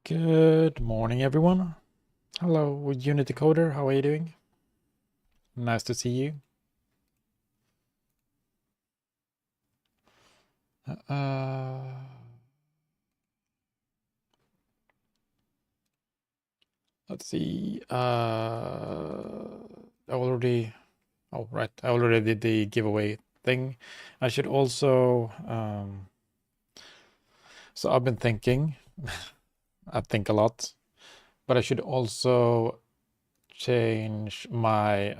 Good morning, everyone. Hello, Unity Coder. How are you doing? Nice to see you. Let's see. I already. Oh, right. I already did the giveaway thing. I should also. So I've been thinking. I think a lot, but I should also change my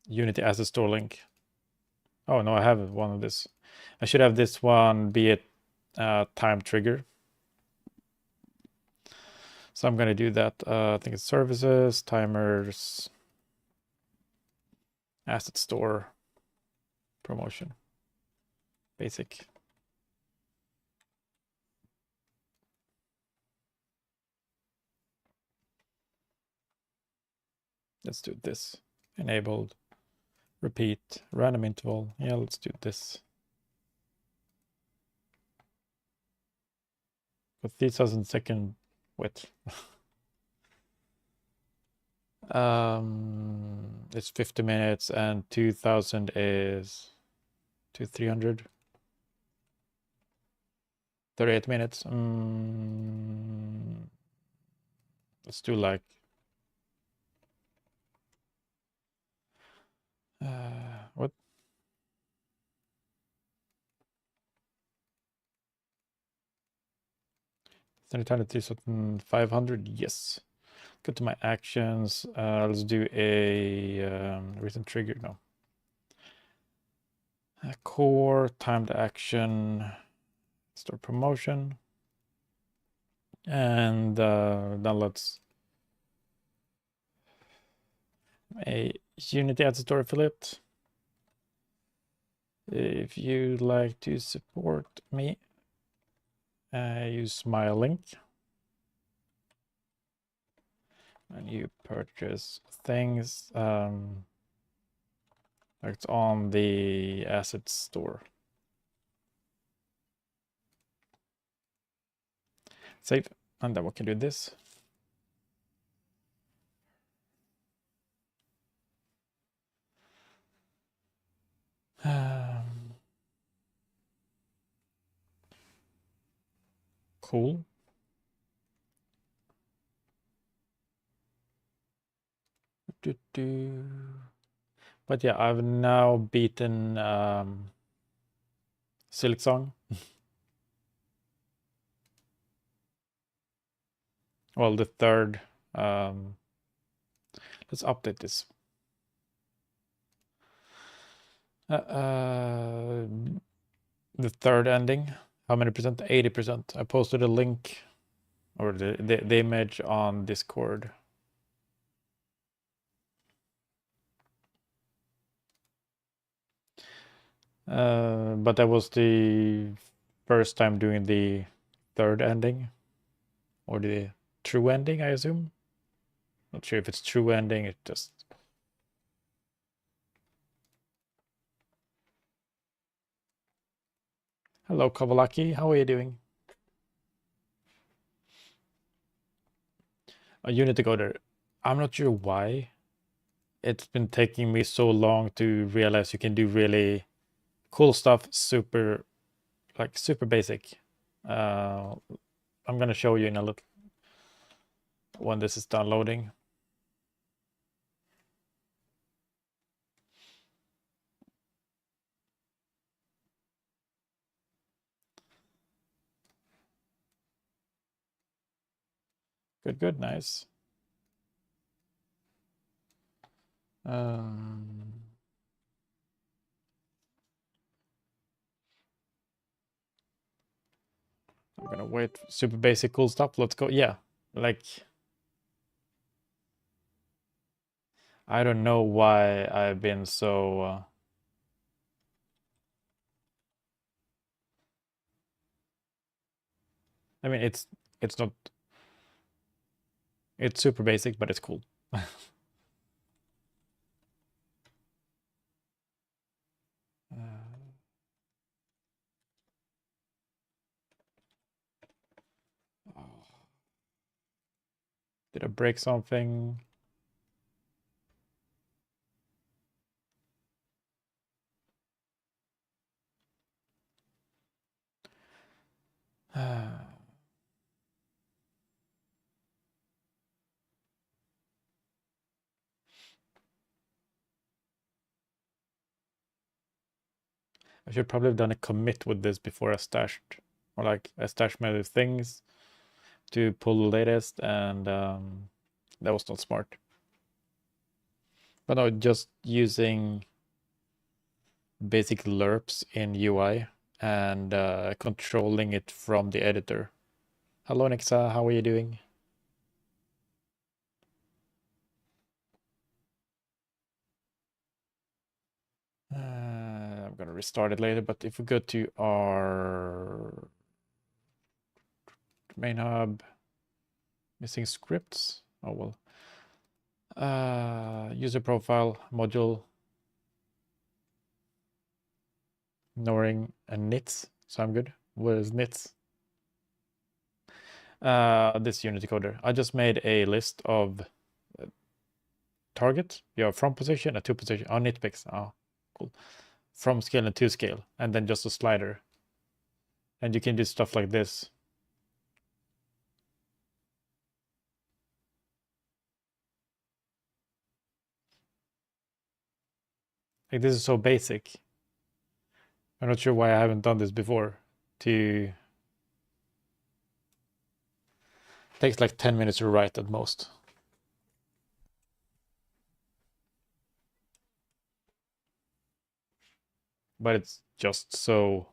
Unity Asset Store link. Oh no, I have one of this. I should have this one be a time trigger. So I'm going to do that. I think it's services, timers, asset store, promotion, basic. Let's do this. Enabled, repeat, random interval. Yeah, let's do this. But 3,000 second width. It's 50 minutes and 2,000 is 300. 38 minutes. Let's do like what? 3,500. Yes. Go to my actions. Let's do a recent trigger. No. Core, timed action, start promotion. And then let's a Unity Ad Store affiliate. If you'd like to support me, use my link. And you purchase things that's on the asset store. Save, and then we can do this. Cool. But yeah, I've now beaten Silksong. Well, the third. Let's update this. The third ending. How many percent? 80%. I posted a link or the image on Discord. But that was the first time doing the third ending or the true ending, I assume. Not sure if it's true ending. It just. Hello, Kavalaki. How are you doing? A Unity Coder. I'm not sure why. It's been taking me so long to realize you can do really cool stuff, super basic. I'm gonna show you in a little when this is downloading. Good, nice. I'm gonna wait. Super basic, cool stuff. Let's go. Yeah, like I don't know why I've been so. I mean, it's not. It's super basic, but it's cool. Did I break something? I should probably have done a commit with this before I stashed, or like I stashed my other things to pull the latest, and that was not smart. But no, just using basic lerps in UI and controlling it from the editor. Hello, Nixa, how are you doing? I'm gonna restart it later, but if we go to our main hub, missing scripts. Oh well. User profile module, ignoring a nits, so I'm good. What is nits? This Unity coder. I just made a list of target, your from position, a to position, nitpicks. Oh, cool. From scale and to scale, and then just a slider. And you can do stuff like this. Like this is so basic. I'm not sure why I haven't done this before. Takes like 10 minutes to write at most. But it's just so,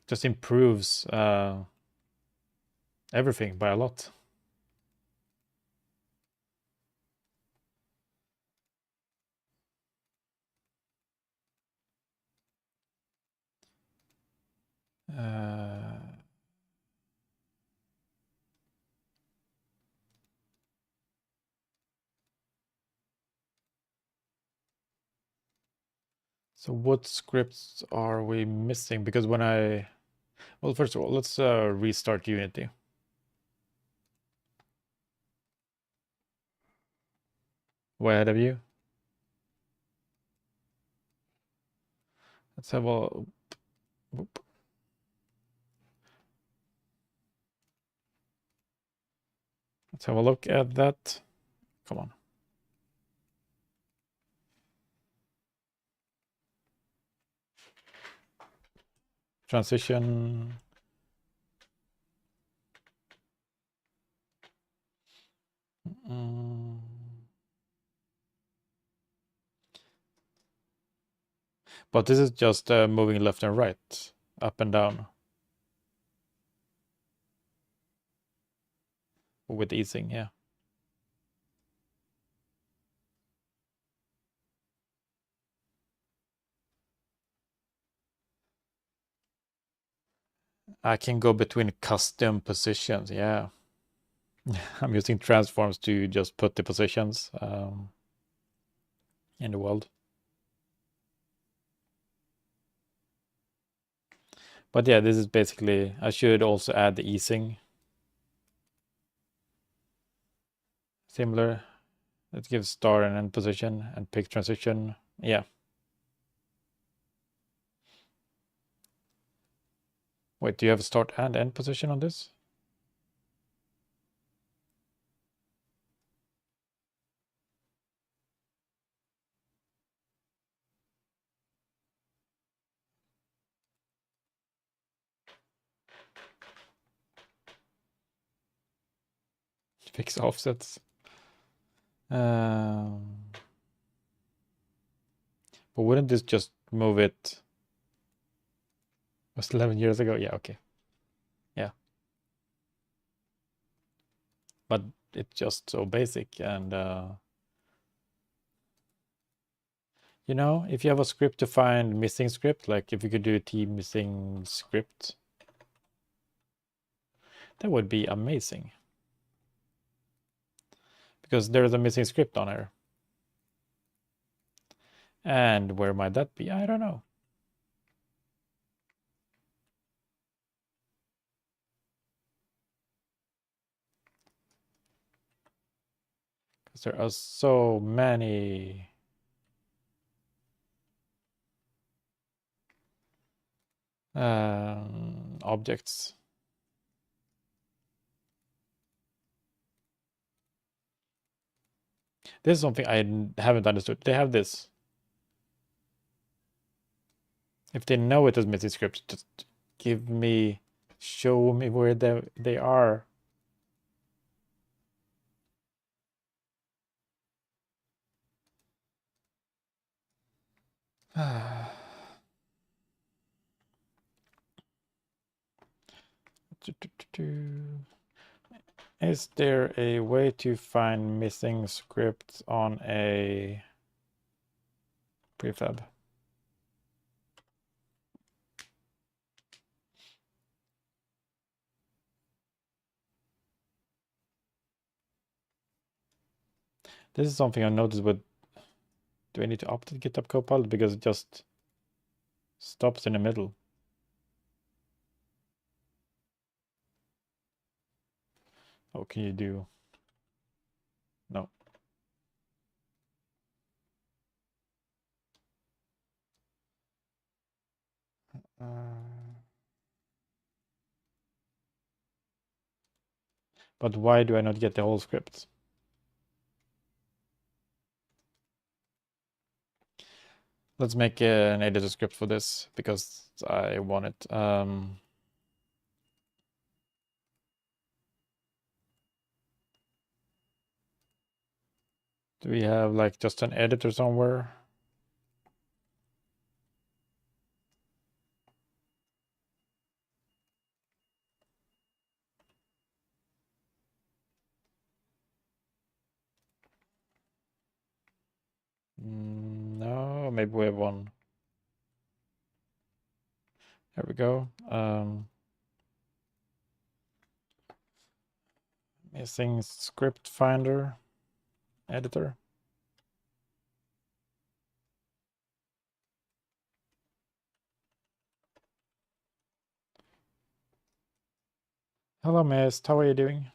just improves everything by a lot. So what scripts are we missing? Because when well, first of all, let's restart Unity. Way ahead of you. Let's have a, let's have a look at that. Come on. Transition. But this is just moving left and right, up and down. With easing, yeah. I can go between custom positions, yeah. I'm using transforms to just put the positions in the world. But yeah, this is basically, I should also add the easing. Similar. Let's give start and end position and pick transition. Yeah. Wait, do you have a start and end position on this? Fix offsets. But wouldn't this just move it? Was 11 years ago? Yeah, okay. Yeah. But it's just so basic, and you know, if you have a script to find missing script, like if you could do t missing script, that would be amazing. Because there's a missing script on here. And where might that be? I don't know. because there are so many objects. This is something I haven't understood. They have this. If they know it as missing scripts, just show me where they are. Is there a way to find missing scripts on a prefab? This is something I noticed with, do I need to opt to GitHub Copilot because it just stops in the middle? What can you do? No. But why do I not get the whole script? Let's make an editor script for this because I want it. Do we have like just an editor somewhere? No, maybe we have one. There we go. Missing script finder editor. Hello, Mist. How are you doing?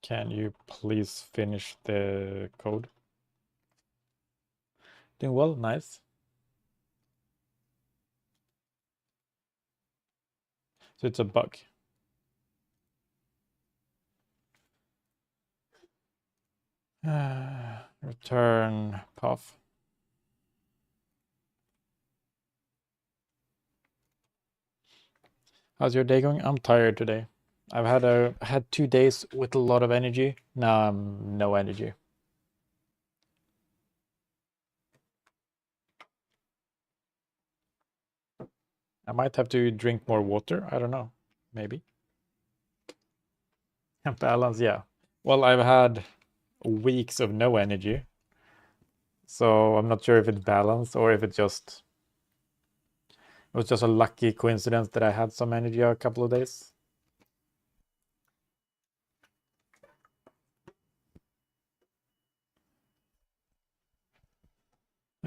Can you please finish the code? Doing well, nice. So it's a bug. Return path. How's your day going? I'm tired today. I've had 2 days with a lot of energy. Now I'm no energy. I might have to drink more water. I don't know. Maybe. Balance, yeah. Well, I've had weeks of no energy. So I'm not sure if it's balance or if it was just a lucky coincidence that I had some energy a couple of days.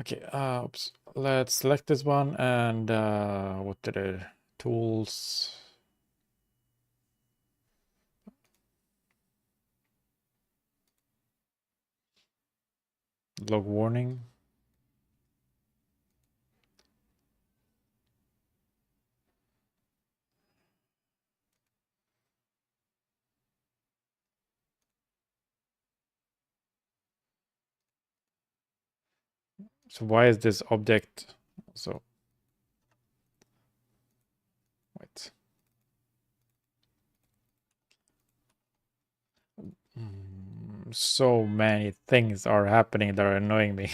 Okay, oops. Let's select this one and what did it? Tools. Log warning. So why is this object so wait. So many things are happening that are annoying me.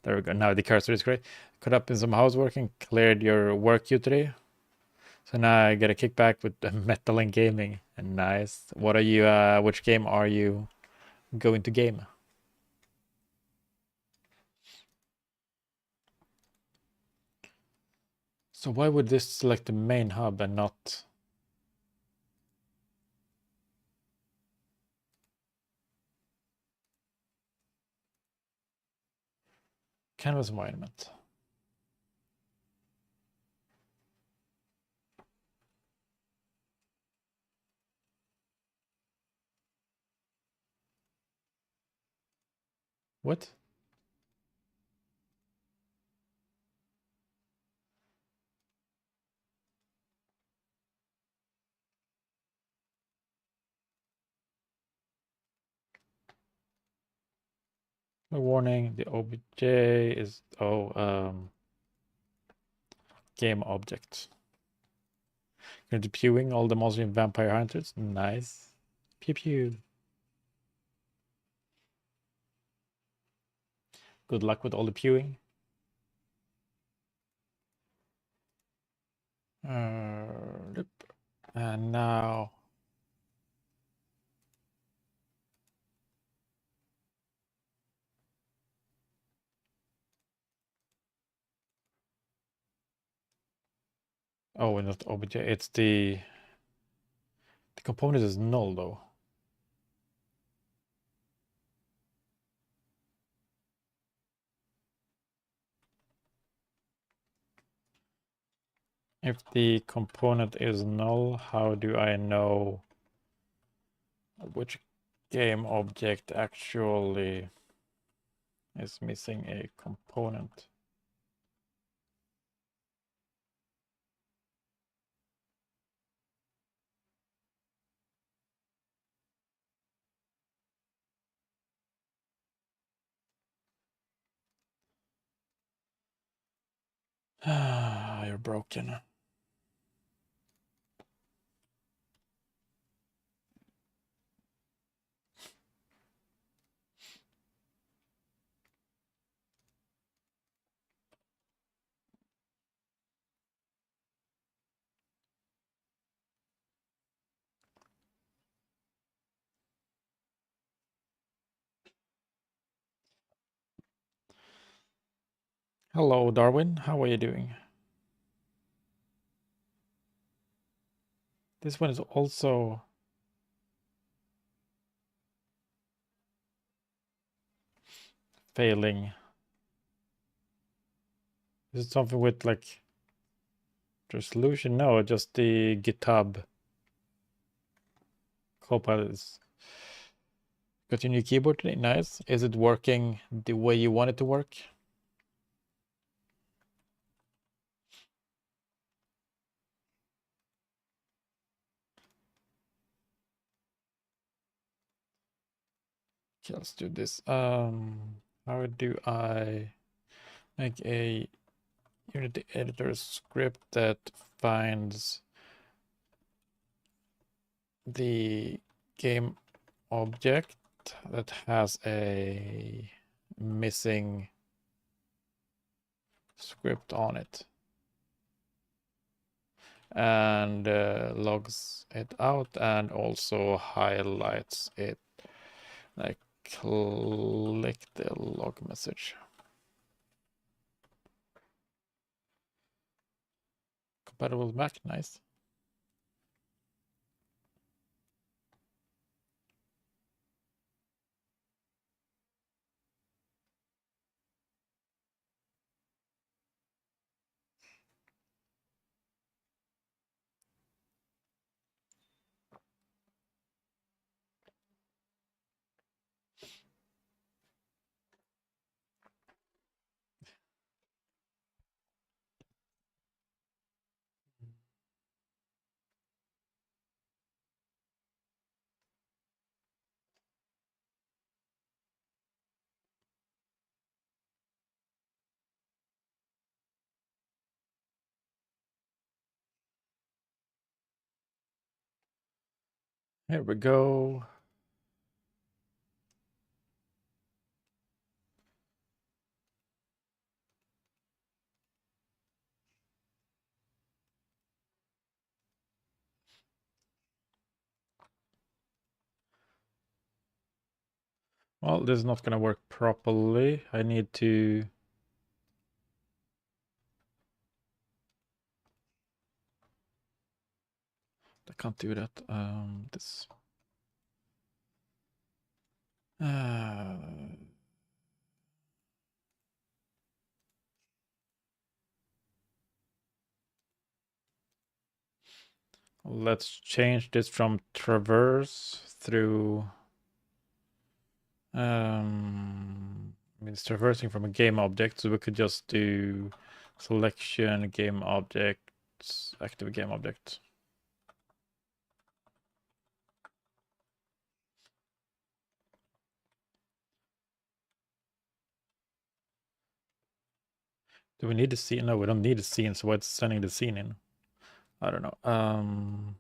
There we go. Now the cursor is great. Caught up in some housework and cleared your work queue today. So now I get a kickback with metal and gaming. And nice. What are you which game are you going to game? So why would this select the main hub and not canvas environment? What? A warning, the obj is game object. You're depewing all the monsters in Vampire Hunters. Nice. Pew pew. Good luck with all the pewing. And now oh, not obj. It's the component is null though. If the component is null, how do I know which game object actually is missing a component? You're broken. Hello, Darwin. How are you doing? This one is also failing. Is it something with like resolution? No, just the GitHub Copilot is got your new keyboard today. Nice. Is it working the way you want it to work? Okay, let's do this. How do I make a Unity editor script that finds the game object that has a missing script on it and logs it out and also highlights it, like click the log message. Compatible with Mac, nice. Here we go. Well, this is not going to work properly. I need to... I can't do that. This... Let's change this from traverse through I mean, it's traversing from a game object, so we could just do selection, game object, active game object. Do we need the scene? No, we don't need a scene, so what's sending the scene in? I don't know.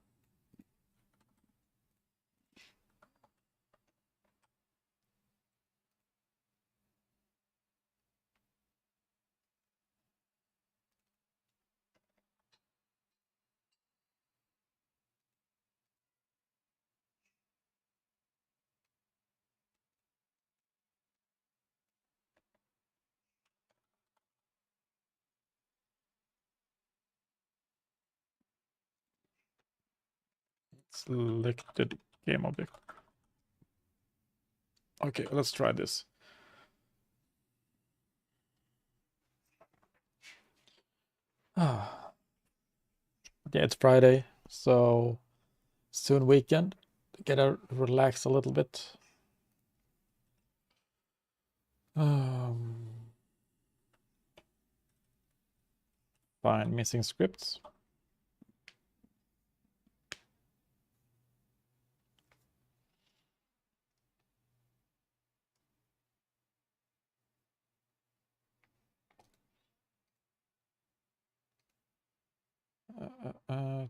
Selected game object. Okay, let's try this. Yeah, it's Friday, so soon weekend. Gotta relax a little bit. Find missing scripts.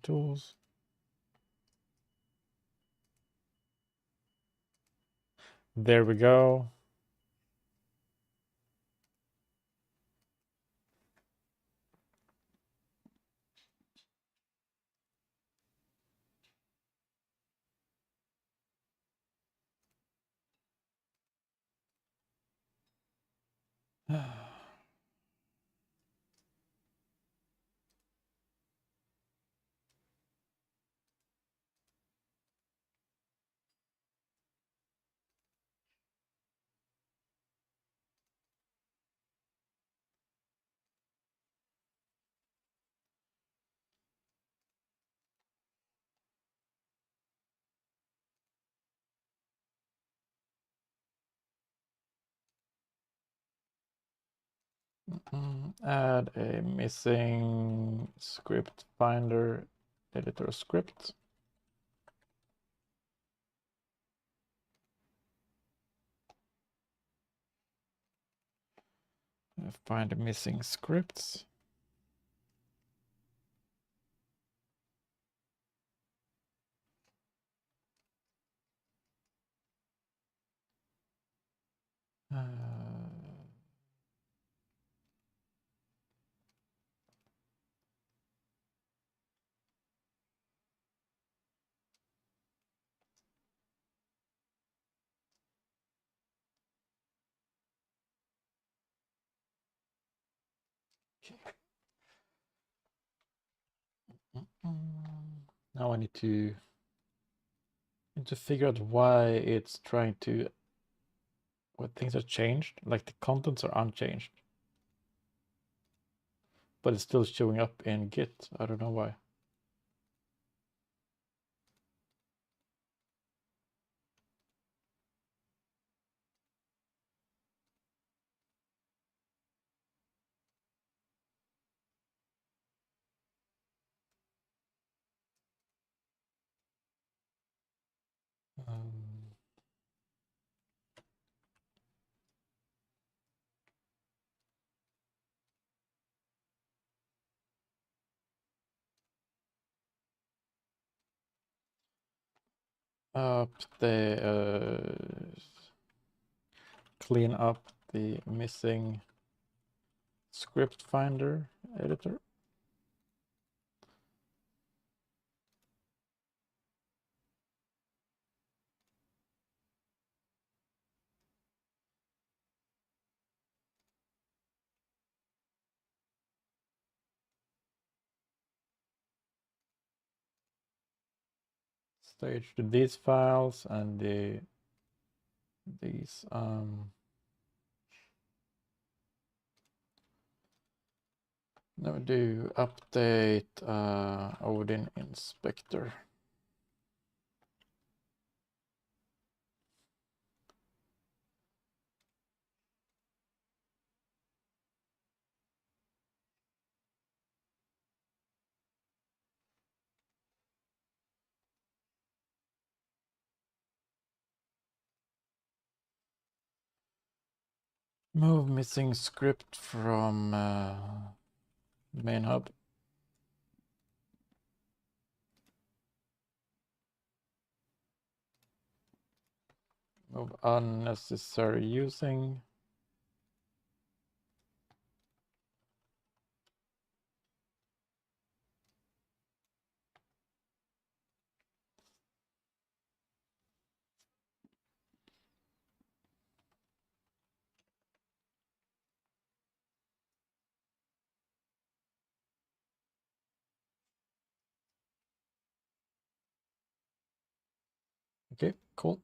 Tools. There we go. Add a missing script finder editor script. Find the missing scripts. Now I need to figure out why it's trying to, what things are changed. Like the contents are unchanged, but it's still showing up in Git. I don't know why. Clean up the missing script finder editor. Stage to these files and these now do update Odin inspector. Move missing script from main hub. Move unnecessary using. Okay, cool.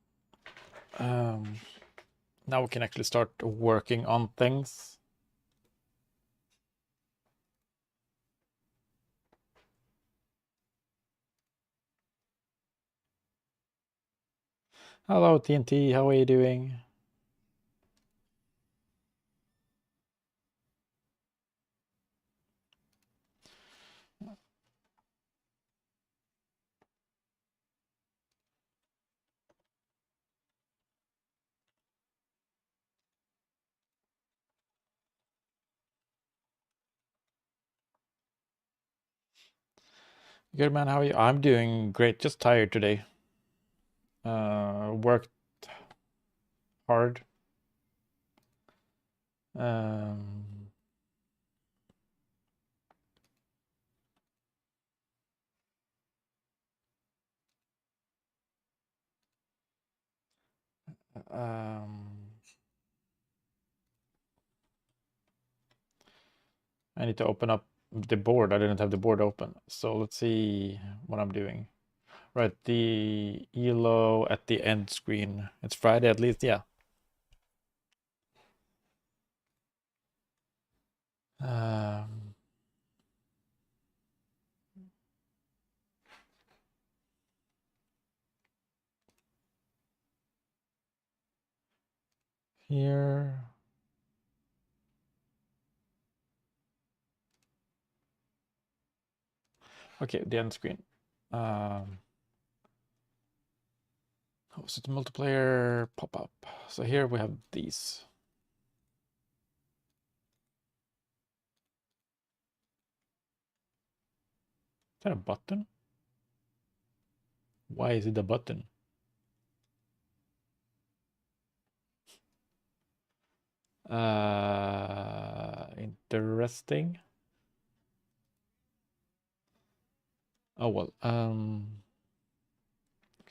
Now we can actually start working on things. Hello, TNT. How are you doing? Good, man. How are you? I'm doing great. Just tired today. Worked hard. Um, um, I need to open up the board. I didn't have the board open. So let's see what I'm doing. Right, the ELO at the end screen. It's Friday at least, yeah. Um, Here. Okay, the end screen. Hosted multiplayer pop-up. So here we have these. Is that a button? Why is it a button? Interesting. Oh well.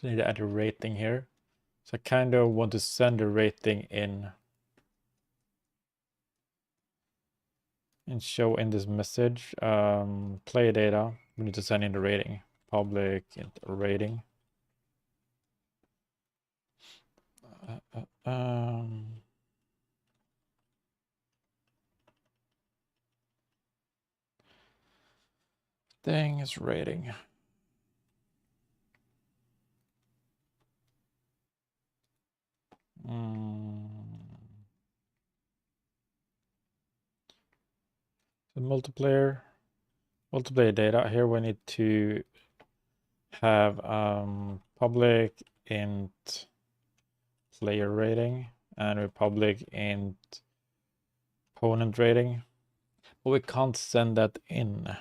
Need to add a rating here. So I kind of want to send a rating in and show in this message. Play data. We need to send in the rating. Public rating. Thing is rating. The multiplayer data. Here we need to have public int player rating and a public int opponent rating. But we can't send that in.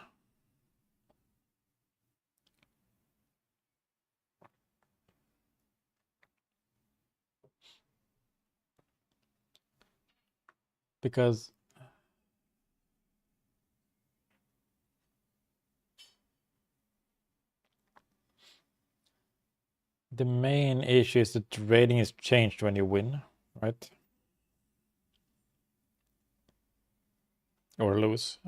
Because the main issue is that the rating is changed when you win, right? Or lose.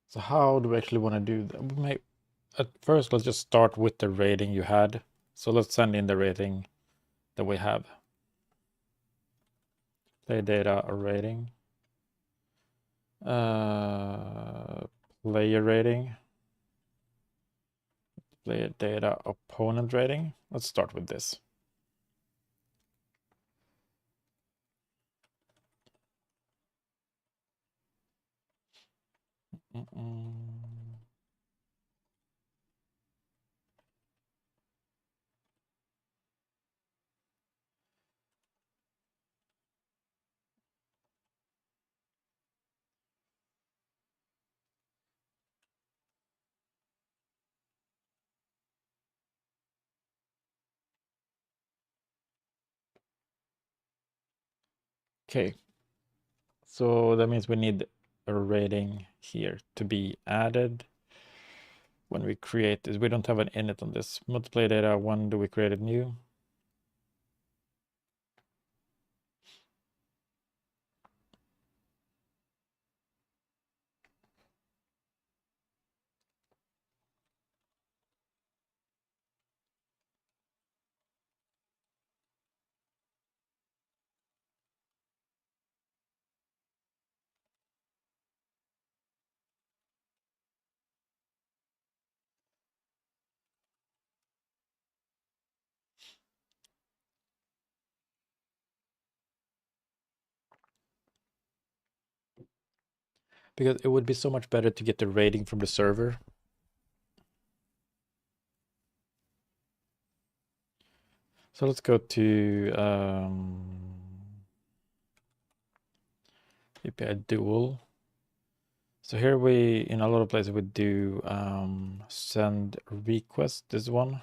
So how do we actually want to do that? at first, let's just start with the rating you had. So let's send in the rating that we have. Play data or rating. Player rating. Player data opponent rating. Let's start with this. Okay, so that means we need a rating here to be added when we create this. We don't have an init on this. Multiplayer data, when do we create it new? Because it would be so much better to get the rating from the server. So let's go to API dual. So here we, in a lot of places, we do send request, this one.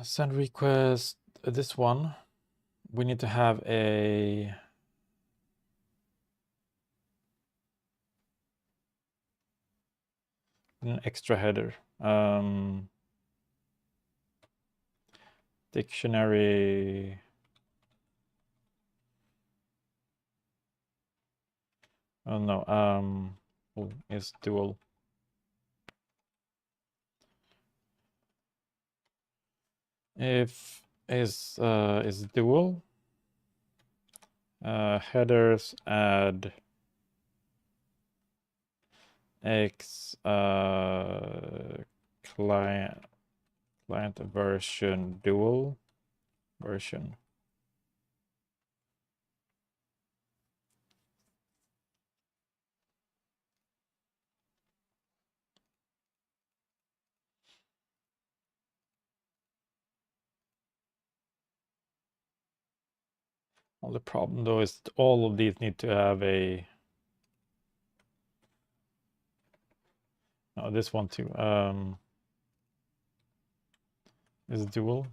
Send request, this one. We need to have an extra header. Dictionary. Oh no, is dual. If is dual, headers add x client version dual version. Well, the problem though is all of these need to have a, no, this one too, is dual.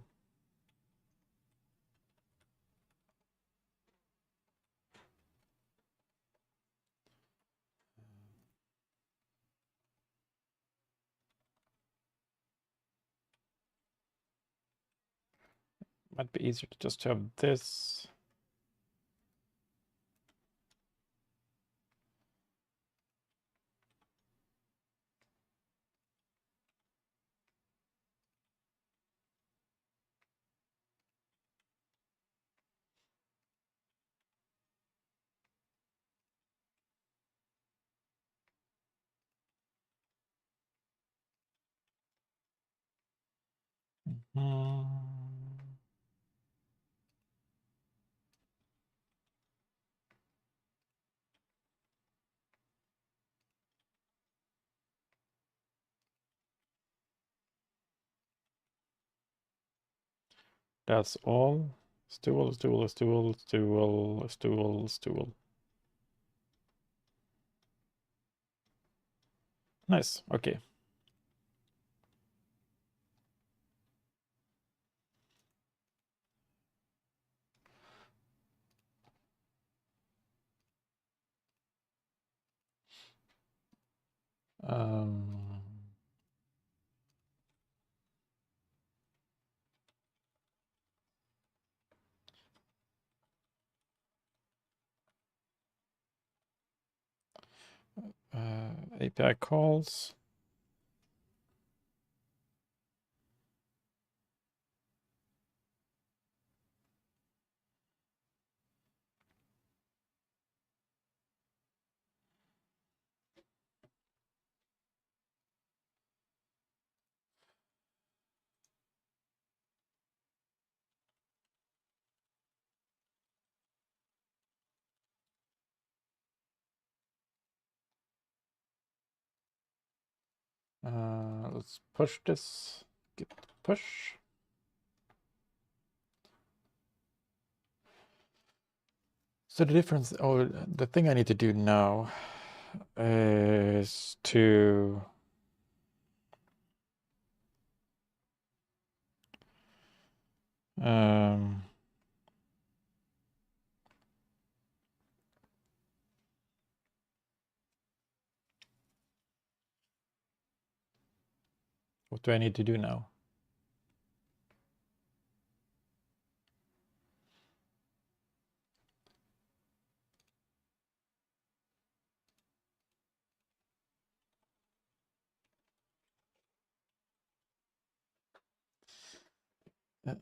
Might be easier to just have this. That's all. Stool, stool, stool, stool, stool, stool. Nice. Okay. Um, API calls. Let's push this. Git push. So the difference, or the thing I need to do now is to what do I need to do now?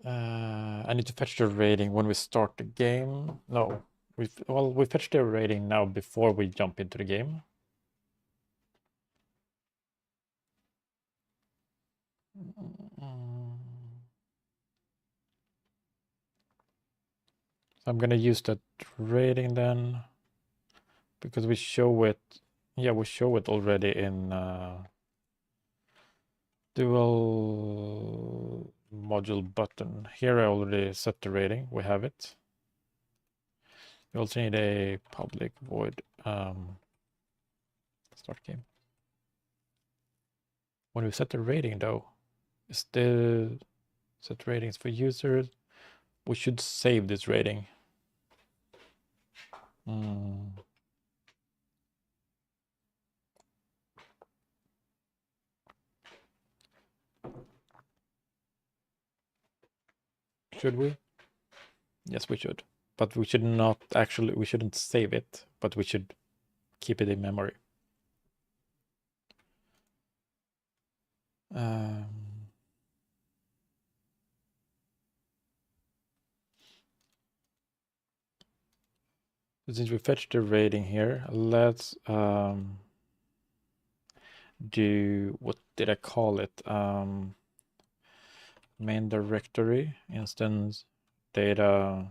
I need to fetch the rating when we start the game. No, we fetch the rating now before we jump into the game. So I'm gonna use that rating then, because we show it. Yeah, we show it already in dual module button. Here I already set the rating. We have it. We also need a public void start game. When we set the rating though, is the set ratings for users. We should save this rating. Should we? Yes, we should. But we should not actually, we shouldn't save it, but we should keep it in memory. Since we fetched the rating here, let's do, what did I call it? Main directory, instance, data,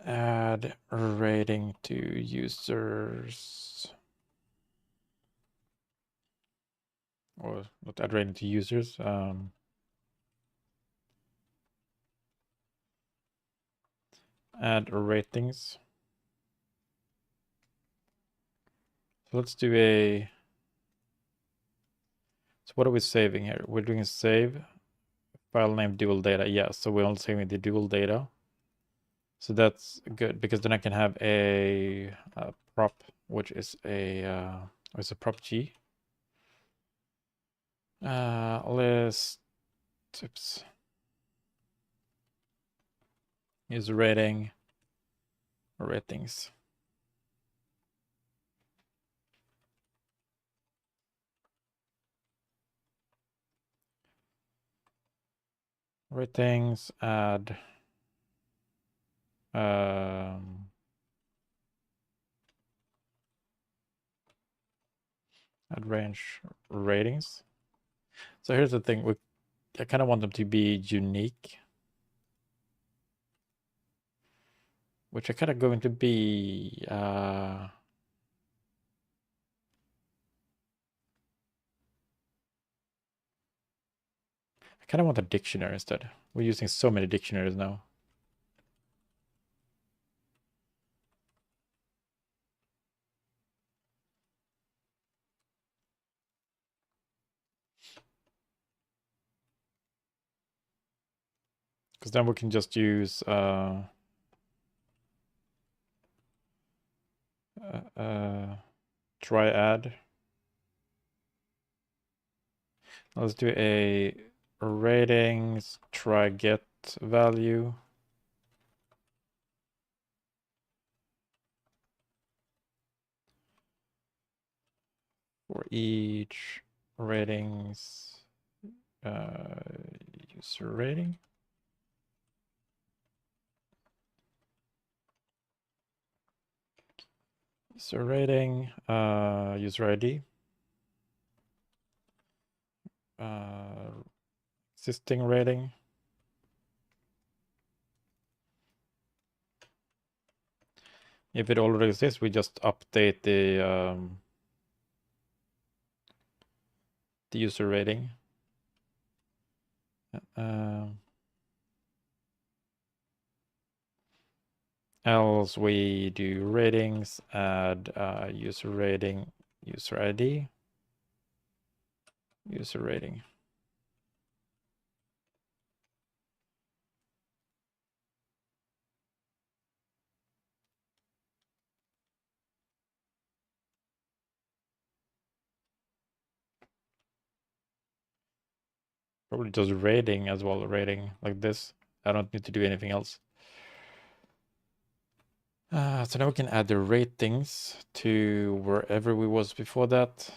add rating to users, or not add rating to users. Add ratings. So let's do a, so what are we saving here? We're doing a save, file name dual data. Yeah, so we're only saving the dual data. So that's good, because then I can have a prop, which is a prop G. List, oops, is rating, ratings. Ratings, add range ratings. So here's the thing. I kind of want them to be unique. Which are kind of going to be... I kind of want a dictionary instead. We're using so many dictionaries now. Because then we can just use try add. Let's do a ratings try get value. For each ratings user rating. User rating, user ID. Existing rating. If it already exists, we just update the user rating. Else we do ratings, add user rating, user ID, user rating. Probably just rating as well, rating like this. I don't need to do anything else. So now we can add the ratings to wherever we was before that.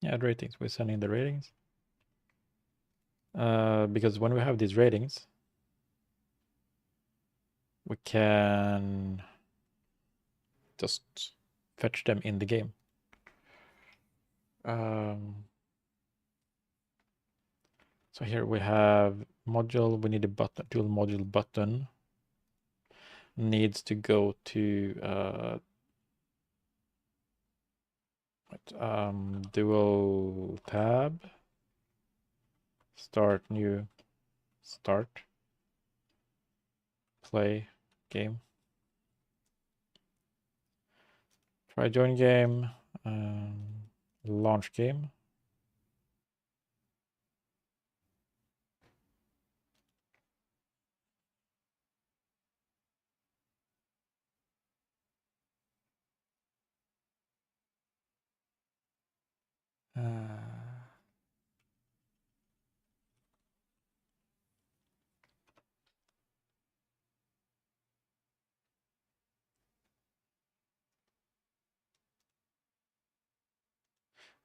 Yeah, add ratings. We're sending the ratings. Because when we have these ratings, we can just fetch them in the game. So here we have module, we need a button, dual module button needs to go to dual tab, start new, start, play game, try join game, launch game.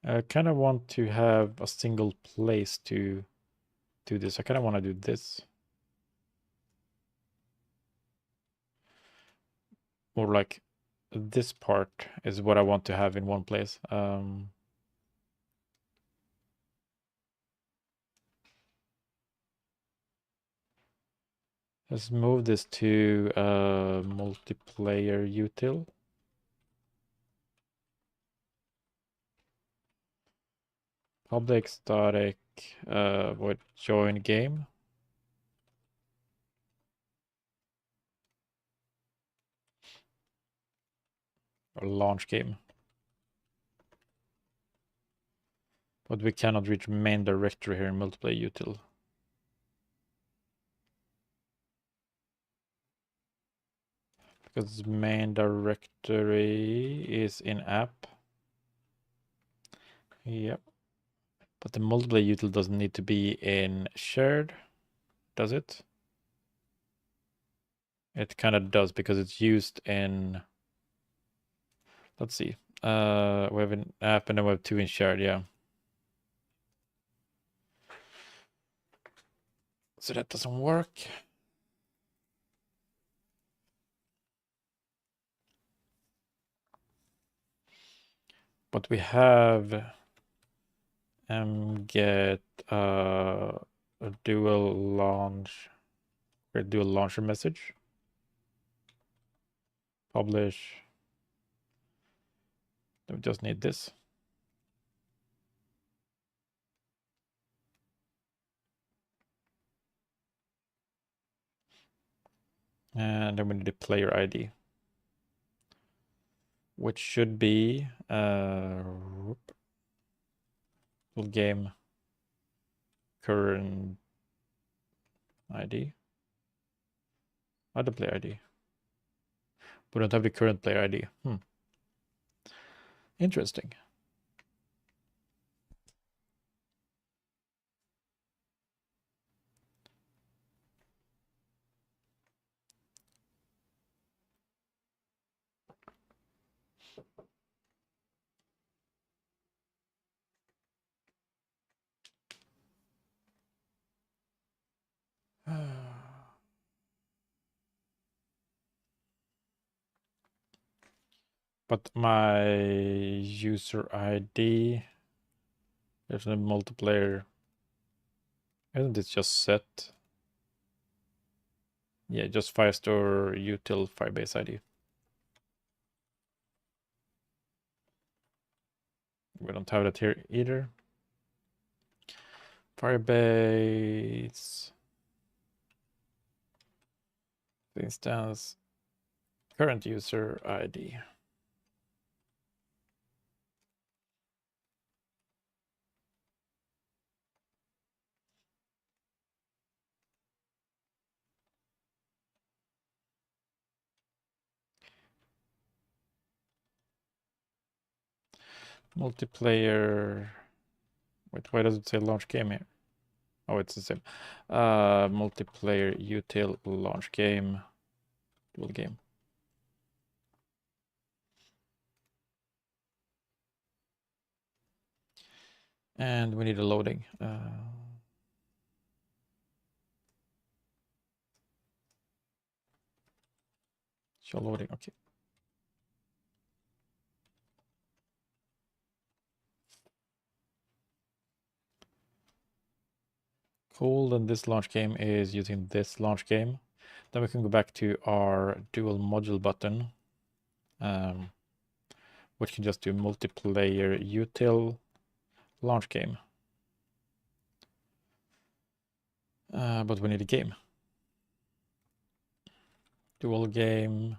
I kind of want to have a single place to do this. I kind of want to do this. Or like this part is what I want to have in one place. Let's move this to multiplayer util. Public static void join game. Or launch game. But we cannot reach main directory here in multiplayer util. Because main directory is in app. Yep. But the multiplayer util doesn't need to be in shared, does it? It kind of does because it's used in, let's see. We have an app and then we have two in shared, yeah. So that doesn't work. but we have get a dual launcher message. Publish. Then we just need this. And then we need a player ID, which should be game current ID. Other player ID. We don't have the current player ID. Interesting. But my user ID, there's no multiplayer. Isn't it just set? Yeah, just Firestore util Firebase ID. We don't have that here either. Firebase instance current user ID. Multiplayer. Wait, why does it say launch game here? Oh, it's the same. Multiplayer util launch game. Dual game. And we need a loading. Show loading, okay. Cool, then this launch game is using this launch game. Then we can go back to our dual module button, which can just do multiplayer util launch game. But we need a game. Dual game.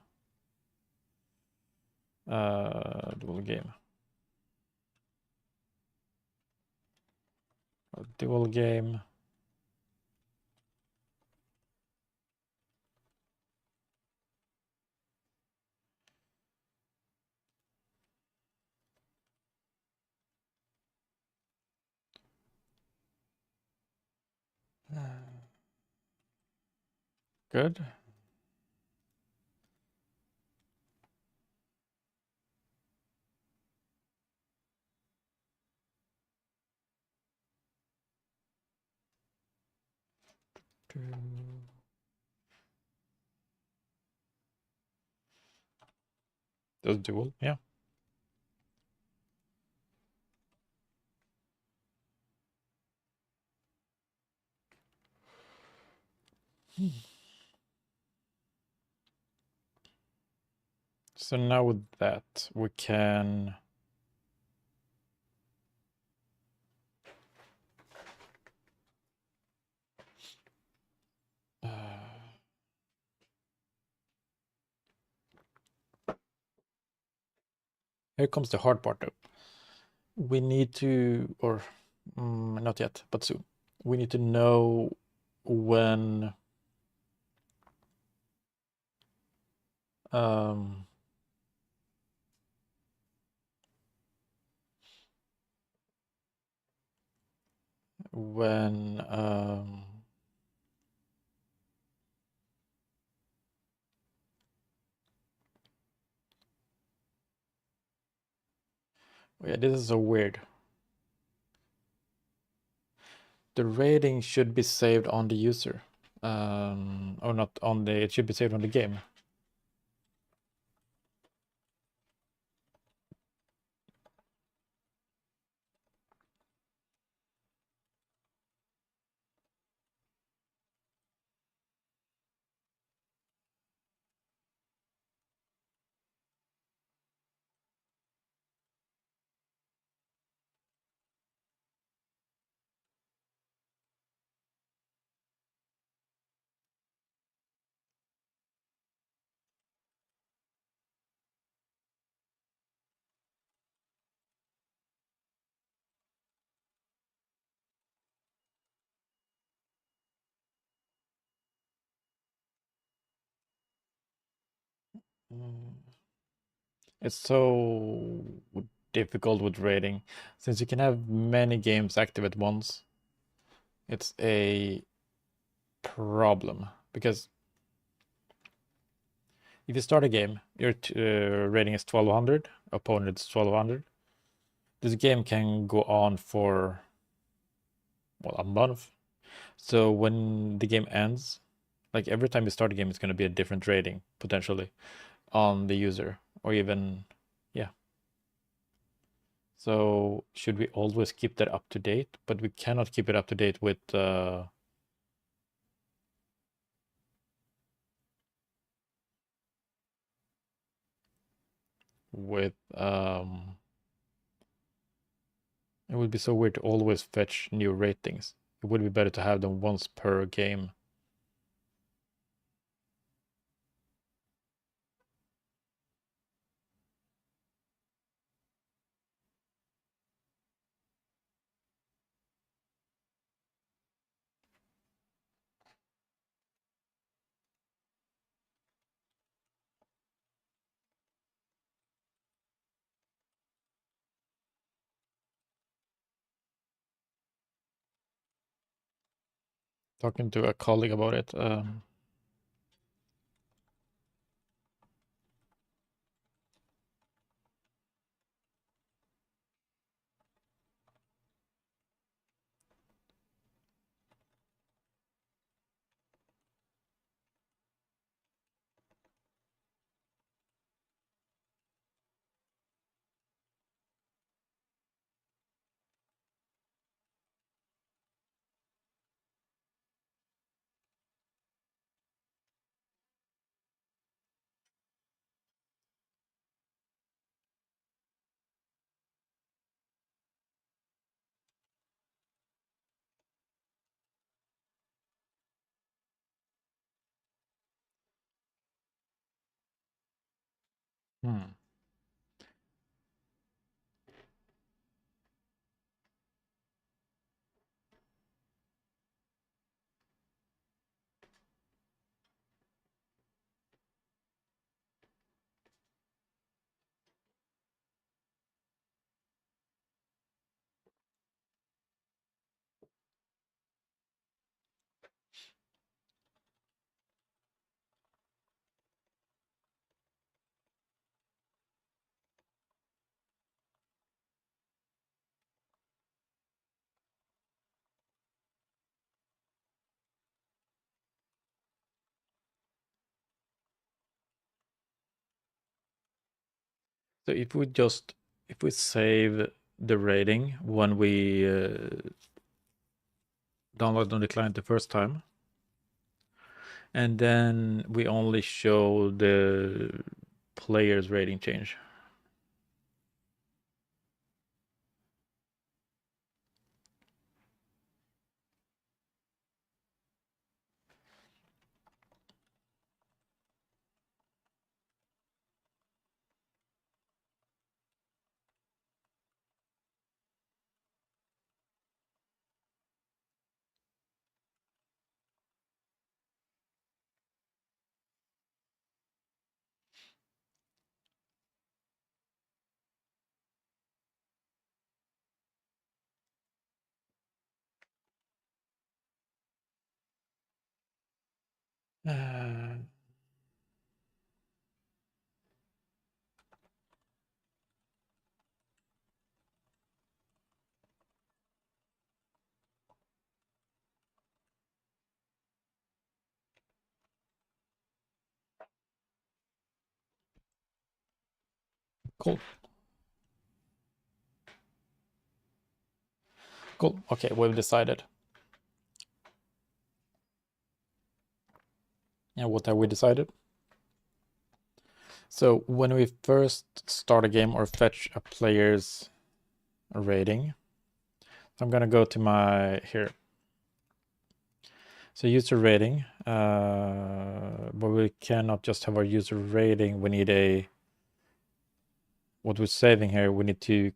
Dual game. Dual game. Good. Does dual, yeah. So now with that, we can here comes the hard part though. We need to, or not yet, but soon. We need to know when yeah, this is so weird. The rating should be saved on the user. Or not on the, it should be saved on the game. It's so difficult with rating since you can have many games active at once. It's a problem because if you start a game, your rating is 1200, opponent is 1200. This game can go on for, well, a month. So when the game ends, like every time you start a game, it's going to be a different rating potentially on the user, or even, yeah. So should we always keep that up to date? But we cannot keep it up to date with it would be so weird to always fetch new ratings. It would be better to have them once per game. Talking to a colleague about it. Hmm. So if we save the rating when we download on the client the first time, and then we only show the player's rating change. Uh, cool. Cool. Okay, we've decided. Yeah, what have we decided? So when we first start a game or fetch a player's rating, I'm gonna go to my here. So user rating, but we cannot just have our user rating. We need what we're saving here, we need to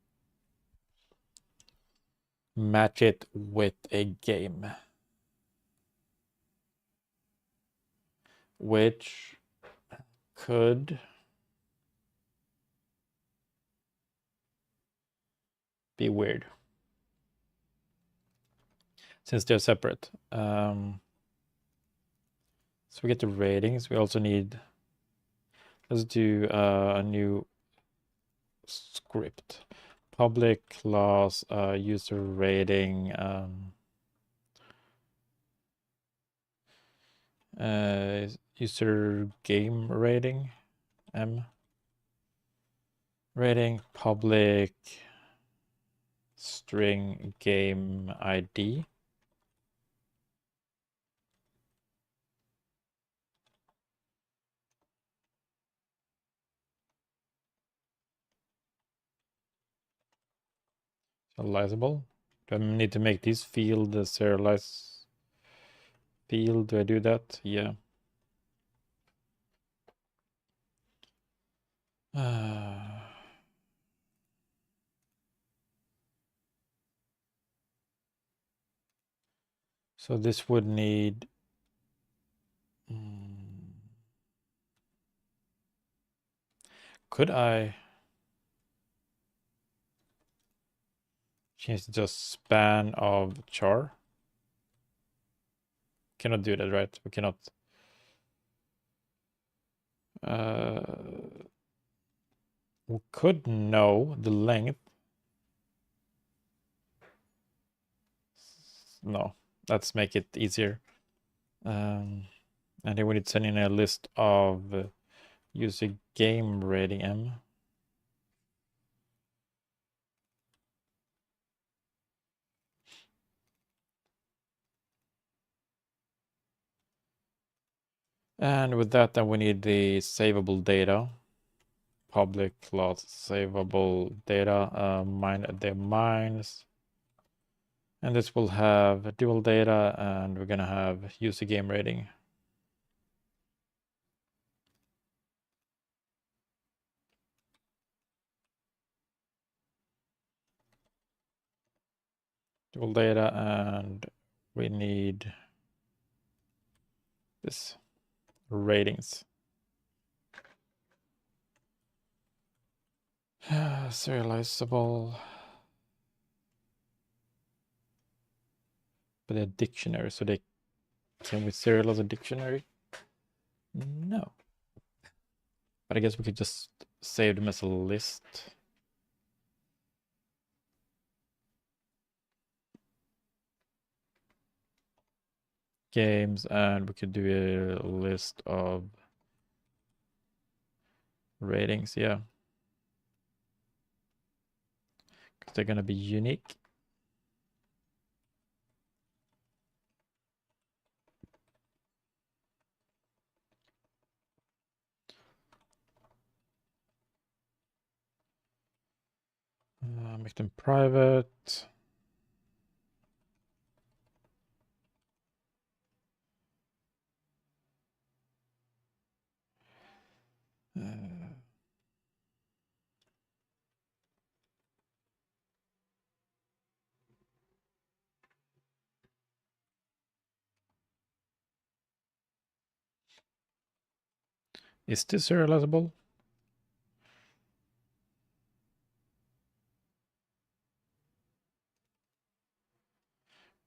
match it with a game, which could be weird since they're separate. So we get the ratings. We also need, let's do a new script. Public class user rating user game rating rating public string game ID. Serializable. Do I need to make this field the serialize field? Do I do that? Yeah. So this would need could I change the span of char? Cannot do that, right? We cannot. We could know the length. No, let's make it easier. And then we need to send in a list of user game rating M. And with that, then we need the savable data. Public class savable data, mines. And this will have dual data, and we're gonna have user game rating. Dual data, and we need this ratings. Serializable. But a dictionary, so they can we serialize a dictionary? No. But I guess we could just save them as a list. Games, and we could do a list of ratings, yeah. Because they're gonna be unique. Make them private. Is this serializable?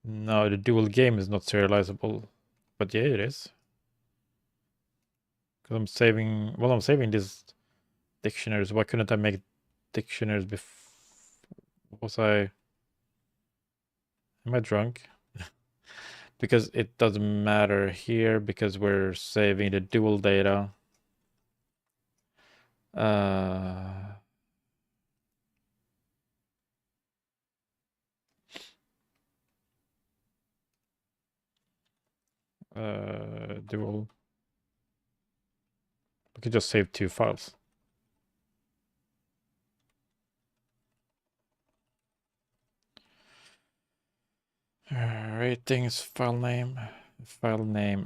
No, the dual game is not serializable. But yeah, it is. Because I'm saving these dictionaries. Why couldn't I make dictionaries before? Am I drunk? Because it doesn't matter here because we're saving the dual data. Dual. We could just save 2 files. Ratings, file name,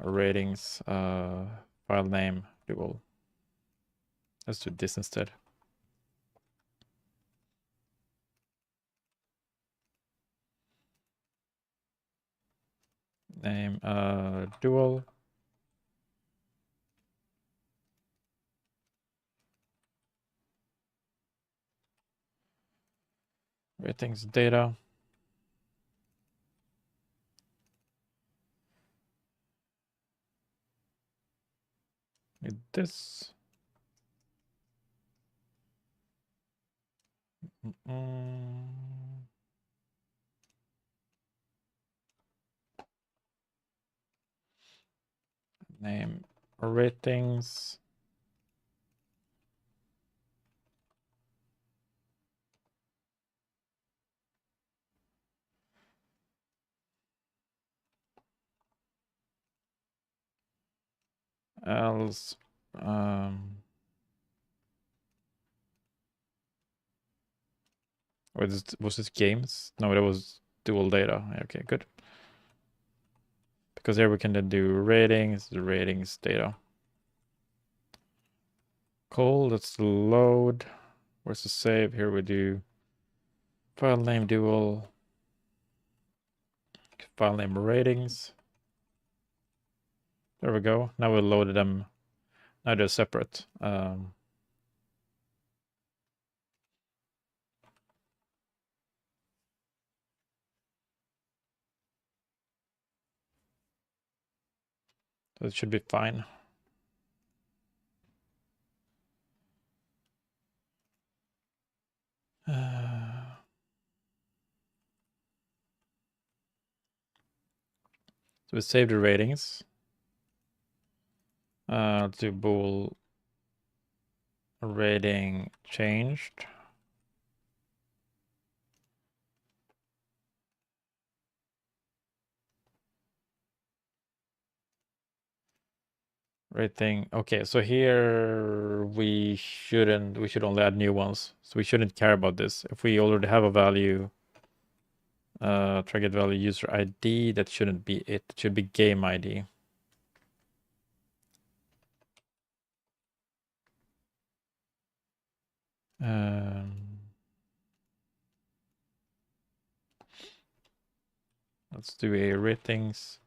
ratings, file name, dual. Let's do this instead. Name, dual. Ratings data. Need this. Name ratings. Else, was this games? No, that was dual data. Okay, good. Because here we can then do ratings, the ratings data. Cool, let's load. Where's the save? Here we do file name dual, file name ratings. There we go. Now we loaded them. Now they're separate. So it should be fine. So we save the ratings. Let's do bool rating changed. Rating. Okay, so here we should only add new ones. So we shouldn't care about this. If we already have a value, target value user ID, that shouldn't be it. It should be game ID. Let's do a ratings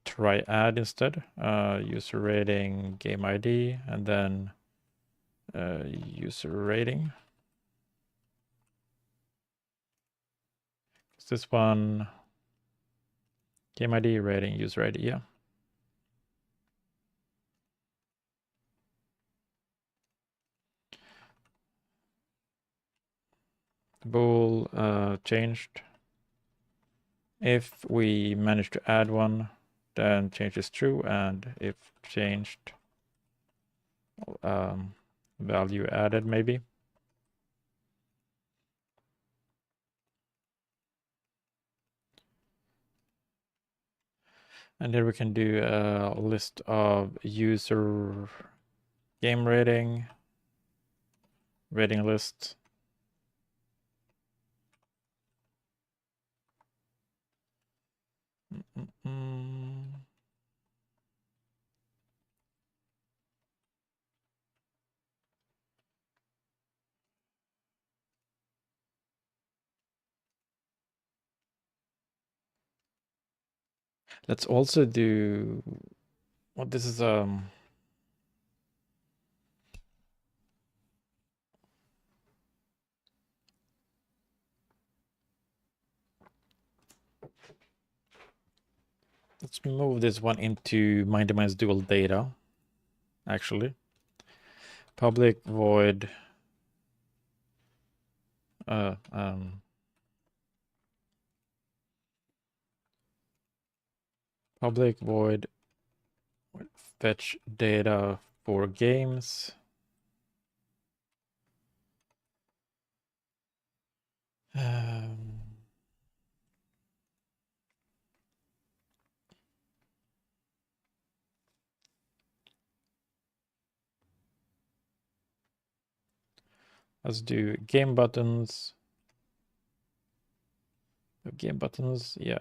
try add instead. User rating, game ID, and then user rating. Is this one game ID, rating, user ID? Yeah. Bool changed. If we manage to add one, then change is true, and if changed, value added maybe. And here we can do a list of user game rating list. Let's also do, well, this is let's move this one into mind-to-mind dual data, actually. Public void public void fetch data for games. Let's do game buttons. Game buttons, yeah.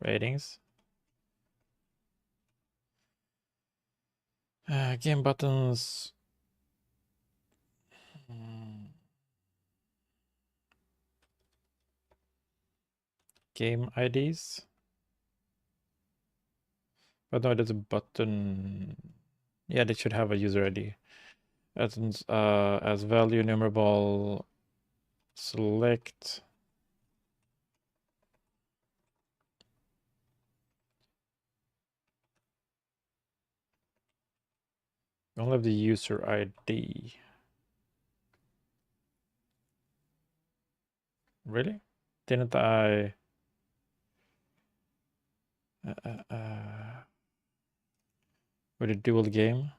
Ratings. Game buttons. Game IDs. But no, there's a button. Yeah, they should have a user ID. Buttons as value numerable select we only have the user ID. Really? Didn't I? With a dual game?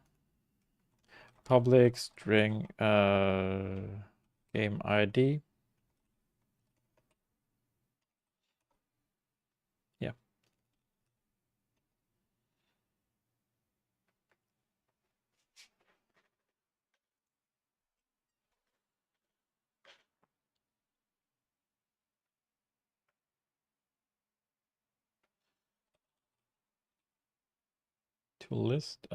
Public string game ID. Yeah. To list.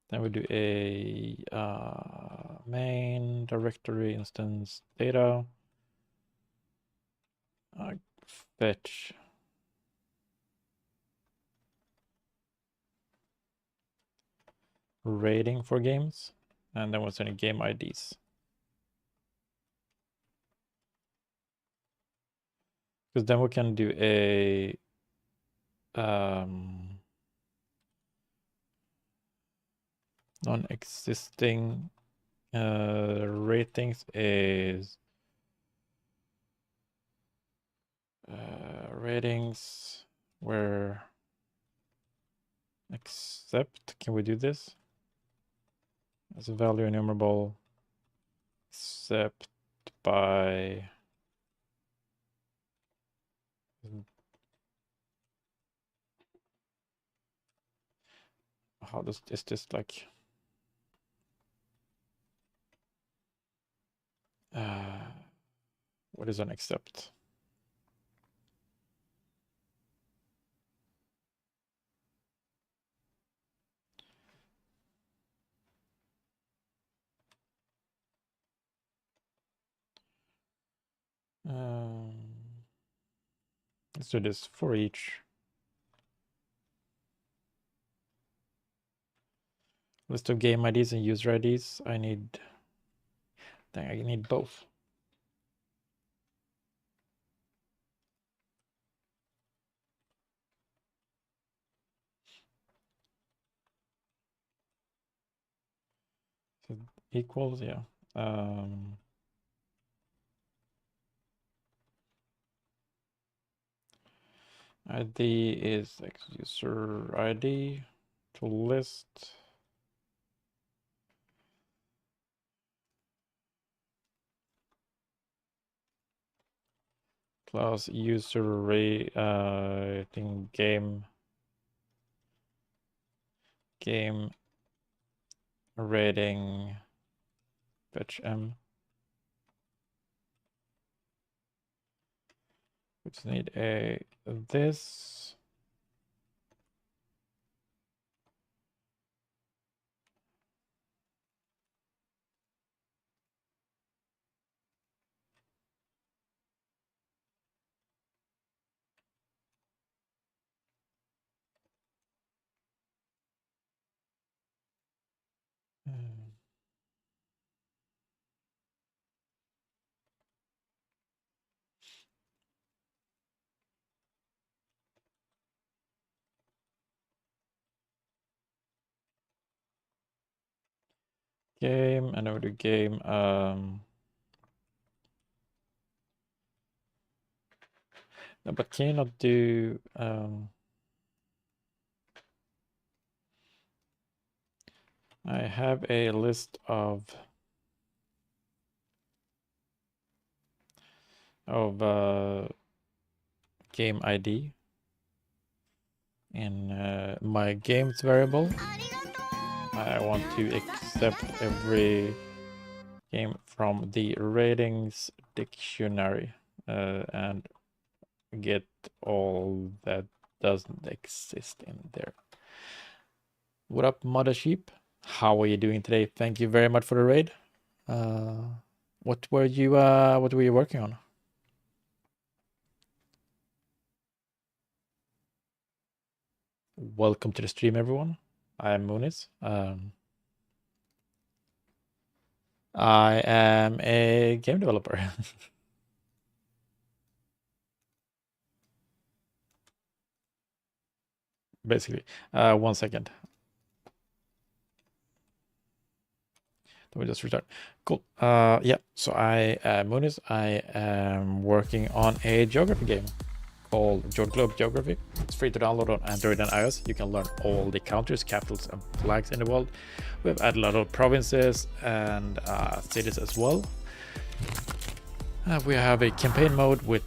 Then we do a main directory instance data. Fetch rating for games, and then we'll send game IDs. Because then we can do a non-existing ratings is ratings where except, can we do this? As a value enumerable except by how does is this like what is an accept? Let's do this for each. List of game IDs and user IDs. I need both. So equals, yeah. ID is like user ID to list. Plus user rating game rating fetch m. We just need a this. Game, and over the game, no, but can you not do, I have a list of game ID in my games variable. I want to accept every game from the ratings dictionary and get all that doesn't exist in there. What up, Mother Sheep? How are you doing today? Thank you very much for the raid. What were you working on? Welcome to the stream, everyone. I'm Muniz. I am a game developer. Basically. 1 second. Let me just restart. Cool. Yeah, so I am Munis. I am working on a geography game called JordGlobe Geography. It's free to download on Android and iOS. You can learn all the countries, capitals, and flags in the world. We've added a lot of provinces and cities as well. We have a campaign mode with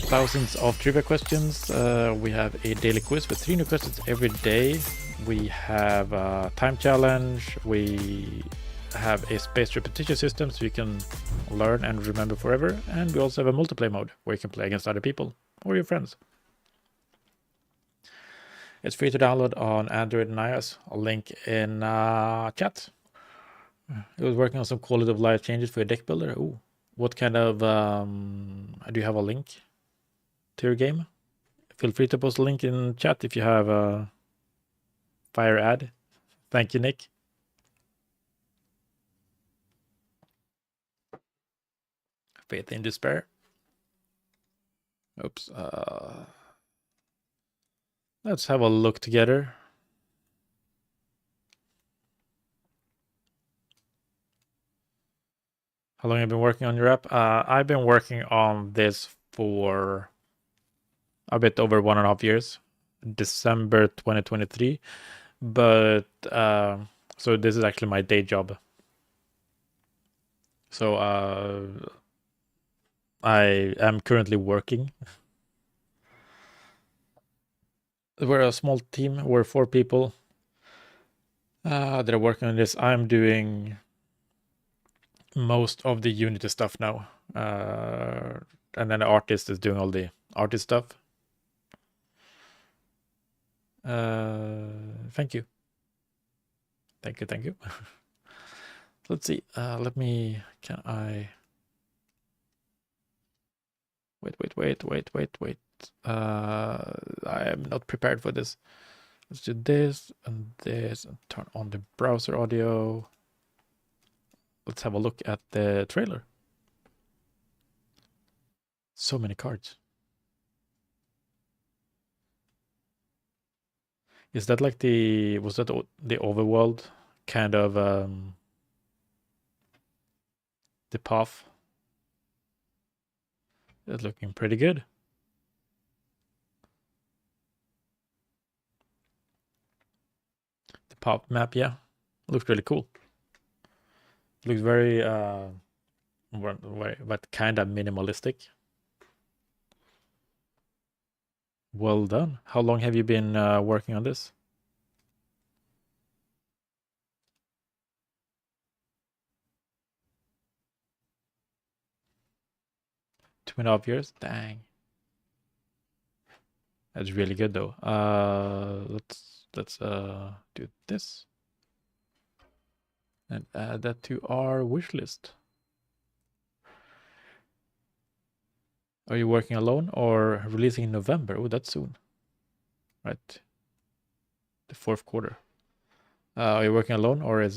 thousands of trivia questions. We have a daily quiz with 3 new questions every day. We have a time challenge. We have a spaced repetition system so you can learn and remember forever. And we also have a multiplayer mode where you can play against other people or your friends. It's free to download on Android and iOS. I'll link in chat. It was working on some quality of life changes for your deck builder. Ooh, what kind of do you have a link to your game? Feel free to post a link in chat if you have a fire ad. Thank you, Nick. Faith in despair. Oops. Let's have a look together. How long have you been working on your app? I've been working on this for a bit over 1.5 years, December 2023. But so this is actually my day job. So I am currently working. We're a small team. We're 4 people that are working on this. I'm doing most of the Unity stuff now. And then the artist is doing all the artist stuff. Thank you. Thank you. Let's see. Can I... Wait. I am not prepared for this. Let's do this and turn on the browser audio. Let's have a look at the trailer. So many cards. Is that like was that the overworld kind of the path? It's looking pretty good. The path map, yeah, looks really cool. Looks very but kind of minimalistic. Well done. How long have you been working on this? Two and a half years? Dang. That's really good though. Let's do this and add that to our wish list. Are you working alone or releasing in November? Oh, that's soon. Right. The 4th quarter. Are you working alone or are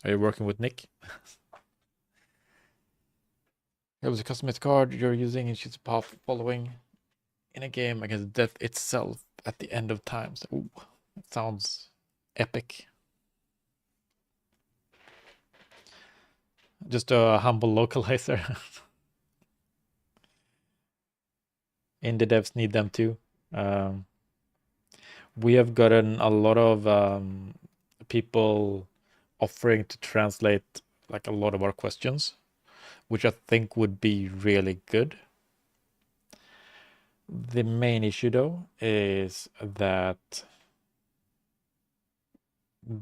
you working with Nick? It was a customized card you're using and she's a path following in a game against death itself at the end of times. Ooh, that sounds epic. Just a humble localizer. Indie devs need them too. We have gotten a lot of people offering to translate like a lot of our questions, which I think would be really good. The main issue though is that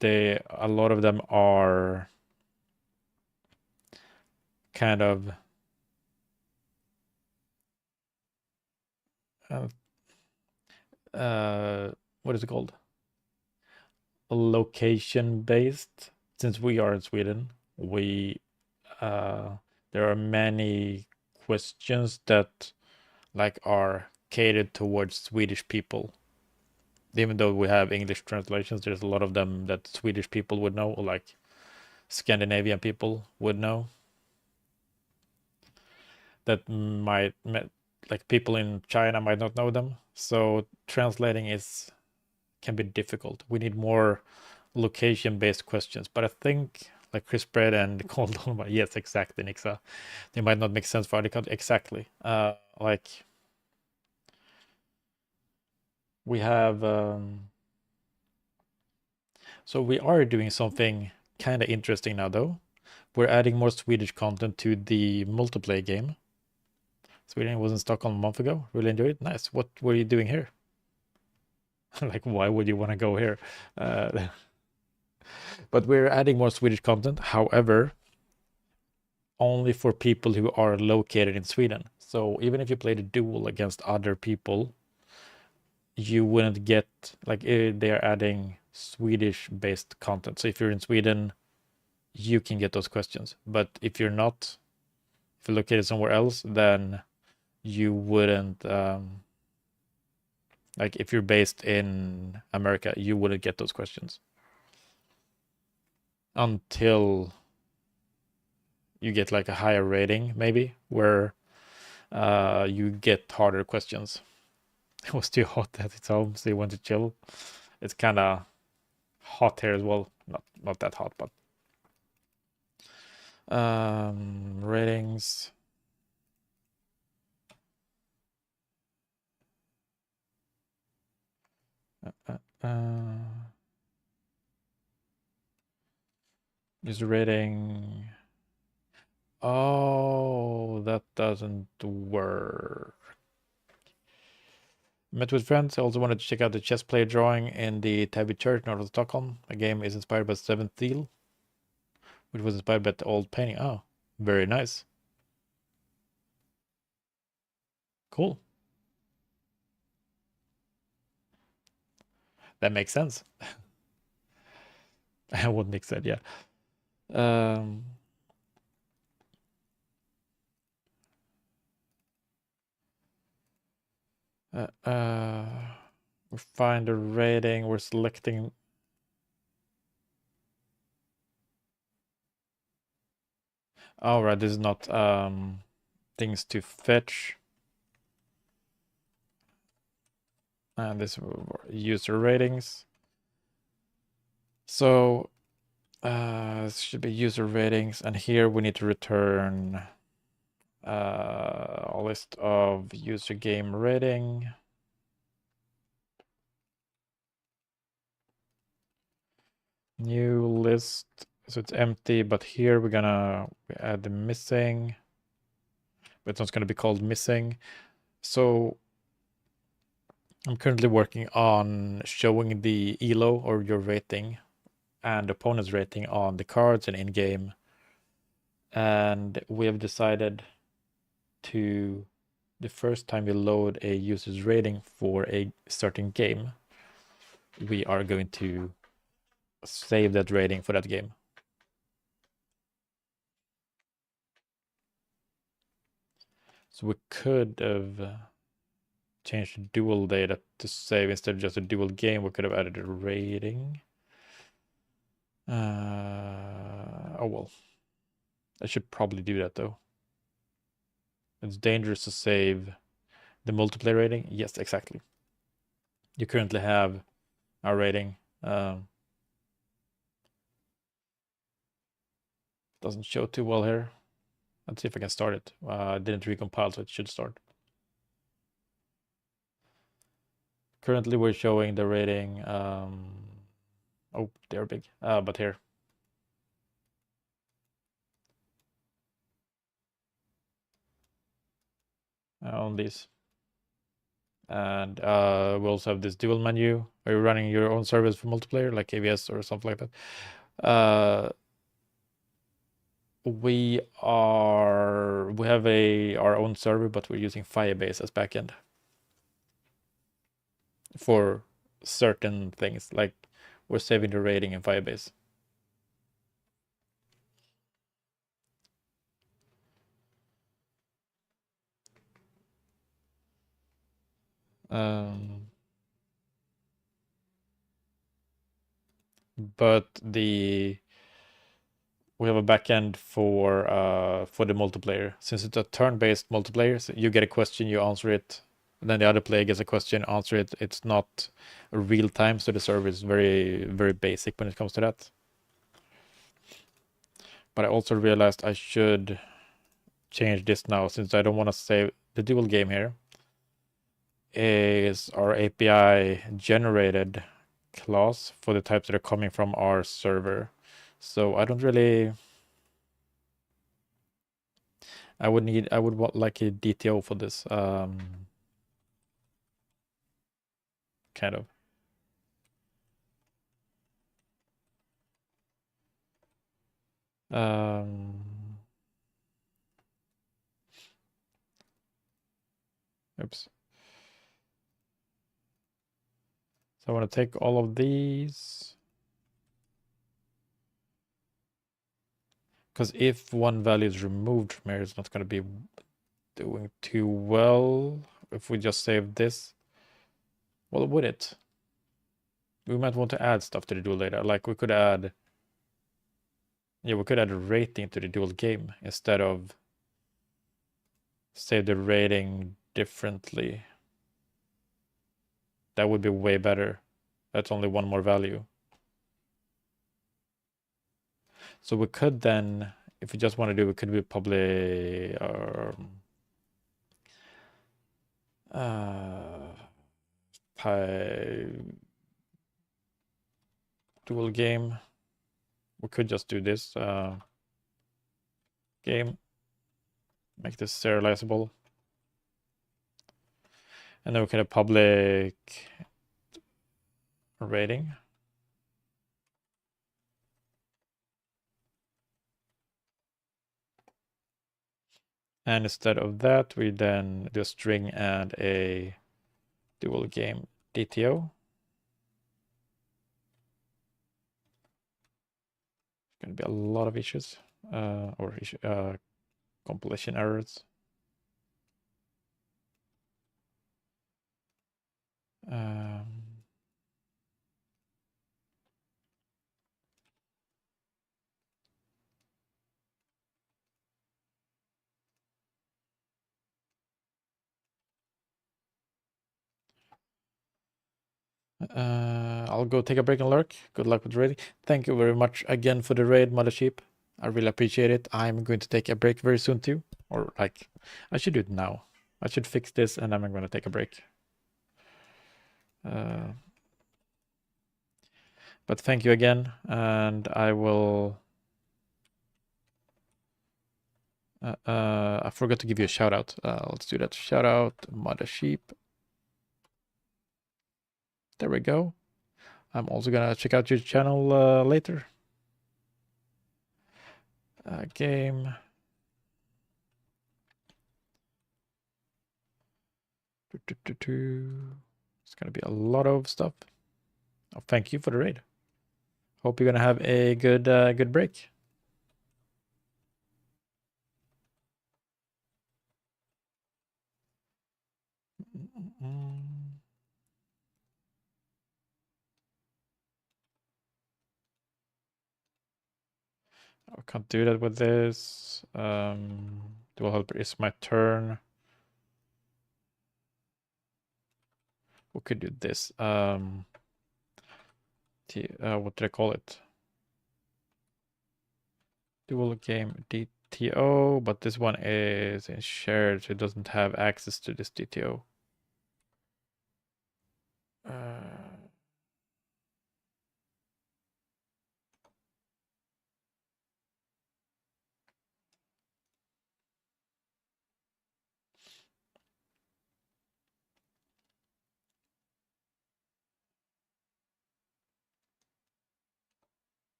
a lot of them are kind of what is it called? Location based. Since we are in Sweden, we there are many questions that like are catered towards Swedish people. Even though we have English translations, there's a lot of them that Swedish people would know, like Scandinavian people would know. That might, like people in China might not know them. So translating can be difficult. We need more location-based questions. But I think like crisp bread and cold dolma, yes, exactly, Nixa. They might not make sense for other countries. Exactly. Like we have. So we are doing something kind of interesting now, though. We're adding more Swedish content to the multiplayer game. Sweden was in Stockholm a month ago. Really enjoyed it. Nice. What were you doing here? Like, why would you want to go here? But we're adding more Swedish content. However, only for people who are located in Sweden. So even if you play the duel against other people, you wouldn't get, like, they're adding Swedish-based content. So if you're in Sweden, you can get those questions. But if you're not, if you're located somewhere else, then you wouldn't, like if you're based in America, you wouldn't get those questions until you get like a higher rating, maybe, where you get harder questions. It was too hot at its home, so you want to chill. It's kind of hot here as well. Not that hot, but ratings. User rating. Oh, that doesn't work. Met with friends. I also wanted to check out the chess player drawing in the Täby Church north of Stockholm. The game is inspired by Seventh Seal, which was inspired by the old painting. Oh, very nice. Cool. That makes sense. I would make that, yeah. We find a rating. We're selecting. All right, this is not things to fetch. And this user ratings. So this should be user ratings, and here we need to return a list of user game rating. New list. So it's empty, but here we add the missing. But it's not going to be called missing. So I'm currently working on showing the ELO or your rating and opponent's rating on the cards and in-game. And we have decided to, the first time we load a user's rating for a certain game, we are going to save that rating for that game. So we could have changed the dual data to save instead of just a dual game. We could have added a rating. Oh well. I should probably do that though. It's dangerous to save the multiplayer rating. Yes, exactly. You currently have our rating. Doesn't show too well here. Let's see if I can start it. I didn't recompile, so it should start. Currently, we're showing the rating. Oh, they're big. But here. On these. And we also have this dual menu. Are you running your own service for multiplayer, like AVS or something like that? We have our own server, but we're using Firebase as backend for certain things. Like we're saving the rating in Firebase. But we have a backend for the multiplayer. Since it's a turn-based multiplayer, so you get a question, you answer it, then the other player gets a question, answer it. It's not real time, so the server is very, very basic when it comes to that. But I also realized I should change this now, since I don't want to save the dual game here. Is our API generated class for the types that are coming from our server. So I don't really. I would want like a DTO for this, kind of. Oops. So I want to take all of these, because if one value is removed from here, it's not going to be doing too well. If we just save this, well, would it? We might want to add stuff to the dual later. Like we could add, yeah, we could add a rating to the dual game instead of save the rating differently. That would be way better. That's only one more value. So we could then, if we just want to do, we could be probably dual game. We could just do this game, make this serializable, and then we can have public rating. And instead of that, we then do a string and a dual game DTO. Going to be a lot of issues or compilation errors. I'll go take a break and lurk. Good luck with the raid. Thank you very much again for the raid, Mother Sheep. I really appreciate it. I'm going to take a break very soon too. Or like, I should do it now. I should fix this and then I'm going to take a break. But thank you again, and I will. I forgot to give you a shout out. Let's do that. Shout out, Mother Sheep. There we go. I'm also gonna check out your channel later. Game. It's gonna be a lot of stuff. Oh, thank you for the raid. Hope you're gonna have a good break. I can't do that with this. Dual helper is my turn. We could do this. What did I call it? Dual game DTO, but this one is in shared, so it doesn't have access to this DTO.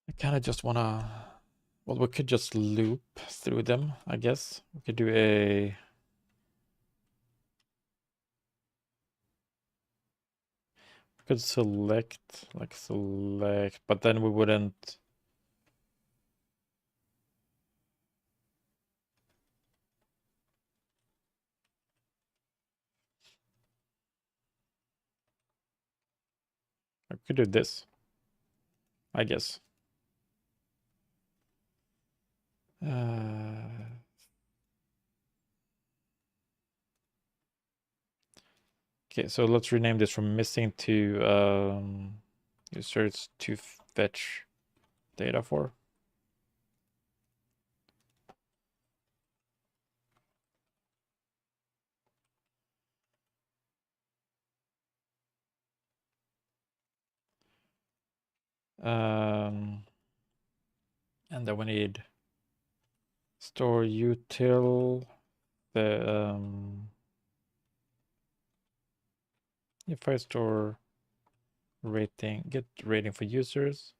I kind of just want to, well, we could just loop through them, I guess. We could do a, we could select, but then we wouldn't. I could do this. I guess. Okay, so let's rename this from missing to users to fetch data for. And then we need store util the if I store rating, get rating for users,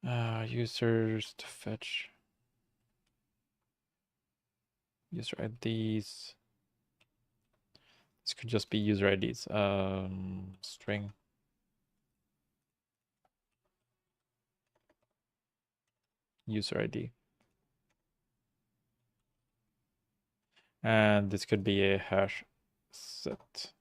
users to fetch user IDs. This could just be user IDs. String user ID. And this could be a hash set.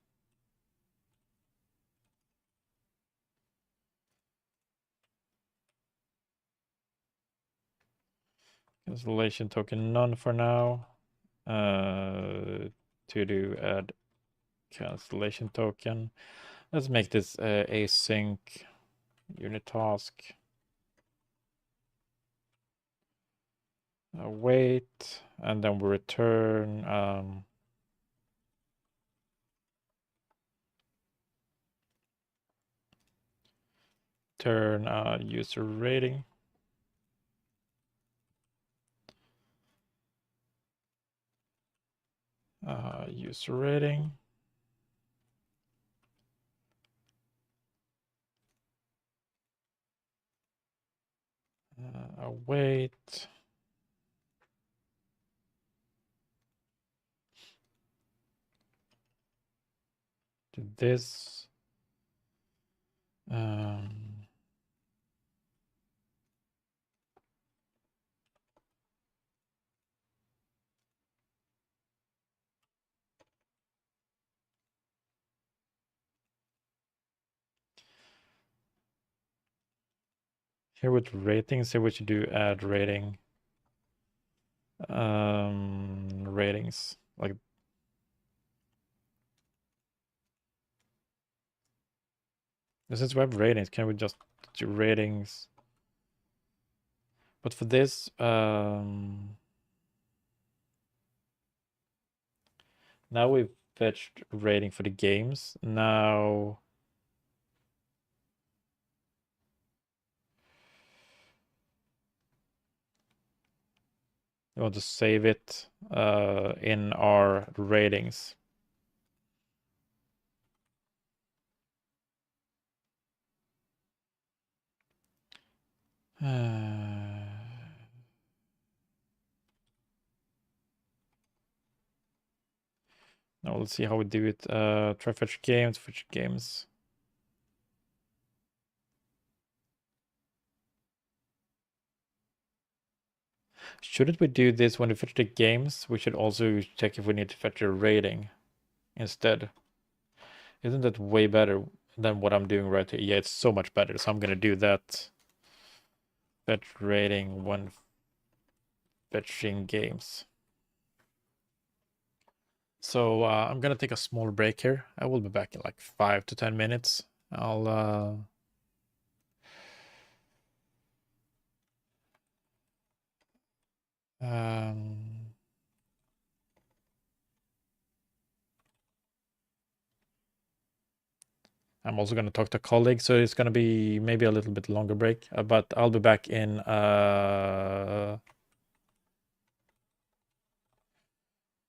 Cancellation token none for now. To do add cancellation token. Let's make this async unit task. Wait, and then we return turn user rating. User rating. Wait. Do this. Here with ratings, here we should do add rating. Ratings, like since we have ratings, can we just do ratings? But for this, now we've fetched rating for the games. Now we want to save it in our ratings. Now let's see how we do it. Try fetch games. Shouldn't we do this when we fetch the games? We should also check if we need to fetch a rating instead. Isn't that way better than what I'm doing right here? Yeah, it's so much better. So I'm gonna do that. Fetch rating when fetching games. So I'm gonna take a small break here. I will be back in like 5 to 10 minutes. I'm also going to talk to a colleague, so it's going to be maybe a little bit longer break, but I'll be back in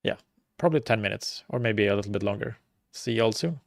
yeah, probably 10 minutes or maybe a little bit longer. See you all soon.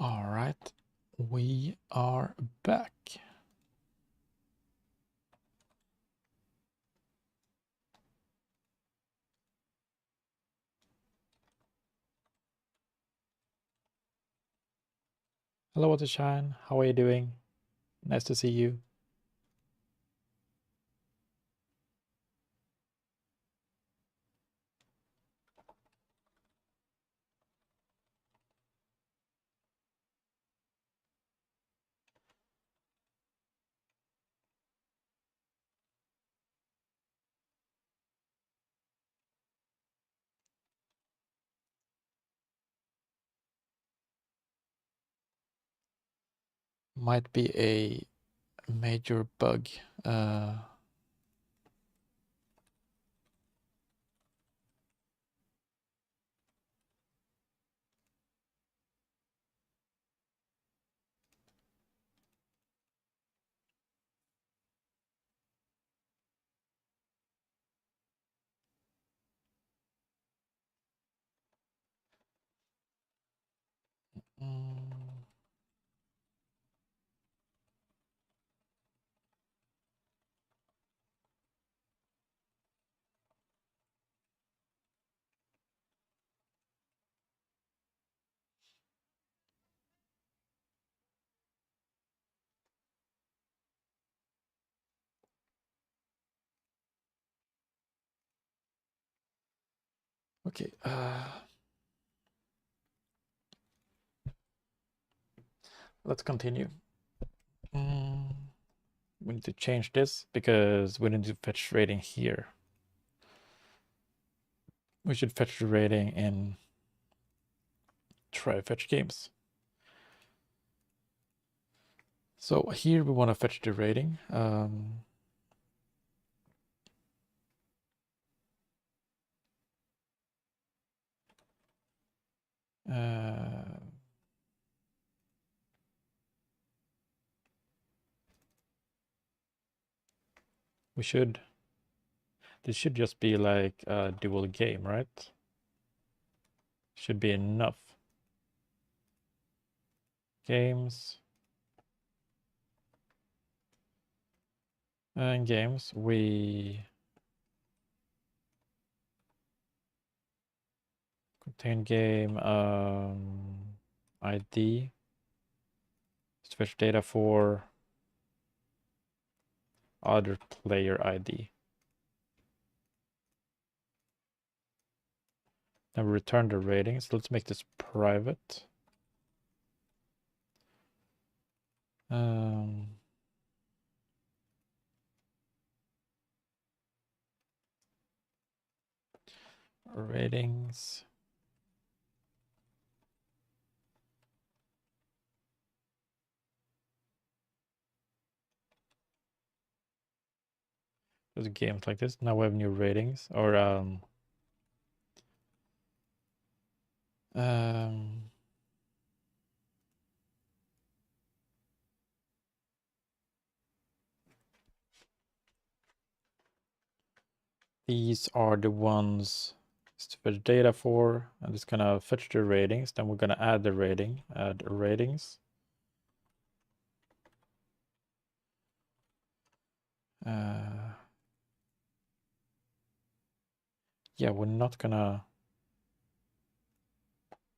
All right, we are back. Hello, Watershine. How are you doing? Nice to see you. Might be a major bug. Mm, okay. Let's continue. We need to change this because we need to fetch rating here. We should fetch the rating in try fetch games. So here we want to fetch the rating. We should. This should just be like a dual game, right? Should be enough. Games. In games, we contain game ID. Fetch data for other player ID. Then we return the ratings. Let's make this private. Ratings. There's games like this. Now we have new ratings or these are the ones to fetch data for. I'm just gonna fetch the ratings. Then we're gonna add the rating. Add ratings. Yeah, we're not gonna.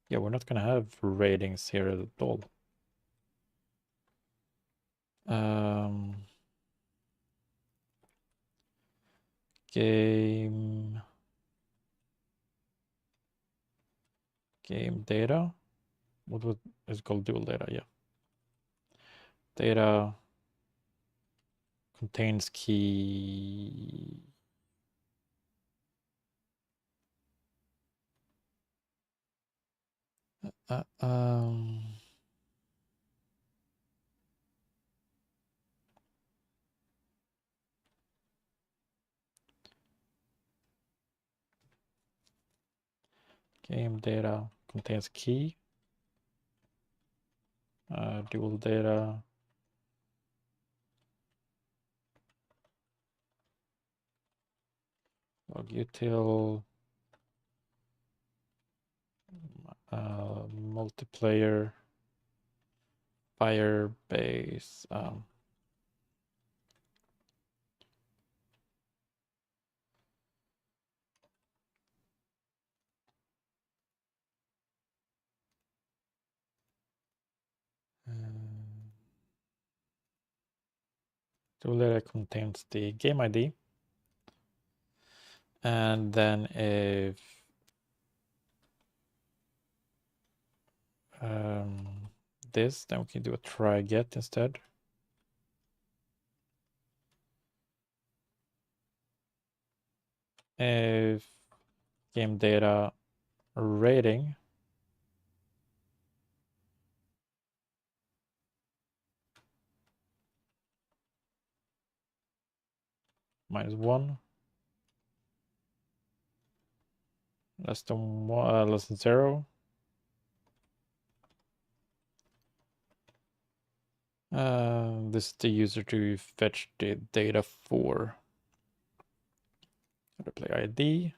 Yeah, we're not gonna have ratings here at all. Game data. What is called dual data? Yeah. Data contains key. Game data contains key. Dual data. Log util. Multiplayer. Firebase. Tool data contains the game ID. And then if this, then we can do a try get instead. If game data rating -1, less than 0. This is the user to fetch the data for. Replay ID.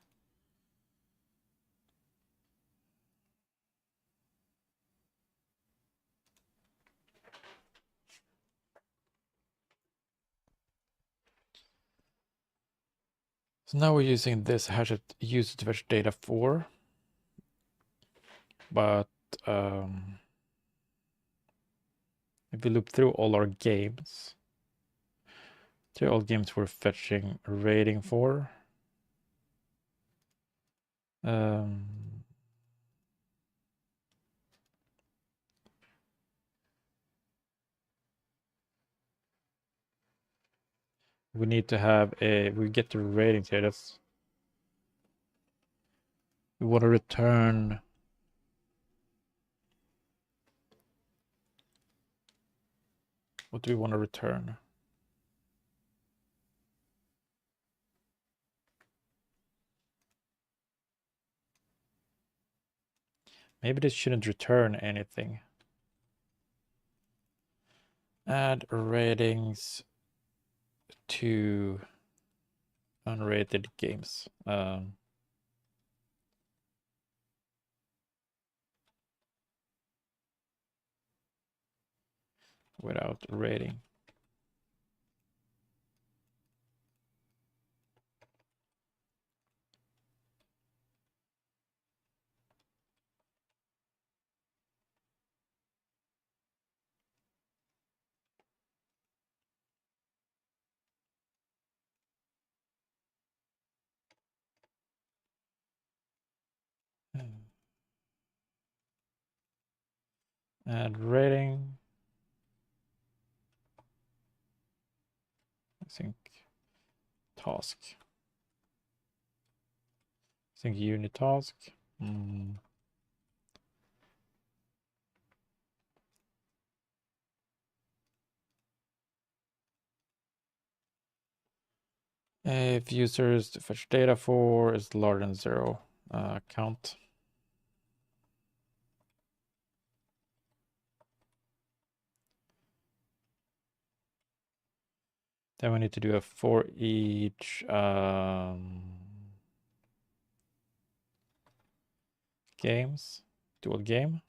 So now we're using this hash user to fetch data for, but if we loop through all our games, all games we're fetching a rating for. We need to have we get the ratings here. We want to return. What do we want to return? Maybe this shouldn't return anything. Add ratings to unrated games. Without rating. Add rating. I think task. I think unit task. If users to fetch data for is larger than 0, count. Then we need to do a for each games, dual game.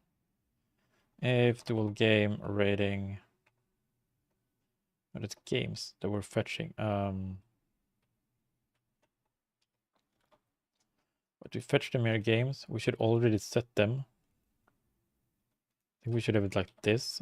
If dual game rating, but it's games that we're fetching. But we fetch the mere games. We should already set them. I think we should have it like this.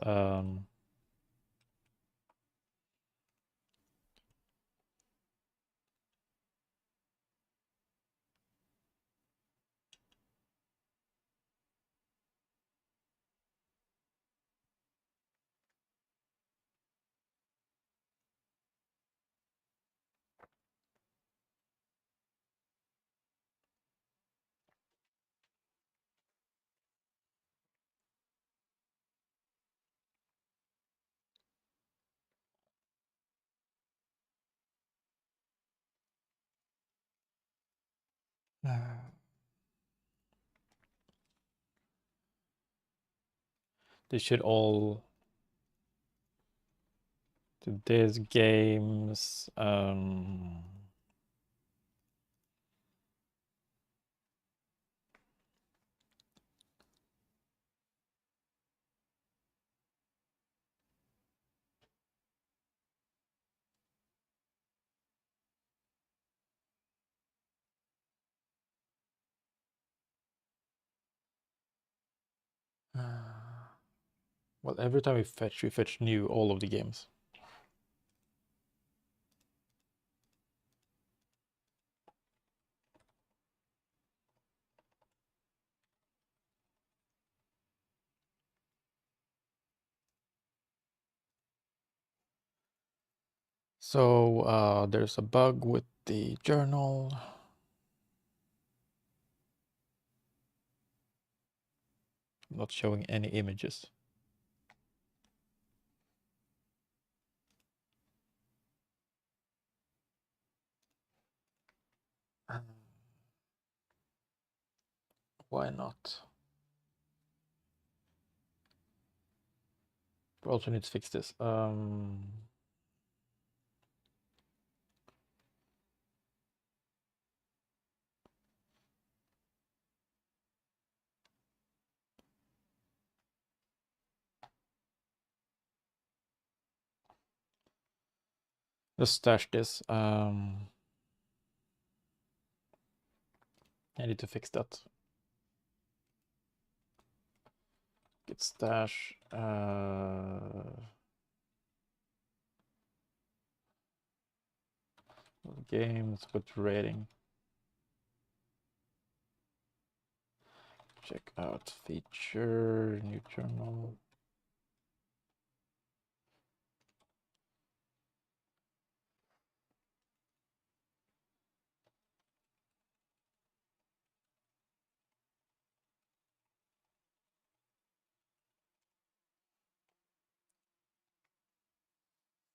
They should all do this games. Well, every time we fetch new all of the games. So there's a bug with the journal. Not showing any images. Why not? We also need to fix this. Let's stash this. I need to fix that. Git stash. Games, good rating. Check out feature, new journal.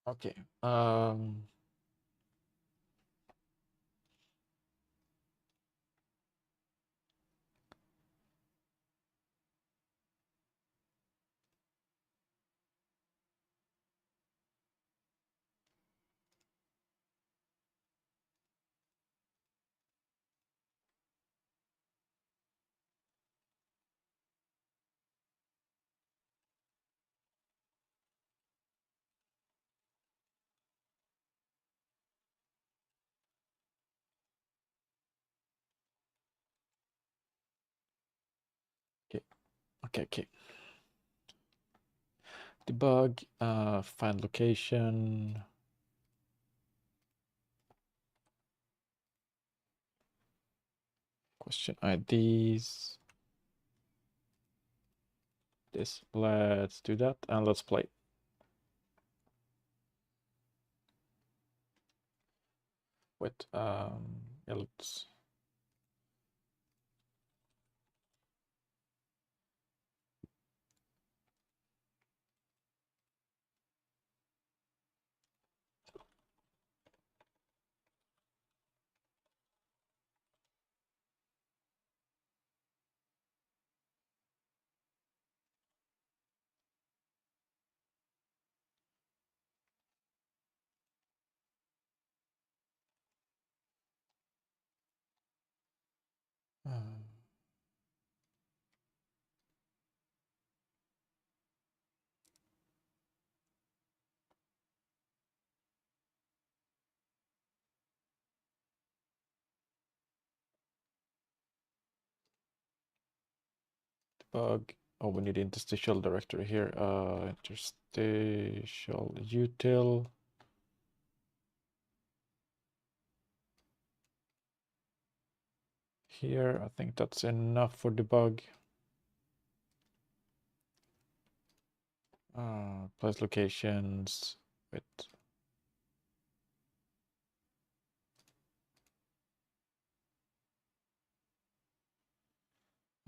Okay. Okay. Debug, find location. Question IDs. This, let's do that and let's play. Wait, yeah, let's. Debug. Oh, we need interstitial directory here. Interstitial util. Here, I think that's enough for debug. Place locations. Wait.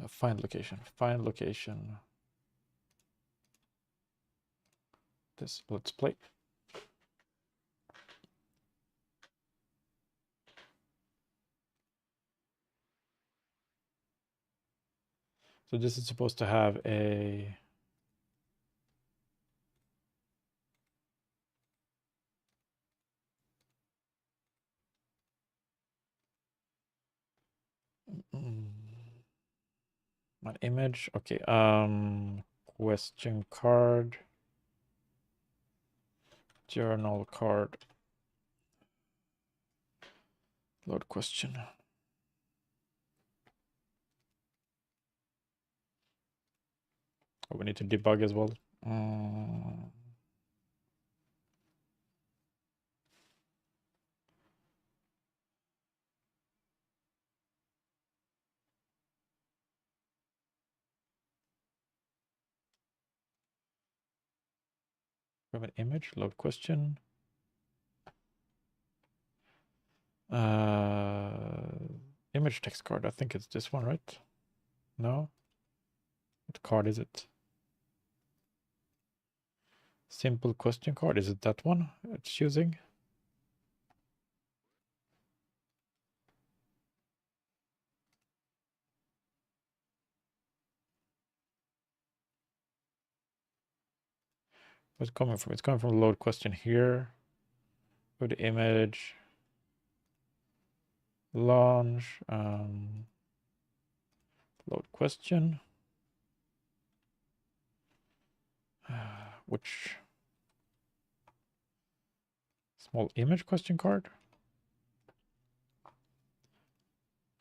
Find location. Find location. This. Let's play. So this is supposed to have a. An image. Okay. Question card. Journal card. Load question. Oh, we need to debug as well. Mm. We have an image, load question. Image text card. I think it's this one, right? No? What card is it? Simple question card. Is it that one it's using? Where's it coming from? It's coming from load question here. Go to image. Launch. Load question. Which small image question card?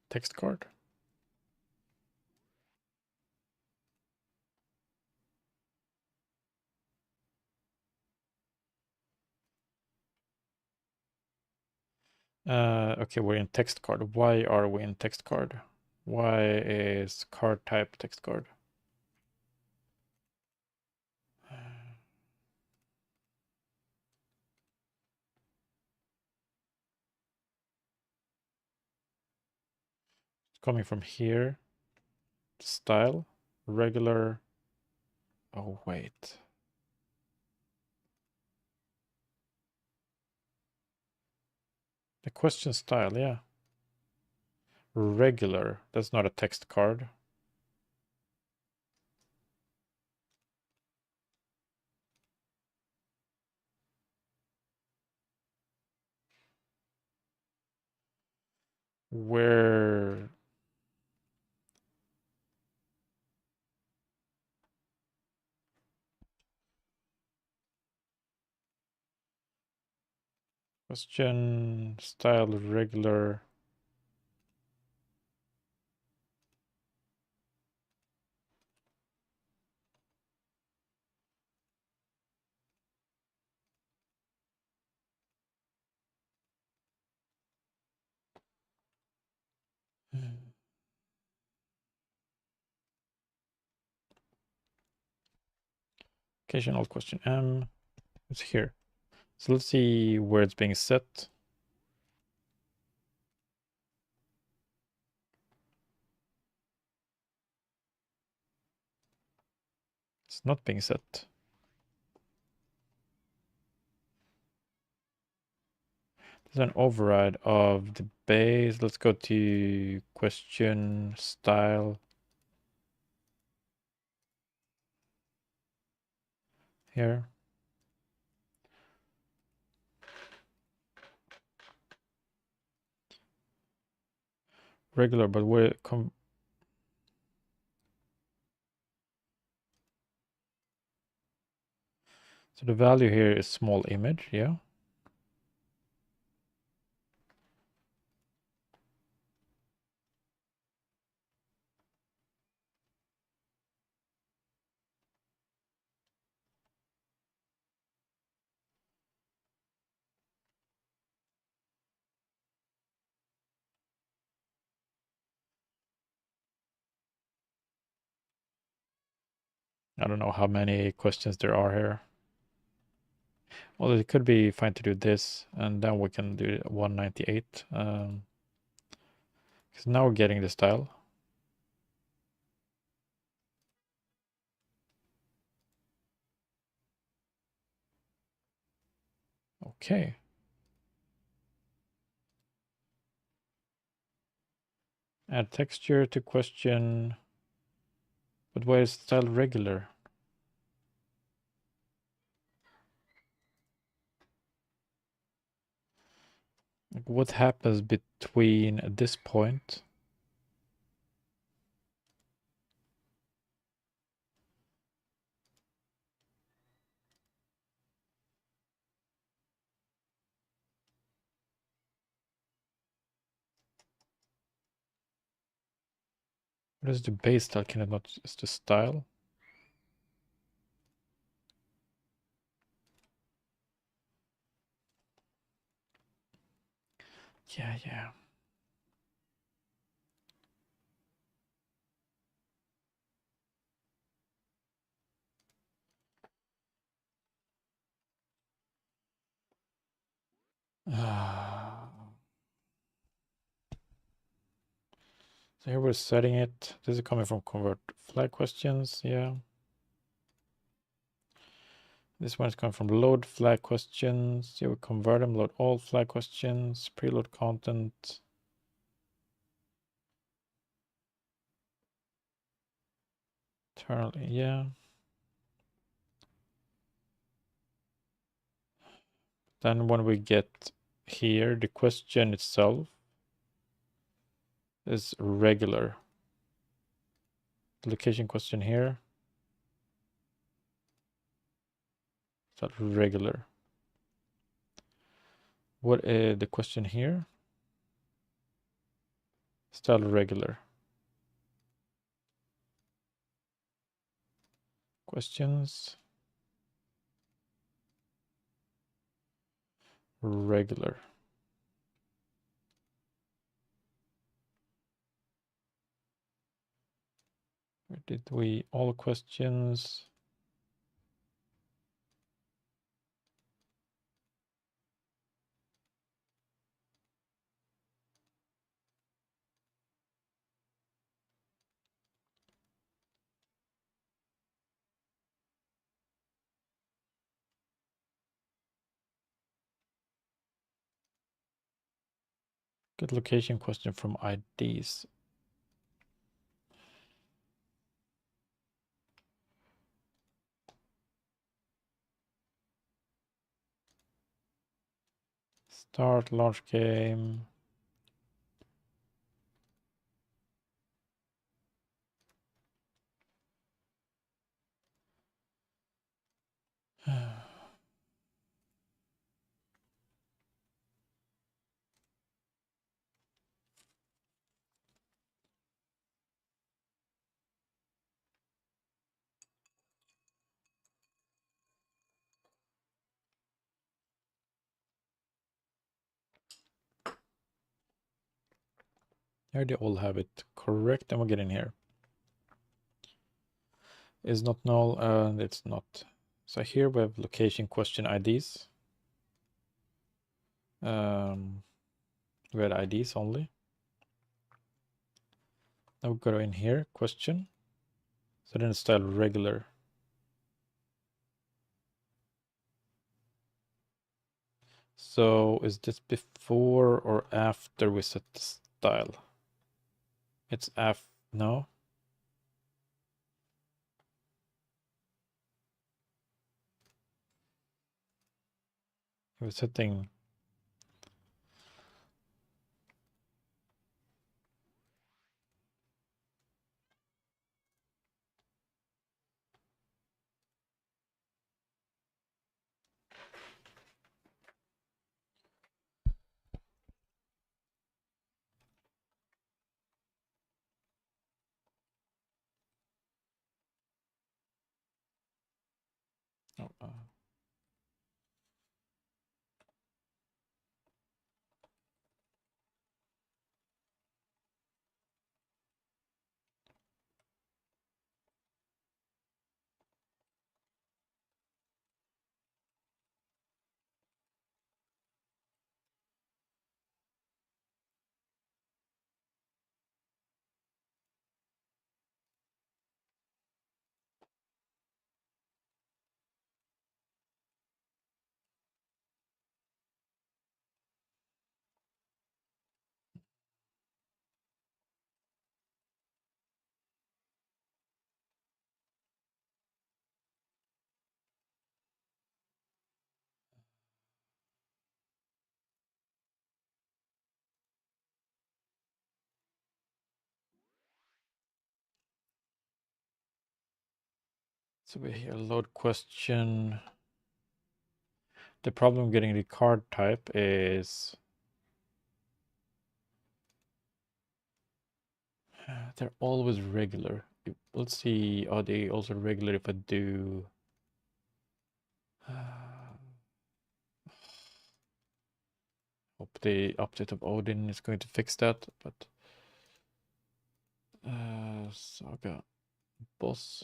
Text card? Okay, we're in text card. Why are we in text card? Why is card type text card? It's coming from here. Style, regular. Oh, wait. The question style, yeah. Regular. That's not a text card. Where question style regular. Occasional question M. It's here. So let's see where it's being set. It's not being set. There's an override of the base. Let's go to question style. Here. Regular, but where come. So the value here is small image, yeah. I don't know how many questions there are here. Well, it could be fine to do this, and then we can do 198. Because now we're getting the style. Okay. Add texture to question. But why is style regular? Like, what happens between this point? What is the base style? Can it not? Is the style? Yeah. So here we're setting it. This is coming from convert flag questions. Yeah. This one is coming from load flag questions. Yeah, we convert them, load all flag questions, preload content. Internally, yeah. Then when we get here, the question itself is regular. The location question here, is that regular? What is the question here? Still regular. Questions. Regular. Where did we, all questions? Good location question from IDs. Start launch game. Here they all have it correct, and we'll get in here. Is not null, and it's not. So here we have location question IDs. We had IDs only. Now we go in here, question. So then it's style regular. So is this before or after we set the style? It's no. We're setting. Oh, so we here load question. The problem getting the card type is they're always regular. Let's see, are they also regular if I do Hope the update of Odin is going to fix that, but Saga boss.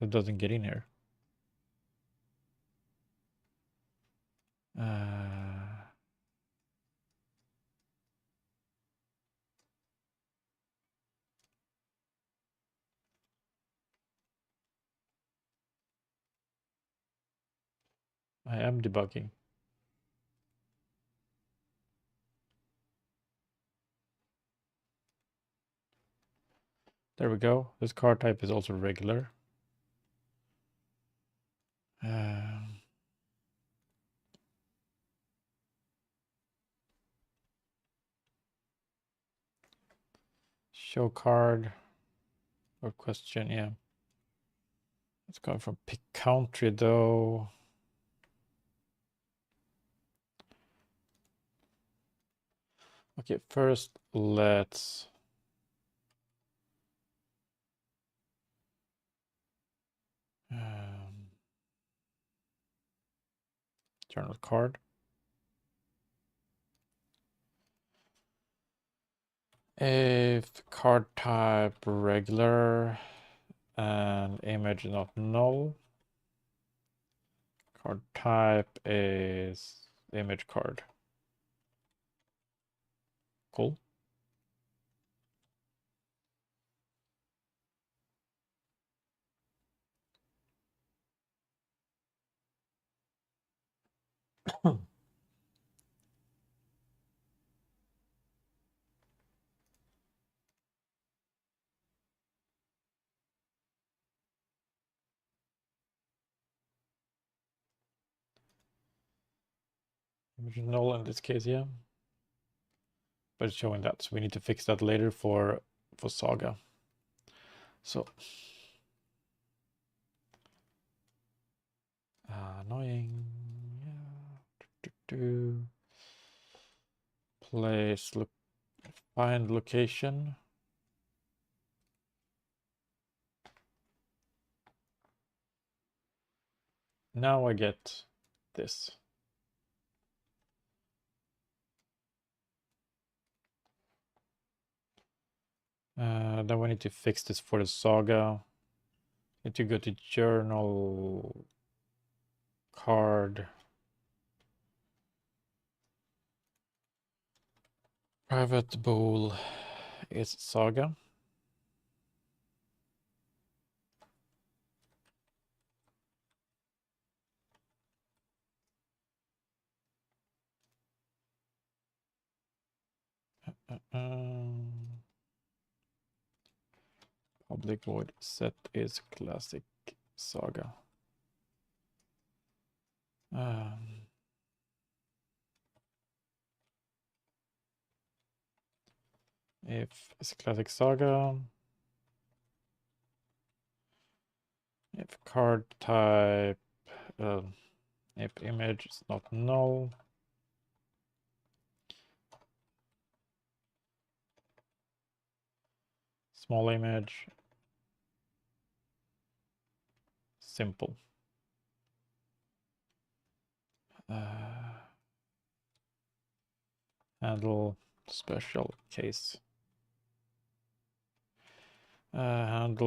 It doesn't get in here. I am debugging. There we go. This card type is also regular. Show card or question, yeah. It's coming from pick country though. Okay, first let's journal card. If card type regular and image not null, card type is image card. Cool. Image null in this case, yeah. But it's showing that, so we need to fix that later for Saga. So annoying. Yeah. Place, look, find location. Now I get this. Then we need to fix this for the Saga. Need to go to journal card. Private bool is Saga. Public void set is classic Saga. If it's classic Saga, if card type, if image is not null, small image, simple. Handle special case. Handle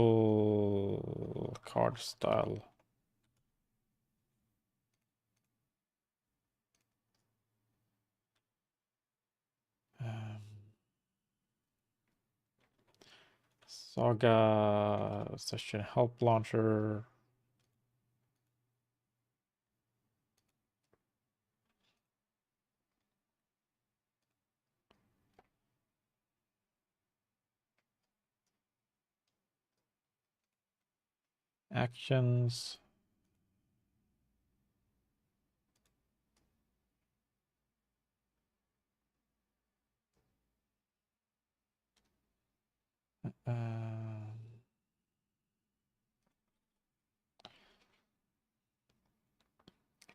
card style. Saga session help launcher. Actions.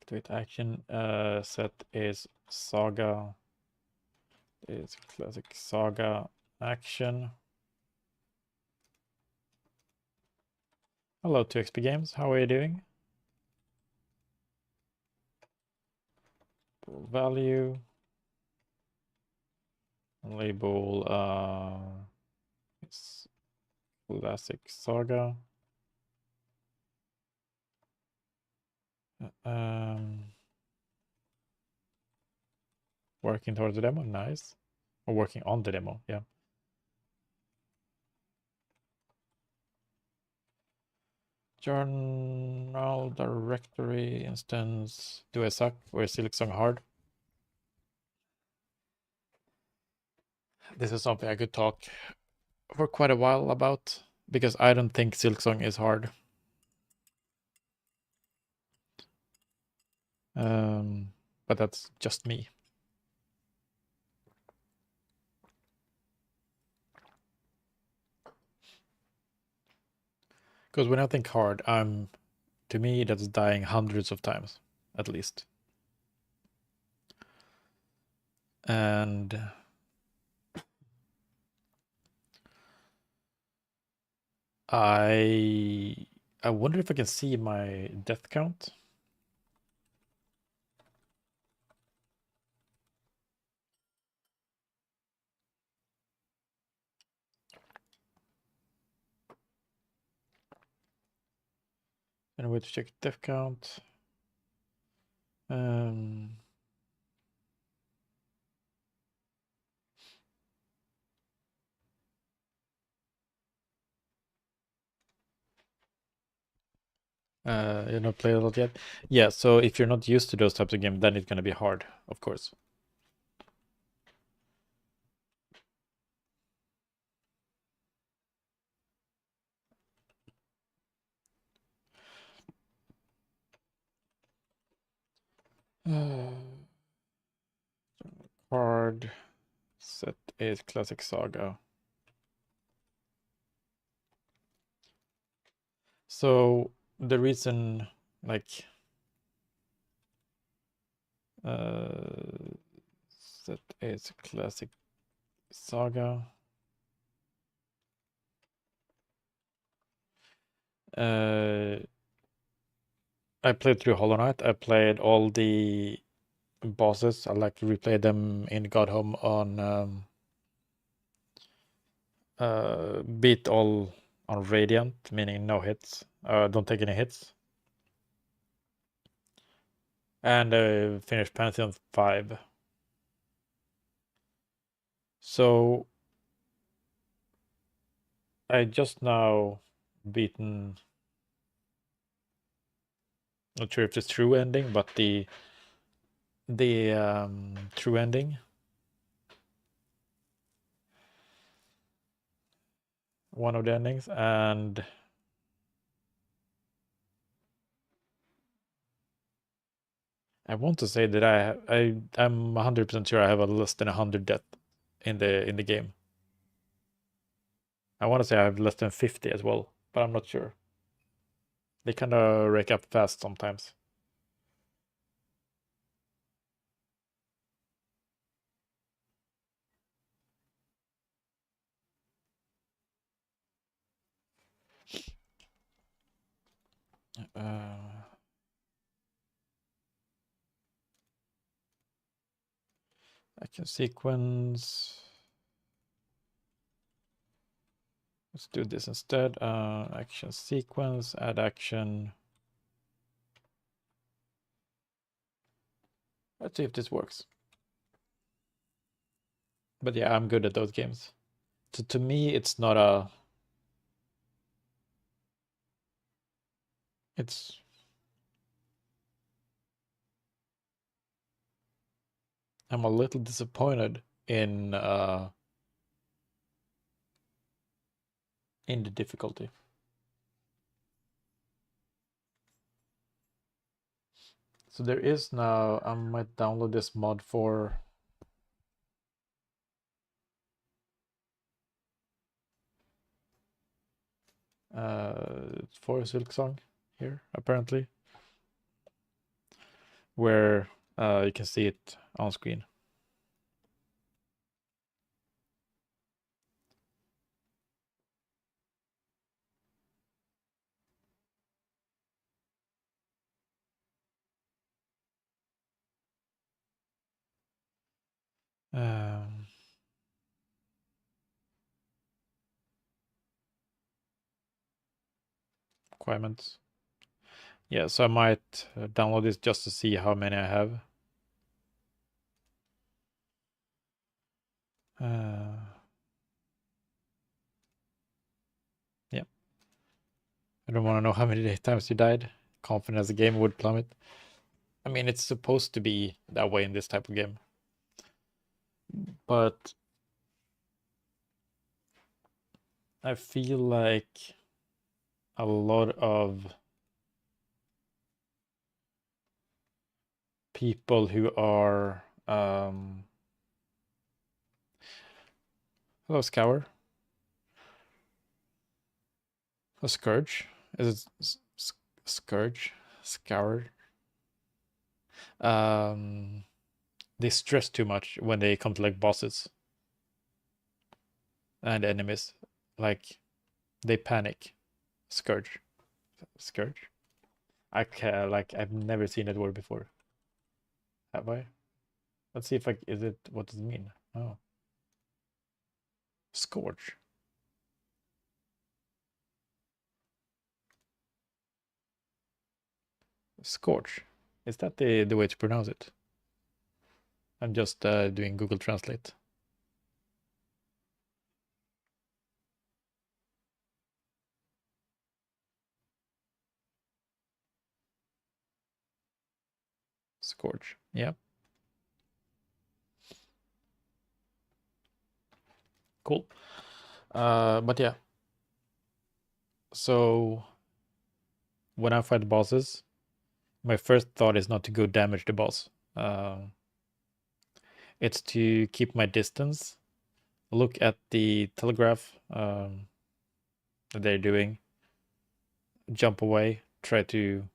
Activate action. Set is Saga. It's classic Saga action. Hello, 2XP Games. How are you doing? Value. Label it's classic Saga. Working towards the demo, nice. Or working on the demo, yeah. Journal directory instance. Do I suck? Or is Silksong hard? This is something I could talk for quite a while about because I don't think Silksong is hard. But that's just me. Because when I think hard, to me that's dying hundreds of times at least. And I wonder if I can see my death count. And way to check death count. You're not played a lot yet? Yeah, so if you're not used to those types of games, then it's gonna be hard, of course. Hard set is classic Saga. So the reason, like, set is classic Saga. I played through Hollow Knight. I played all the bosses. I like to replay them in God Home on beat all on Radiant, meaning no hits. Don't take any hits. And finished Pantheon 5. So I just now beaten, not sure if it's true ending, but the true ending. One of the endings, and I want to say that I'm 100% sure I have a less than 100 death in the game. I want to say I have less than 50 as well, but I'm not sure. They kind of rake up fast sometimes. Action sequence. Let's do this instead. Action sequence, add action. Let's see if this works. But yeah, I'm good at those games. So to me, it's not a... It's... I'm a little disappointed in the difficulty. So there is now, I might download this mod for Silksong here, apparently. where you can see it on screen. Requirements. Yeah, so I might download this just to see how many I have. Yeah. I don't want to know how many times you died. Confidence the game would plummet. I mean, it's supposed to be that way in this type of game. But I feel like a lot of people who are hello, Scour. A Scourge? Is it Scourge? Scour? They stress too much when they come to like bosses and enemies. Like they panic. Scourge. Scourge? I can like I've never seen that word before. Have I? Let's see if I is it what does it mean? Oh. Scourge. Scorch. Is that the way to pronounce it? I'm just doing Google Translate. Scorch. Yeah. Cool. But yeah. So when I fight bosses, my first thought is not to go damage the boss. It's to keep my distance, look at the telegraph that they're doing, jump away, try to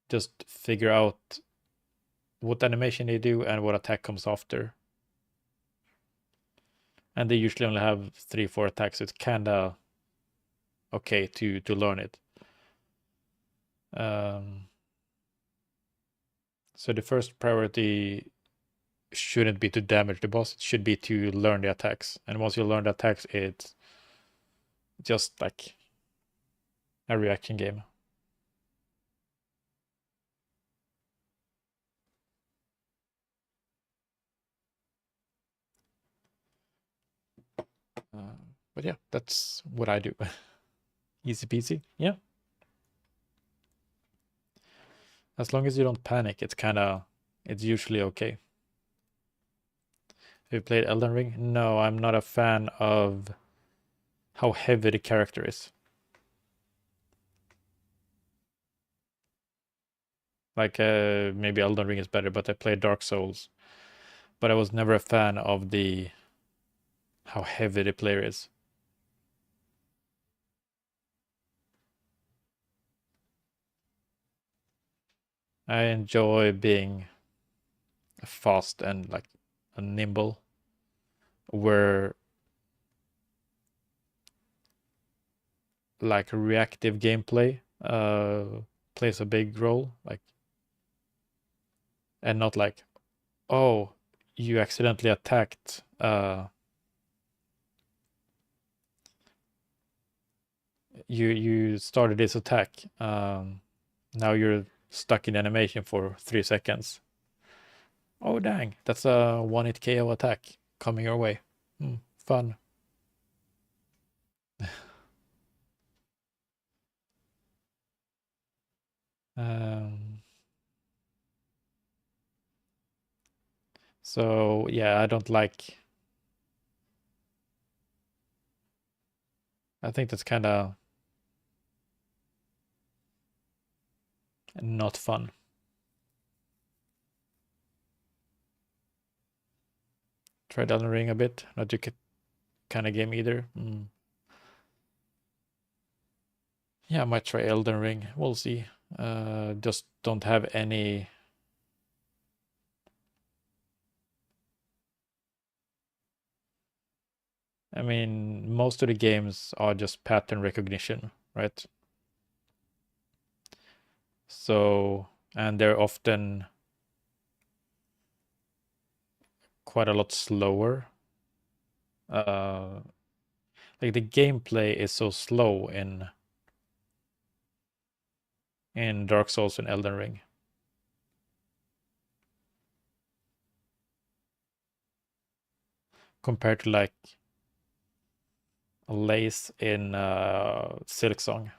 just figure out what animation they do and what attack comes after. And they usually only have 3-4 attacks, so it's kinda okay to learn it. So the first priority shouldn't be to damage the boss, it should be to learn the attacks. And once you learn the attacks, it's just like a reaction game. But yeah, that's what I do. Easy peasy. Yeah. As long as you don't panic, it's usually okay. Have you played Elden Ring? No, I'm not a fan of how heavy the character is. Like maybe Elden Ring is better, but I played Dark Souls. But I was never a fan of the how heavy the player is. I enjoy being fast and like nimble, where like reactive gameplay plays a big role, like, and not like, oh, you accidentally attacked you started this attack, now you're stuck in animation for 3 seconds. Oh dang, that's a 1-hit KO attack coming your way. Fun. So yeah, I don't like. I think that's kind of not fun. Tried Elden Ring a bit, not your kind of game either. Yeah, I might try Elden Ring. We'll see. Just don't have any I mean, most of the games are just pattern recognition, right? So, and they're often quite a lot slower. Like the gameplay is so slow in Dark Souls and Elden Ring. Compared to like Lace in Silk Song.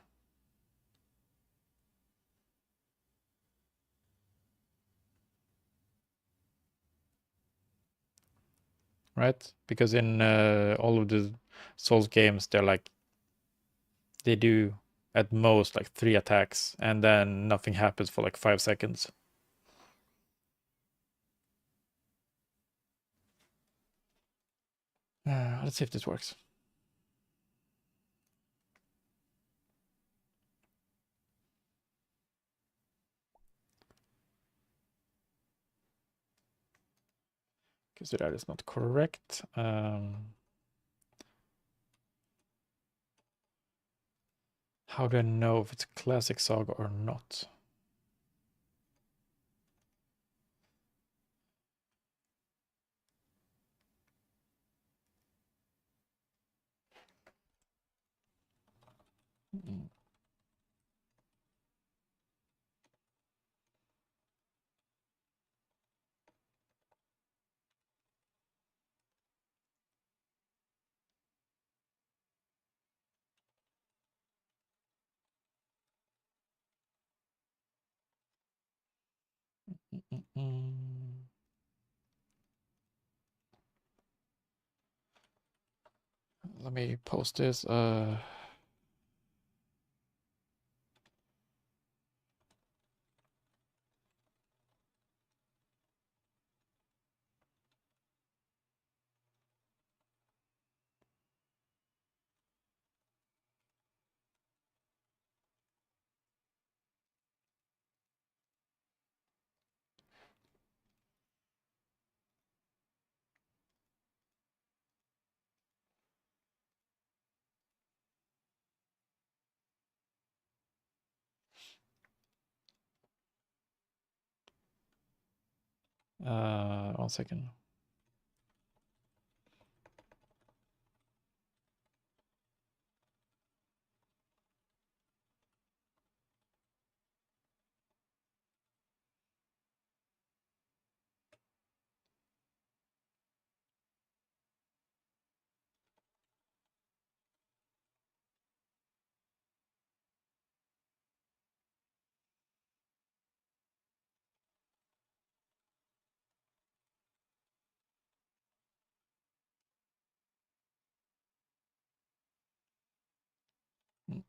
Right? Because in all of the Souls games, they're like they do at most like 3 attacks, and then nothing happens for like 5 seconds. Let's see if this works. Okay, so that is not correct. How do I know if it's classic saga or not? Mm. Mm. Let me post this. One second.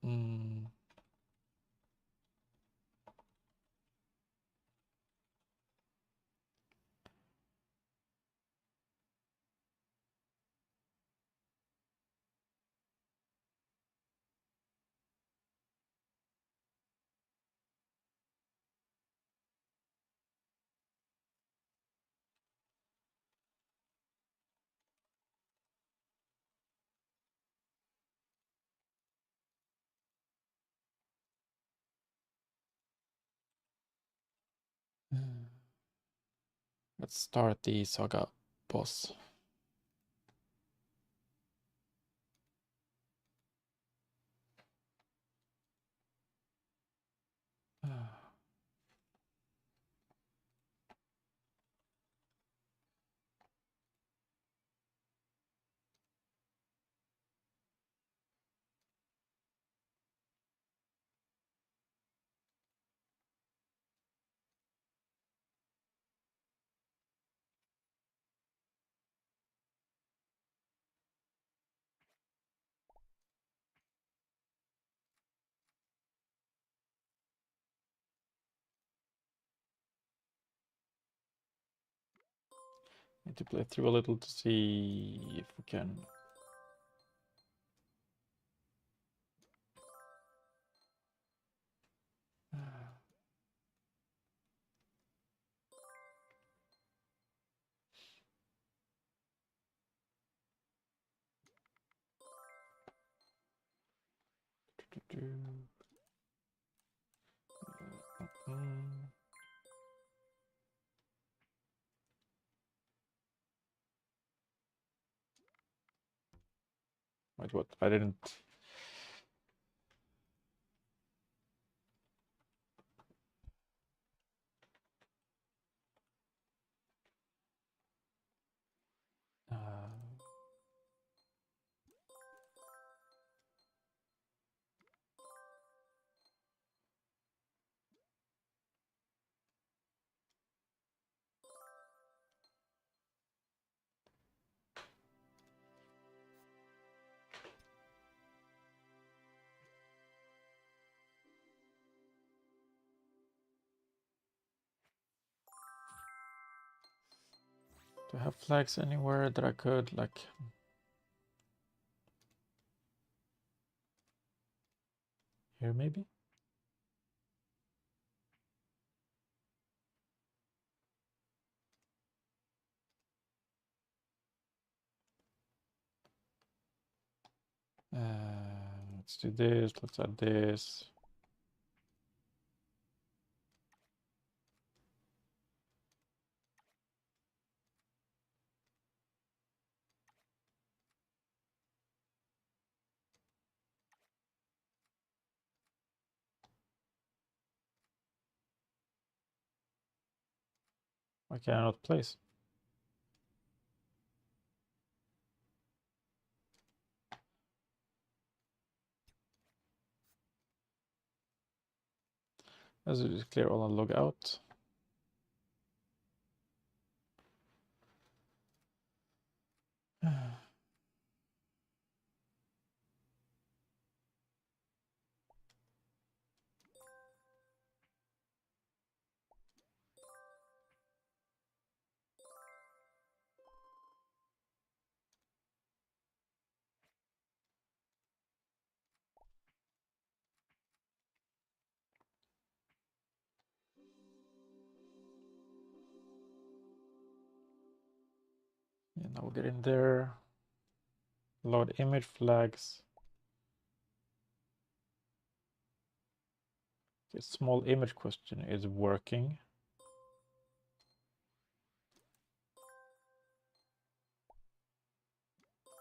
Mm. Let's start the saga boss. Need to play through a little to see if we can. Wait, what? I didn't. Do I have flags anywhere that I could, like... Here, maybe? Let's do this. Let's add this. Why can I not place? Let's just clear all and log out. Yeah, now we'll get in there. Load image flags. Okay, small image question is working.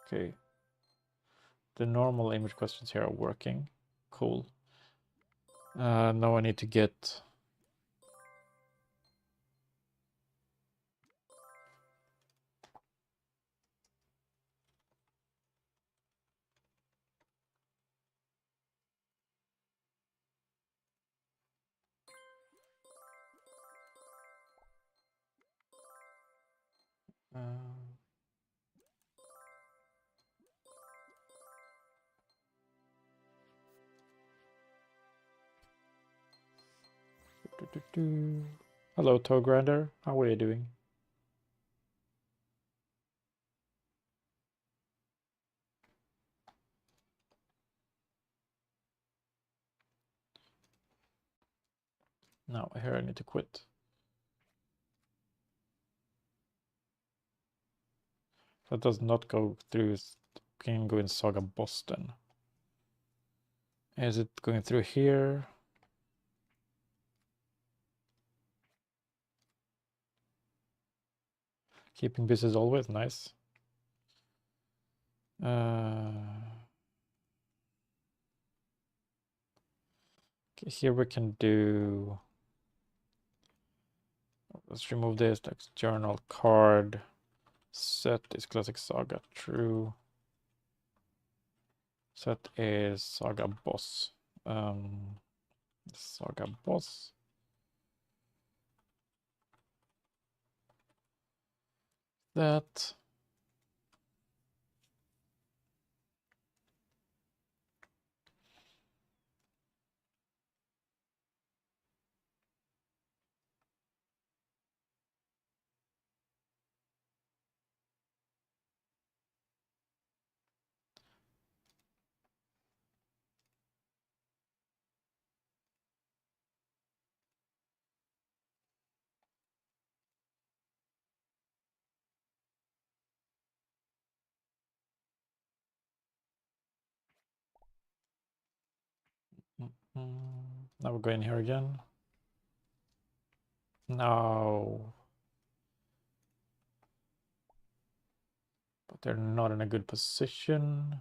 Okay. The normal image questions here are working. Cool. Now I need to get... Hello, Toe Grinder. How are you doing? Now, here I need to quit. That does not go through. Can go in Saga Boston. Is it going through here? Keeping busy as always, nice. Okay, here we can do... Let's remove this, like journal card. Set is classic Saga, true. Set is Saga boss. Saga boss. That. Now we'll go in here again. No. But they're not in a good position.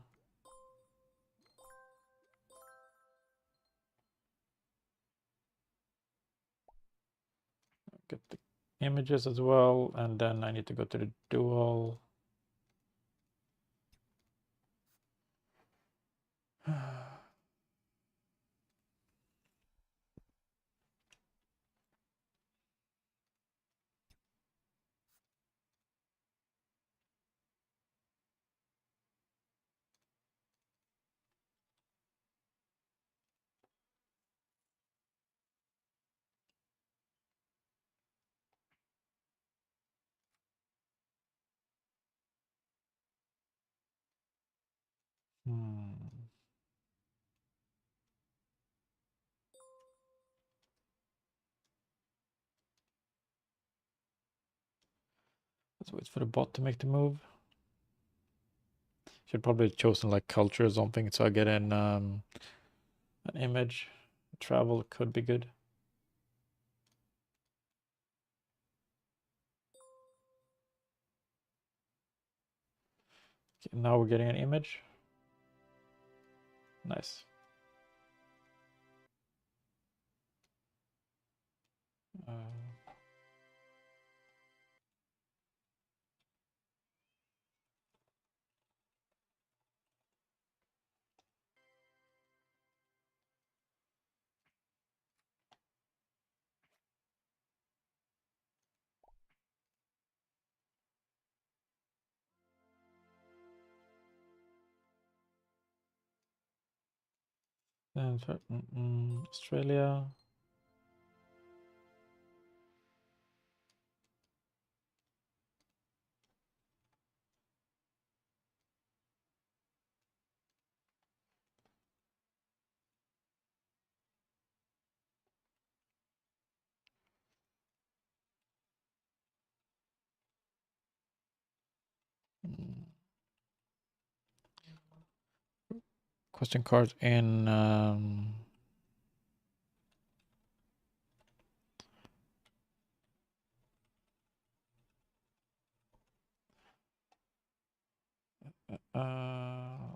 Get the images as well, and then I need to go to the dual. Let's wait for the bot to make the move. Should probably have chosen like culture or something so I get in an image. Travel could be good. Okay, now we're getting an image. Nice. And for, Australia. Question card in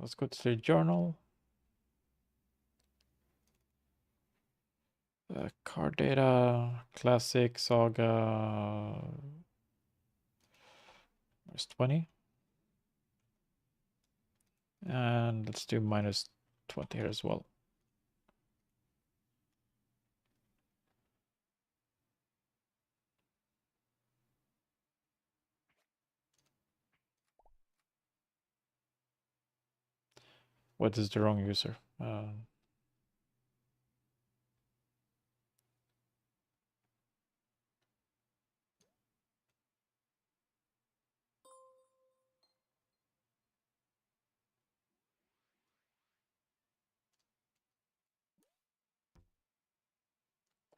let's go to the journal. Card data, classic, saga. There's 20. And let's do minus 20 here as well. What is the wrong user?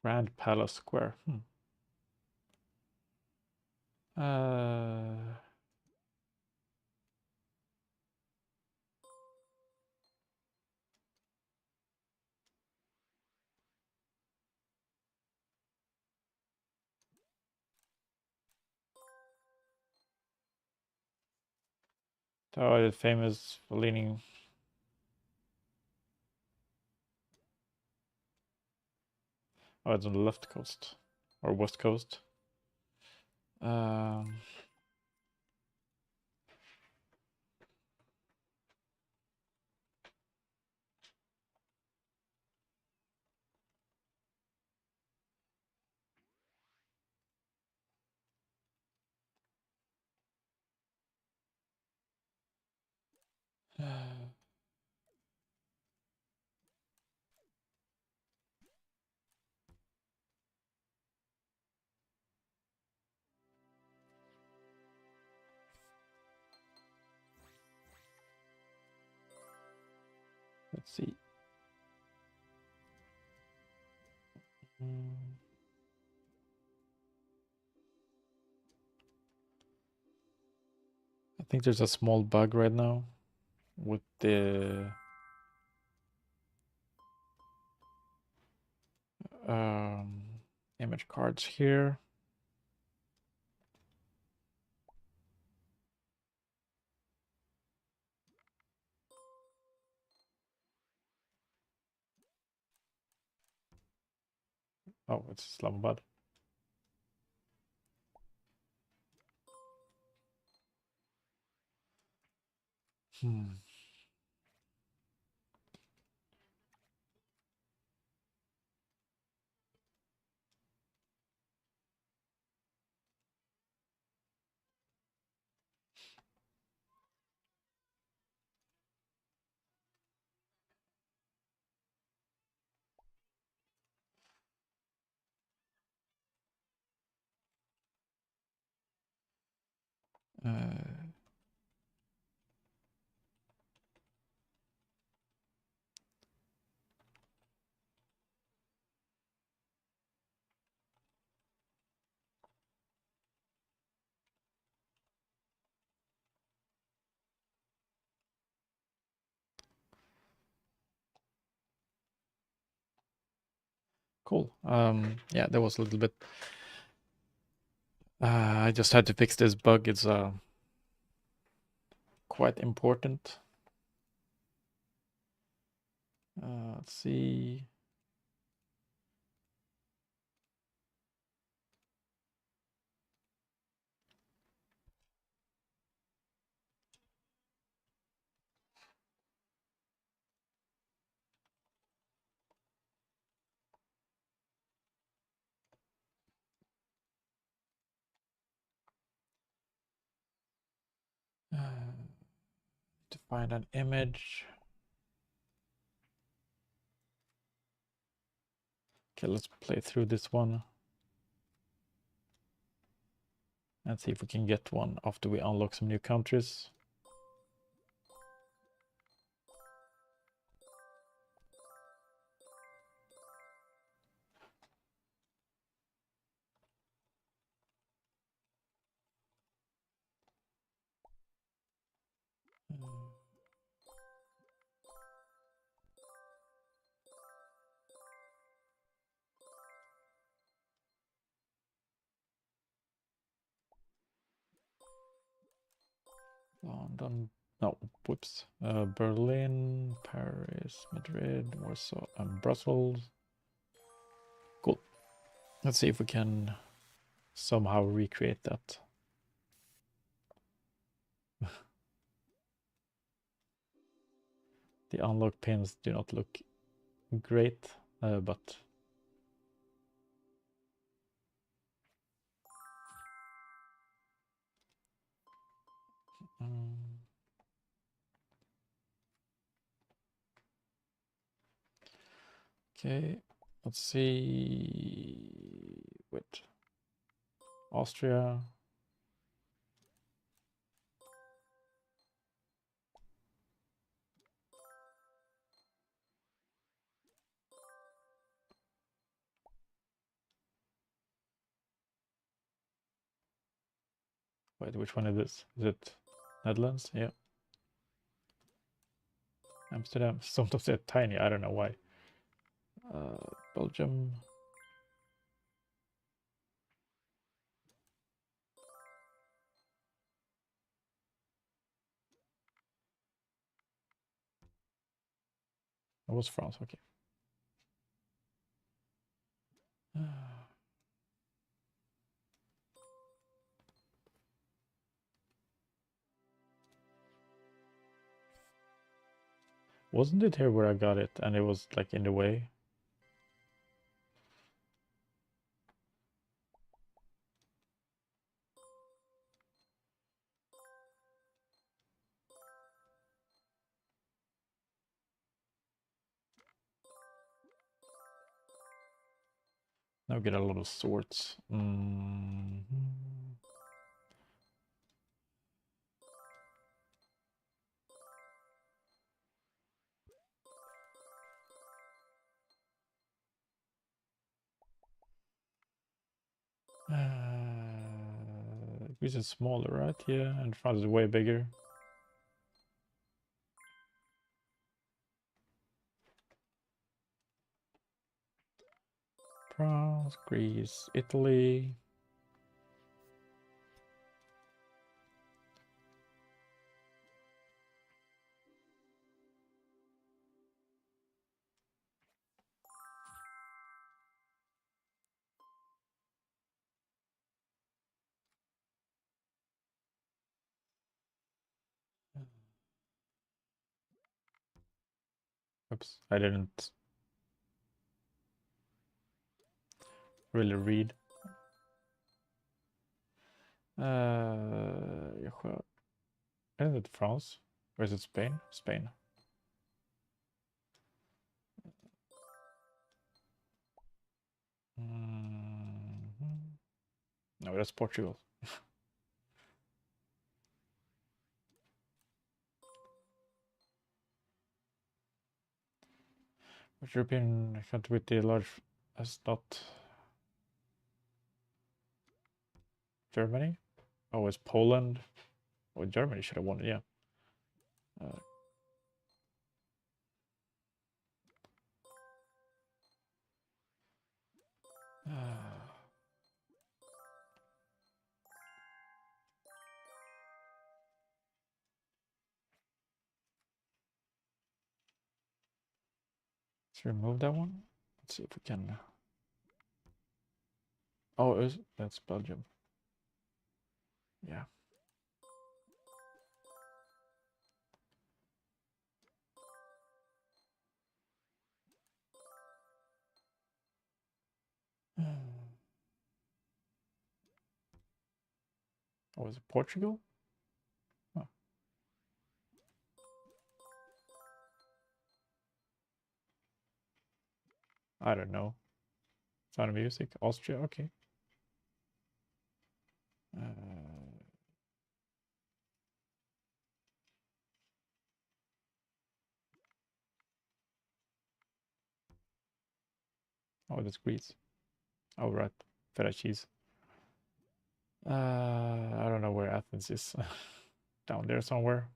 Grand Palace Square. The famous for leaning. Oh, it's on the left coast or west coast. Let's see. I think there's a small bug right now with the image cards here. Oh, it's Islamabad. Hmm. Cool. Yeah, that was a little bit. I just had to fix this bug. It's quite important. Let's see. To find an image. Okay, let's play through this one and see if we can get one after we unlock some new countries. London, no, whoops. Berlin, Paris, Madrid, Warsaw, and Brussels. Cool. Let's see if we can somehow recreate that. The unlock pins do not look great, but okay, let's see. Wait, Austria. Wait, which one is this? Is it Netherlands? Yeah. Amsterdam. Sometimes they're tiny. I don't know why. Belgium. It was France. Okay. Wasn't it here where I got it and it was like in the way? Now get a lot of swords. Greece is smaller, right? Yeah, and France is way bigger. France, Greece, Italy. Oops, I didn't really read. Isn't it France? Or is it Spain? Spain. No, that's Portugal. Which European country with the large as not Germany? Oh, it's Poland. Oh, Germany should have won it, yeah. Let's remove that one. Let's see if we can. Oh, that's Belgium. Yeah. Oh, is it Portugal? Oh. I don't know. Sound of Music, Austria, okay. Oh, that's Greece. Oh, right. Feta cheese. I don't know where Athens is. Down there somewhere.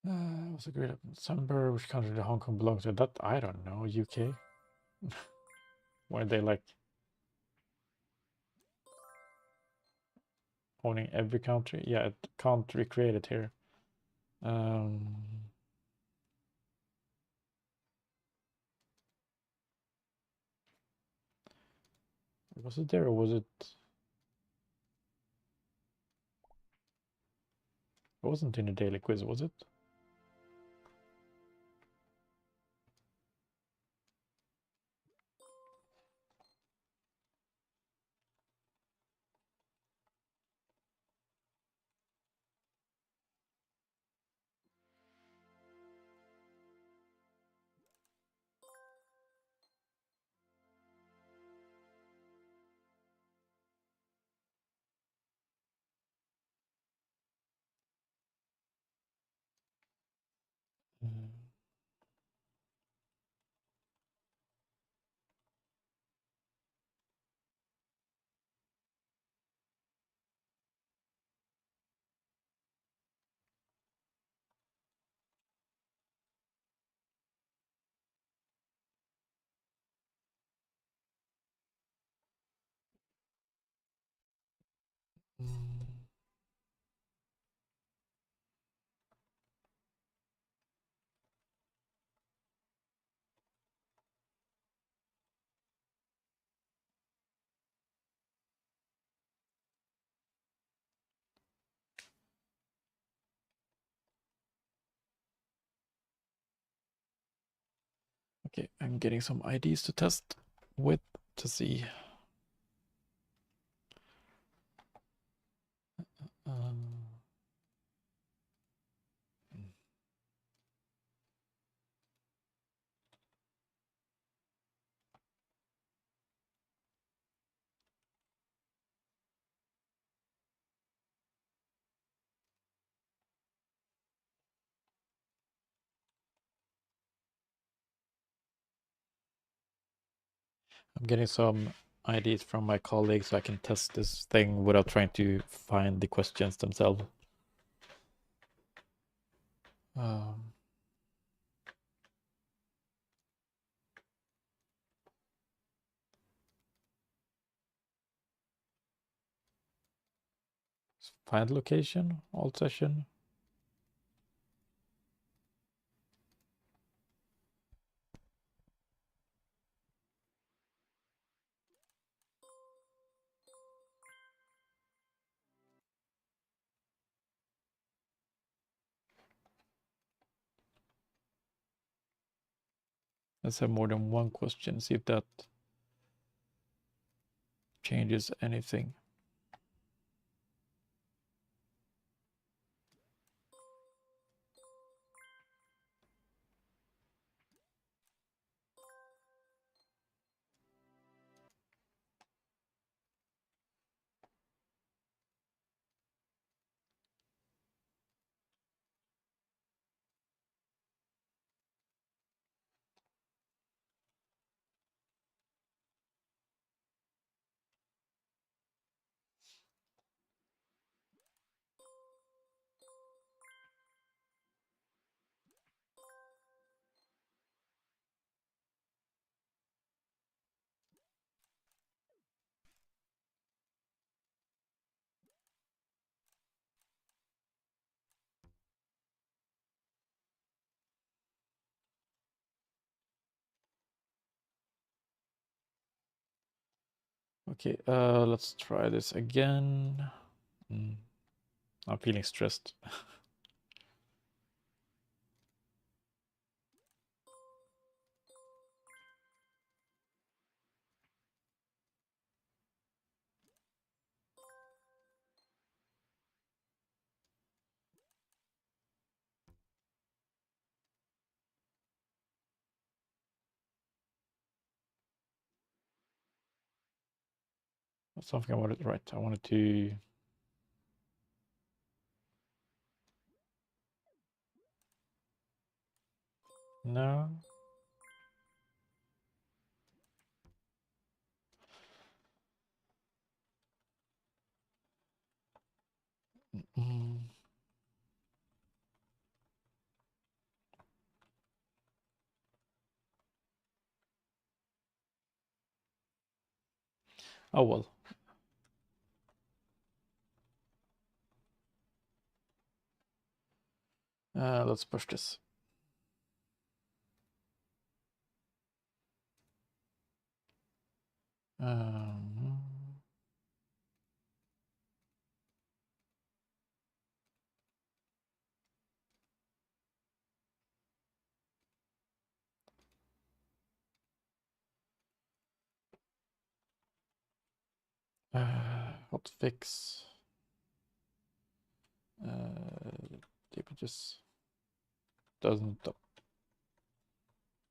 It was agreed up in December. Which country did Hong Kong belong to? That I don't know. UK. Why are they like owning every country? Yeah, it can't recreate it here. Was it there or was it? It wasn't in the daily quiz, was it? Okay, I'm getting some IDs to test with to see. I'm getting some ideas from my colleagues so I can test this thing without trying to find the questions themselves. Find location, alt session. Let's have more than one question, see if that changes anything. Okay, let's try this again. I'm feeling stressed. That's something I wanted to write. I wanted to... No. Oh well. Let's push this. Hotfix. Just doesn't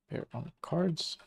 appear on cards.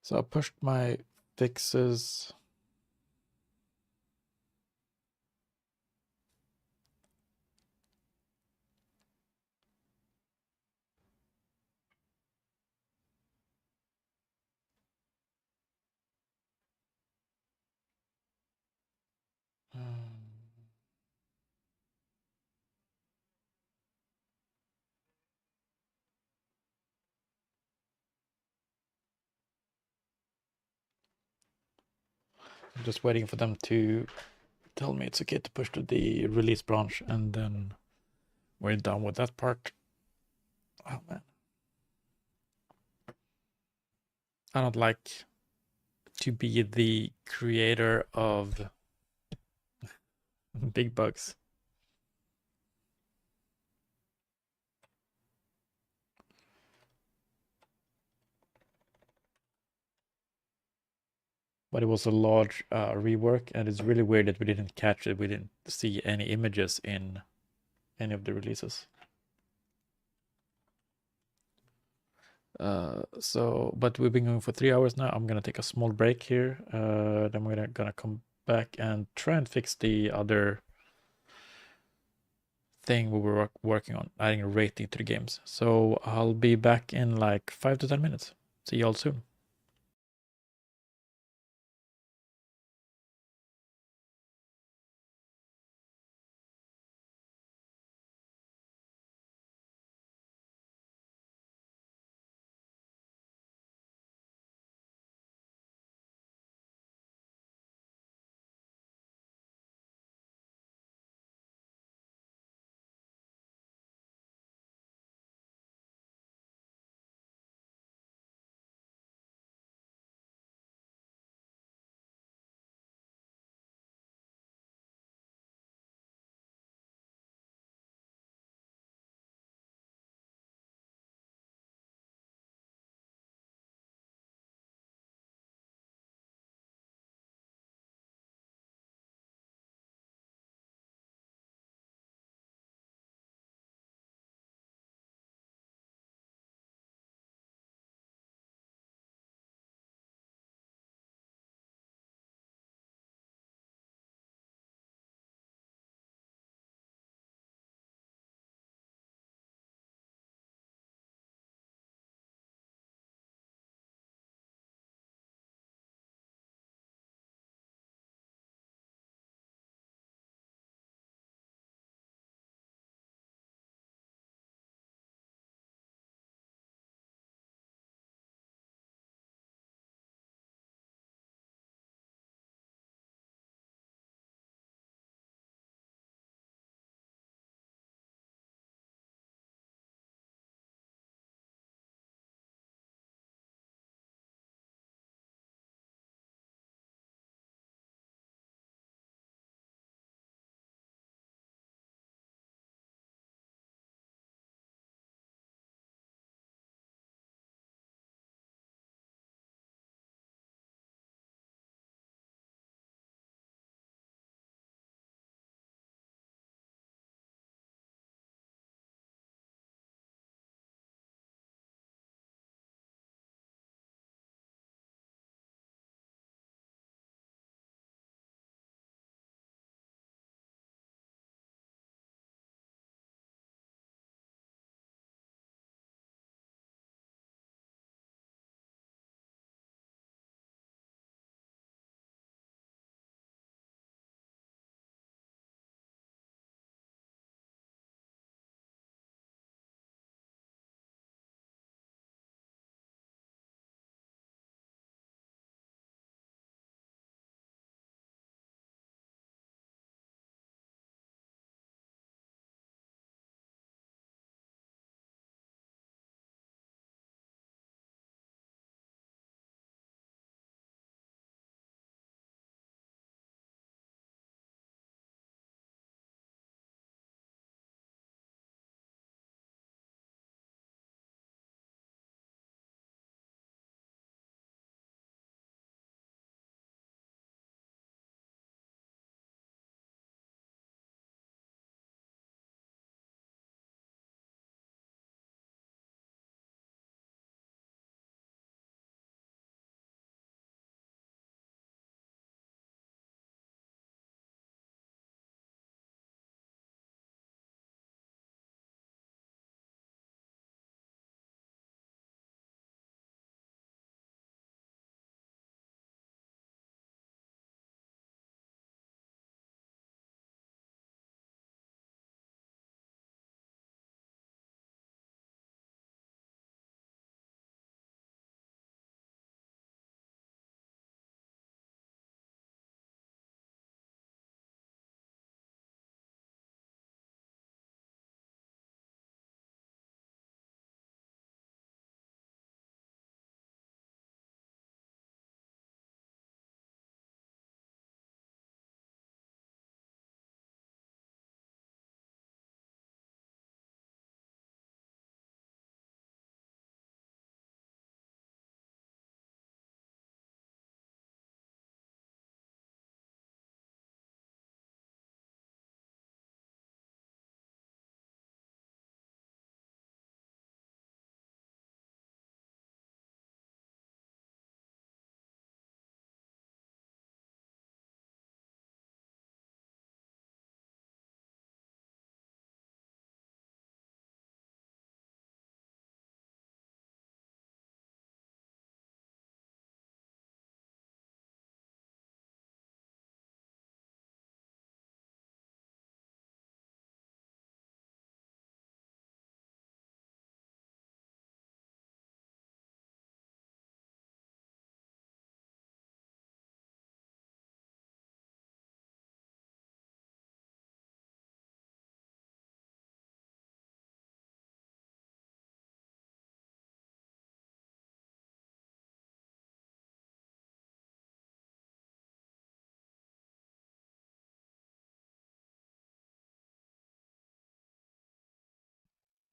So I pushed my fixes. I'm just waiting for them to tell me it's okay to push to the release branch, and then we're done with that part. Oh man. I don't like to be the creator of big bugs. But it was a large rework, and it's really weird that we didn't catch it. We didn't see any images in any of the releases. But we've been going for 3 hours now. I'm gonna take a small break here. Then we're gonna come back and try and fix the other thing we were working on, adding a rating to the games. So I'll be back in like 5 to 10 minutes. See y'all soon.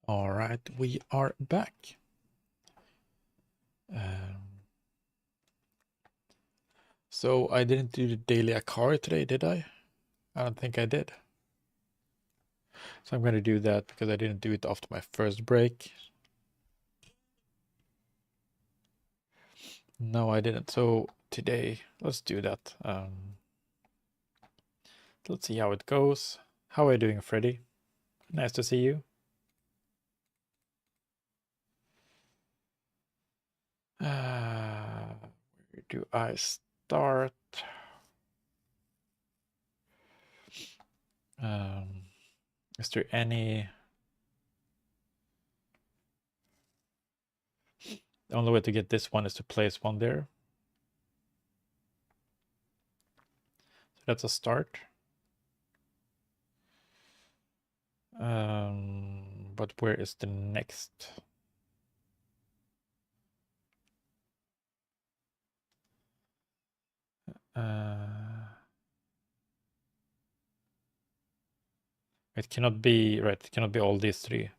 All right, we are back. So I didn't do the daily Akari today, did I? I don't think I did. So I'm going to do that because I didn't do it after my first break. No, I didn't. So today, let's do that. Let's see how it goes. How are you doing, Freddy? Nice to see you. Where do I start? Is there any... The only way to get this one is to place one there. So that's a start. But where is the next? It cannot be, right, it cannot be all these three.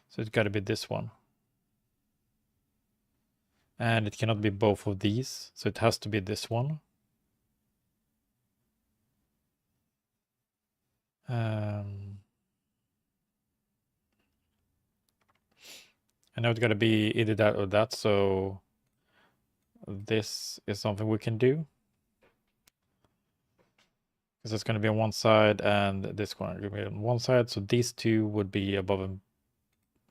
So it's got to be this one. And it cannot be both of these, so it has to be this one. I know it's got to be either that or that, so this is something we can do. Because it's going to be on one side and this one will be on one side, so these two would be above them.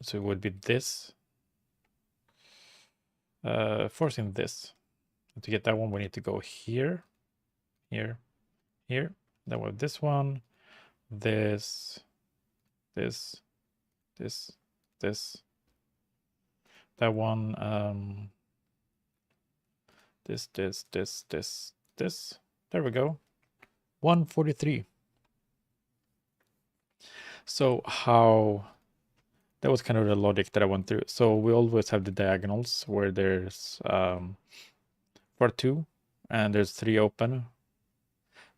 So it would be this. Forcing this. To get that one, we need to go here, here, here. Then we have this one, this, this, this, this. That one, this. There we go. 143. So how... That was kind of the logic that I went through. So we always have the diagonals where there's for 2 and there's 3 open.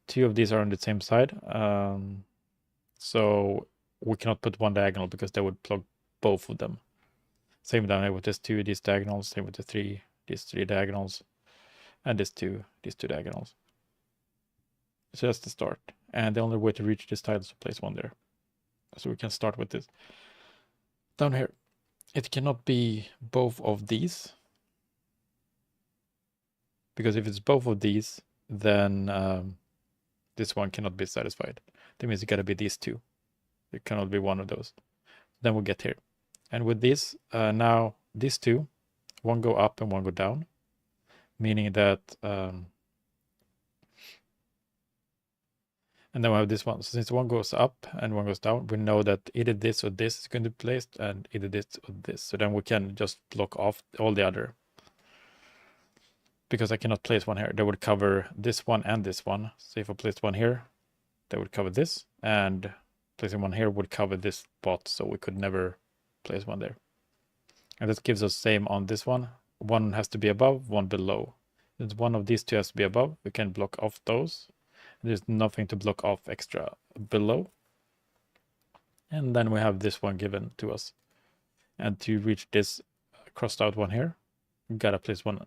2 of these are on the same side. So we cannot put one diagonal because that would plug both of them. Same down here with this 2, these diagonals. Same with the 3, these 3 diagonals. And this 2, these 2 diagonals. So that's the start. And the only way to reach this tile is to place one there. So we can start with this. Down here, it cannot be both of these. Because if it's both of these, then this one cannot be satisfied. That means it gotta be these 2. It cannot be one of those. Then we'll get here. And with this, now these 2, one go up and one go down. Meaning that... and then we have this one. So since one goes up and one goes down, we know that either this or this is going to be placed and either this or this. So then we can just block off all the other. Because I cannot place one here. That would cover this one and this one. So if I placed one here, that would cover this. And placing one here would cover this spot. So we could never place one there. And this gives us same on this one. One has to be above, one below. Since one of these 2 has to be above, we can block off those. There's nothing to block off extra below. And then we have this one given to us. And to reach this crossed out one here, we gotta place one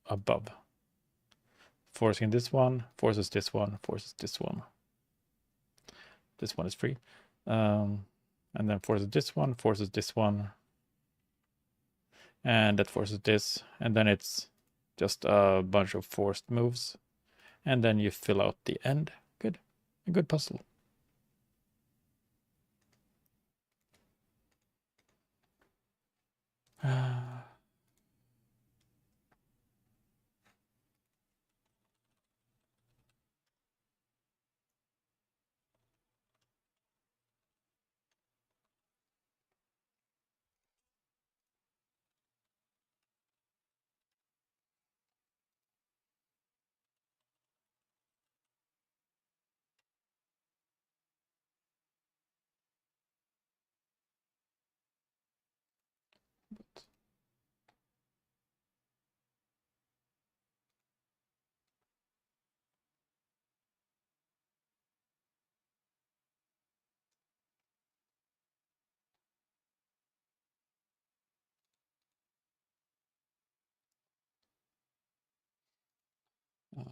above. Forcing this one, forces this one, forces this one. This one is free. And then forces this one, forces this one. And that forces this. And then it's just a bunch of forced moves. And then you fill out the end. Good. A good puzzle.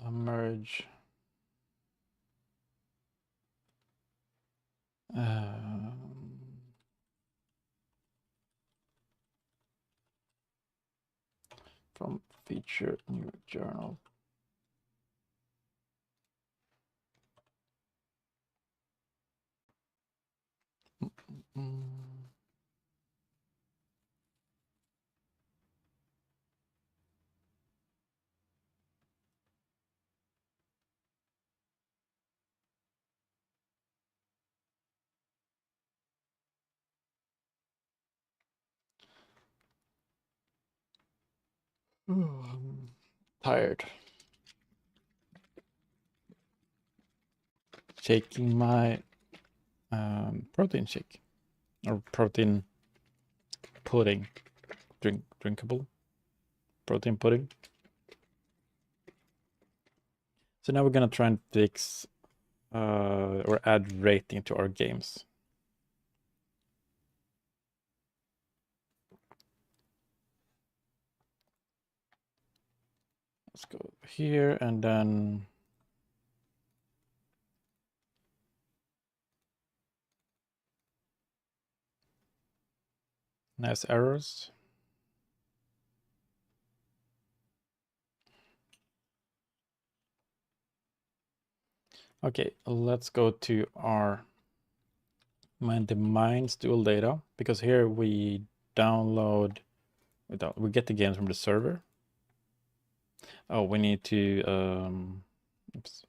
merge. From feature new journal. I'm tired. Shaking my protein shake or protein pudding, drinkable protein pudding. So now we're gonna try and fix or add rating to our games. Let's go here and then nice errors. Okay, let's go to our the mines dual data, because here we download, we get the games from the server. Oh, we need to oops.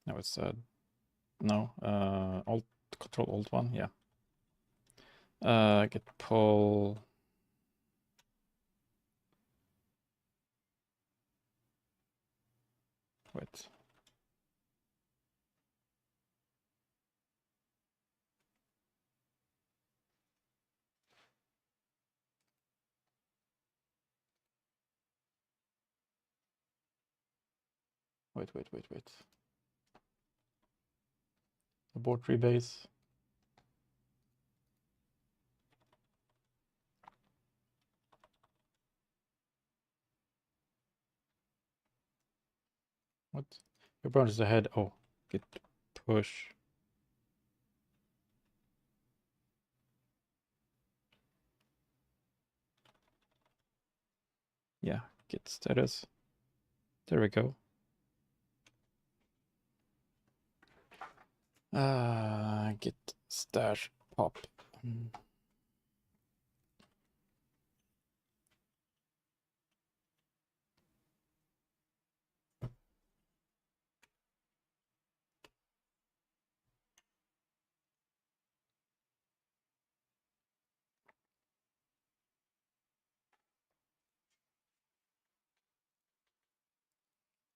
No, it's no, alt control alt 1, yeah. Get pull. Wait. Wait. Abort rebase. What? Your branch is ahead. Oh, git push. Yeah, git status. There we go. Git stash pop.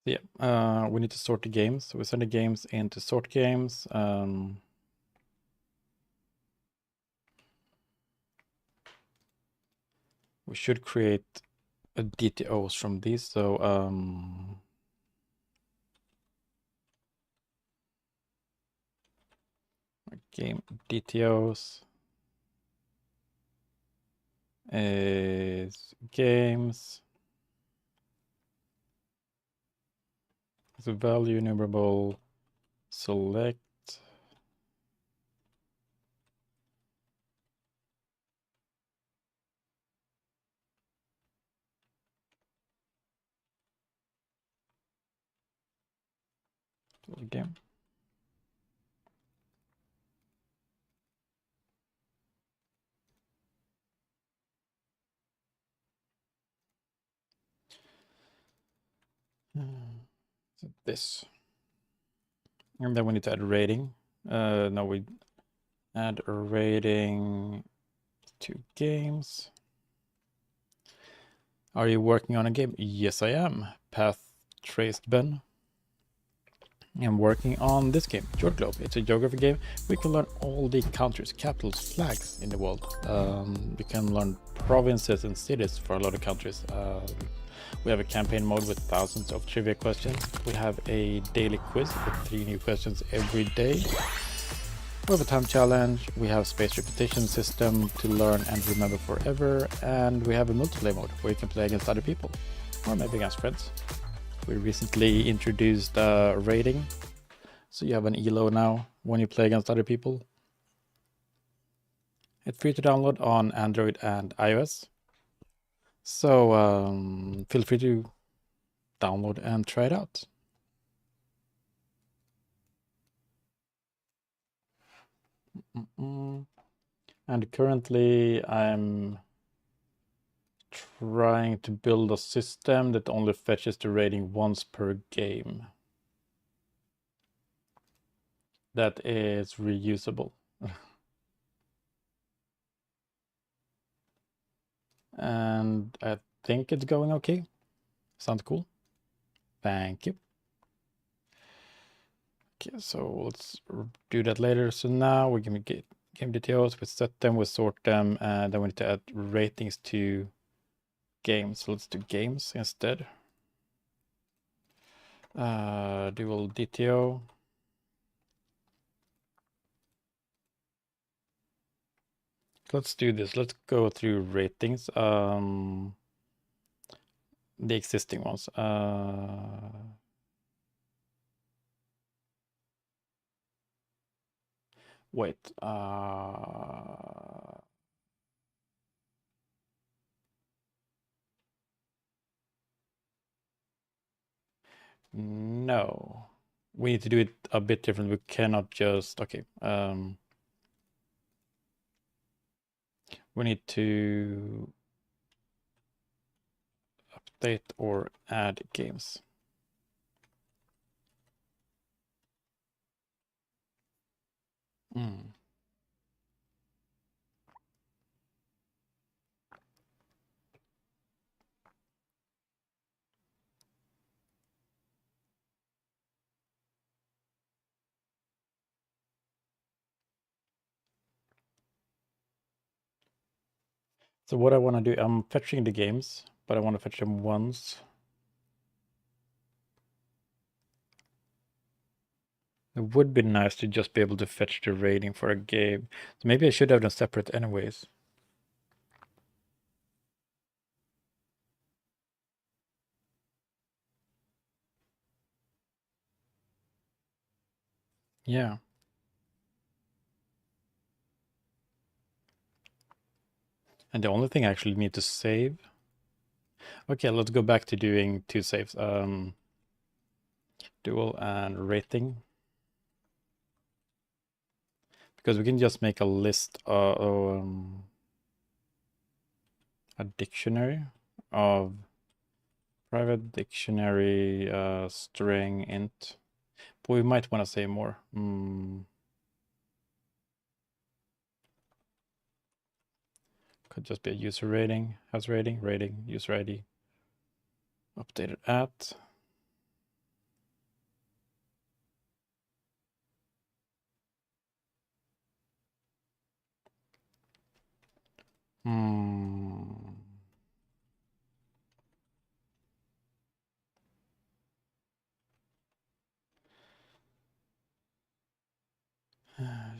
Yeah, we need to sort the games. So we send the games into sort games. We should create a DTOs from these. So game DTOs is games. The value enumerable select. Game. So this. And then we need to add a rating. No, we add a rating to games. Are you working on a game? Yes, I am. Path traced Ben. I'm working on this game, JordGlobe. It's a geography game. We can learn all the countries, capitals, flags in the world. We can learn provinces and cities for a lot of countries. We have a campaign mode with thousands of trivia questions. We have a daily quiz with 3 new questions every day. We have a time challenge. We have space repetition system to learn and remember forever. And we have a multiplayer mode where you can play against other people. or maybe against friends. We recently introduced rating, so you have an elo now when you play against other people. It's free to download on Android and iOS. So feel free to download and try it out. And currently I'm trying to build a system that only fetches the rating once per game. That is reusable. And I think it's going okay. Sounds cool. Thank you. Okay, so let's do that later. So now we can get game details, we set them, we sort them, and then we need to add ratings to games. So let's do games instead. Dual DTO. Let's do this. Let's go through ratings. The existing ones. Wait. No. We need to do it a bit different. We cannot just... Okay. We need to update or add games. So what I want to do, I'm fetching the games, but I want to fetch them once. It would be nice to just be able to fetch the rating for a game. So maybe I should have them separate anyways. Yeah. And the only thing I actually need to save. Okay, let's go back to doing two saves. Dual and rating. Because we can just make a list, a dictionary of private dictionary string int. But we might want to say more. Could just be a user rating, has rating, user ID, updated at.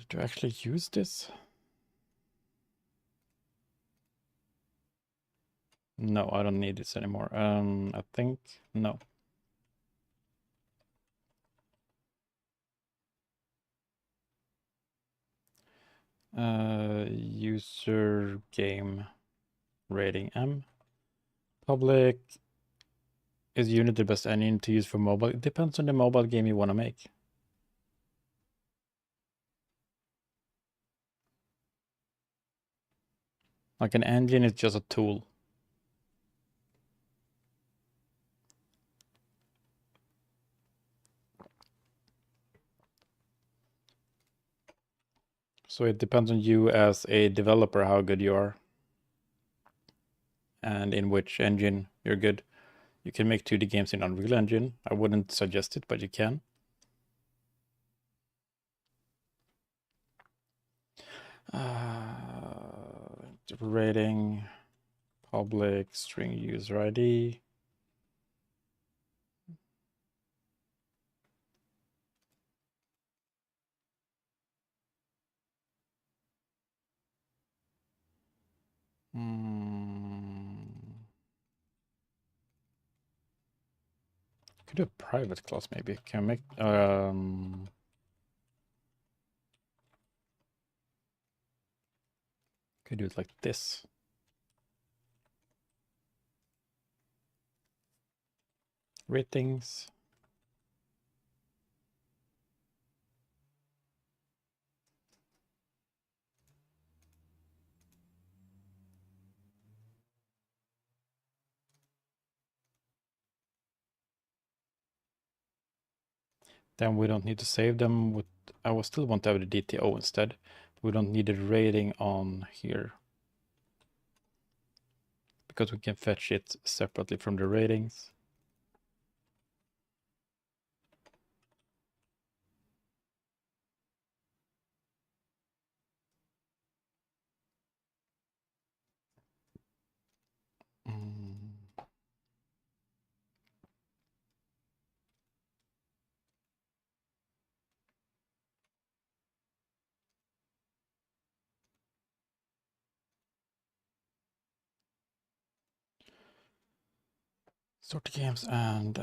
Do I actually use this? No, I don't need this anymore. I think no. User game rating M. Public is Unity the best engine to use for mobile? It depends on the mobile game you want to make. Like an engine is just a tool. So it depends on you as a developer how good you are and in which engine you're good. You can make 2D games in Unreal Engine. I wouldn't suggest it, but you can. Rating, public, string user ID. Could do a private class maybe. Can I make could do it like this. Ratings. Then we don't need to save them with, I will still want to have the DTO instead. We don't need a rating on here because we can fetch it separately from the ratings. Sort the games and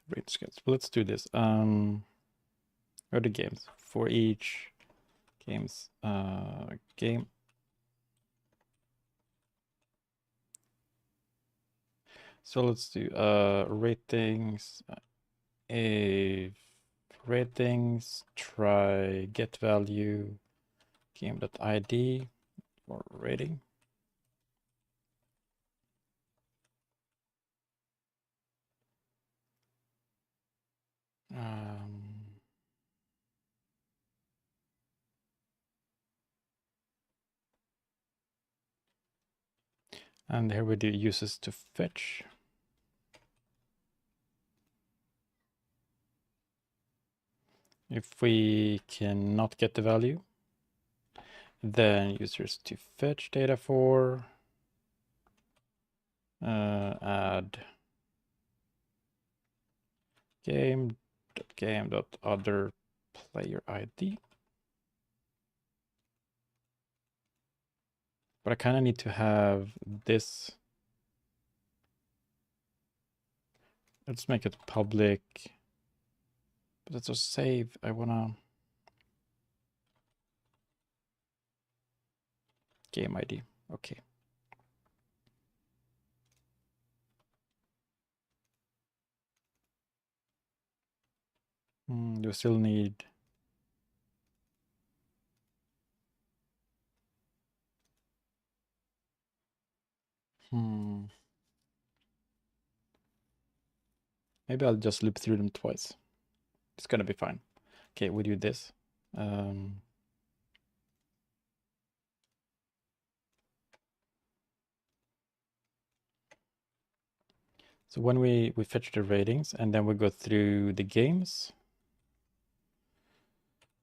rate skills. Let's do this. Where are the games? For each games game. So let's do ratings. A ratings, try get value game.id for rating. And here we do uses to fetch. If we cannot get the value, then users to fetch data for, add game.other player ID. But I kind of need to have this. Let's make it public. But let's just save. I wanna game ID. Okay. You still need maybe I'll just loop through them twice. It's gonna be fine. Okay, we do this. So when we fetch the ratings and then we go through the games,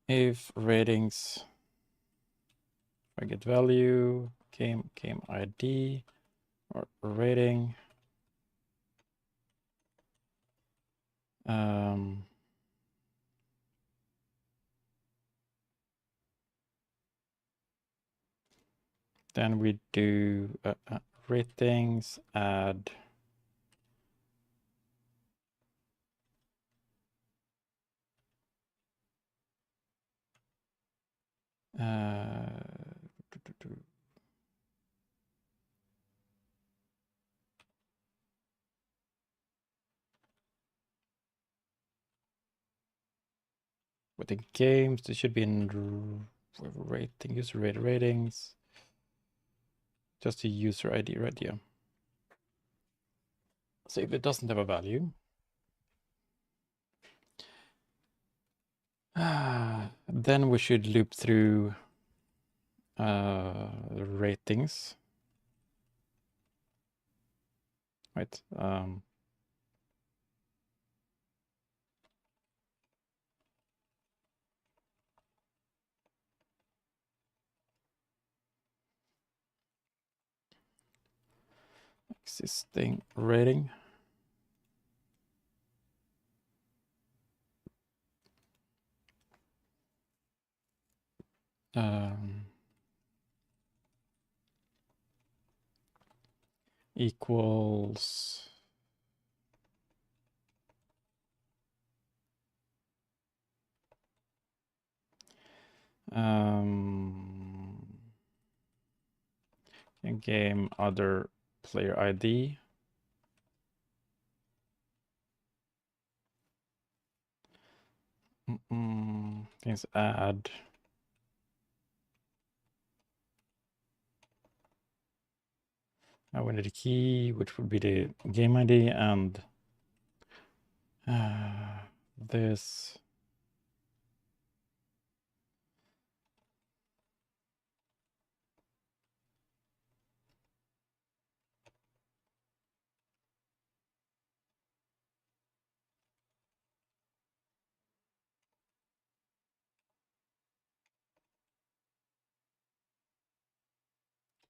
if ratings, I get value, game ID, or rating, then we do ratings, add with the games, this should be in rating, user rate ratings, just the user ID right here. So if it doesn't have a value, then we should loop through ratings. Right. Existing rating. equals game other player ID. Things add we need a key, which would be the game ID, and this.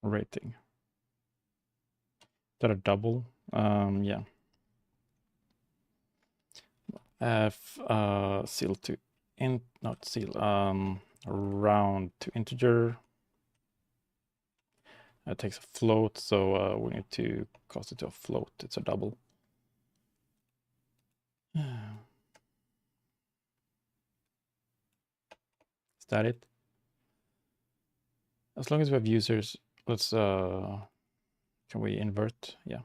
Rating. Is that a double? Yeah. Seal to int, not seal, round to integer. It takes a float, so we need to cast it to a float. It's a double. Is that it? As long as we have users, let's can we invert? Yeah.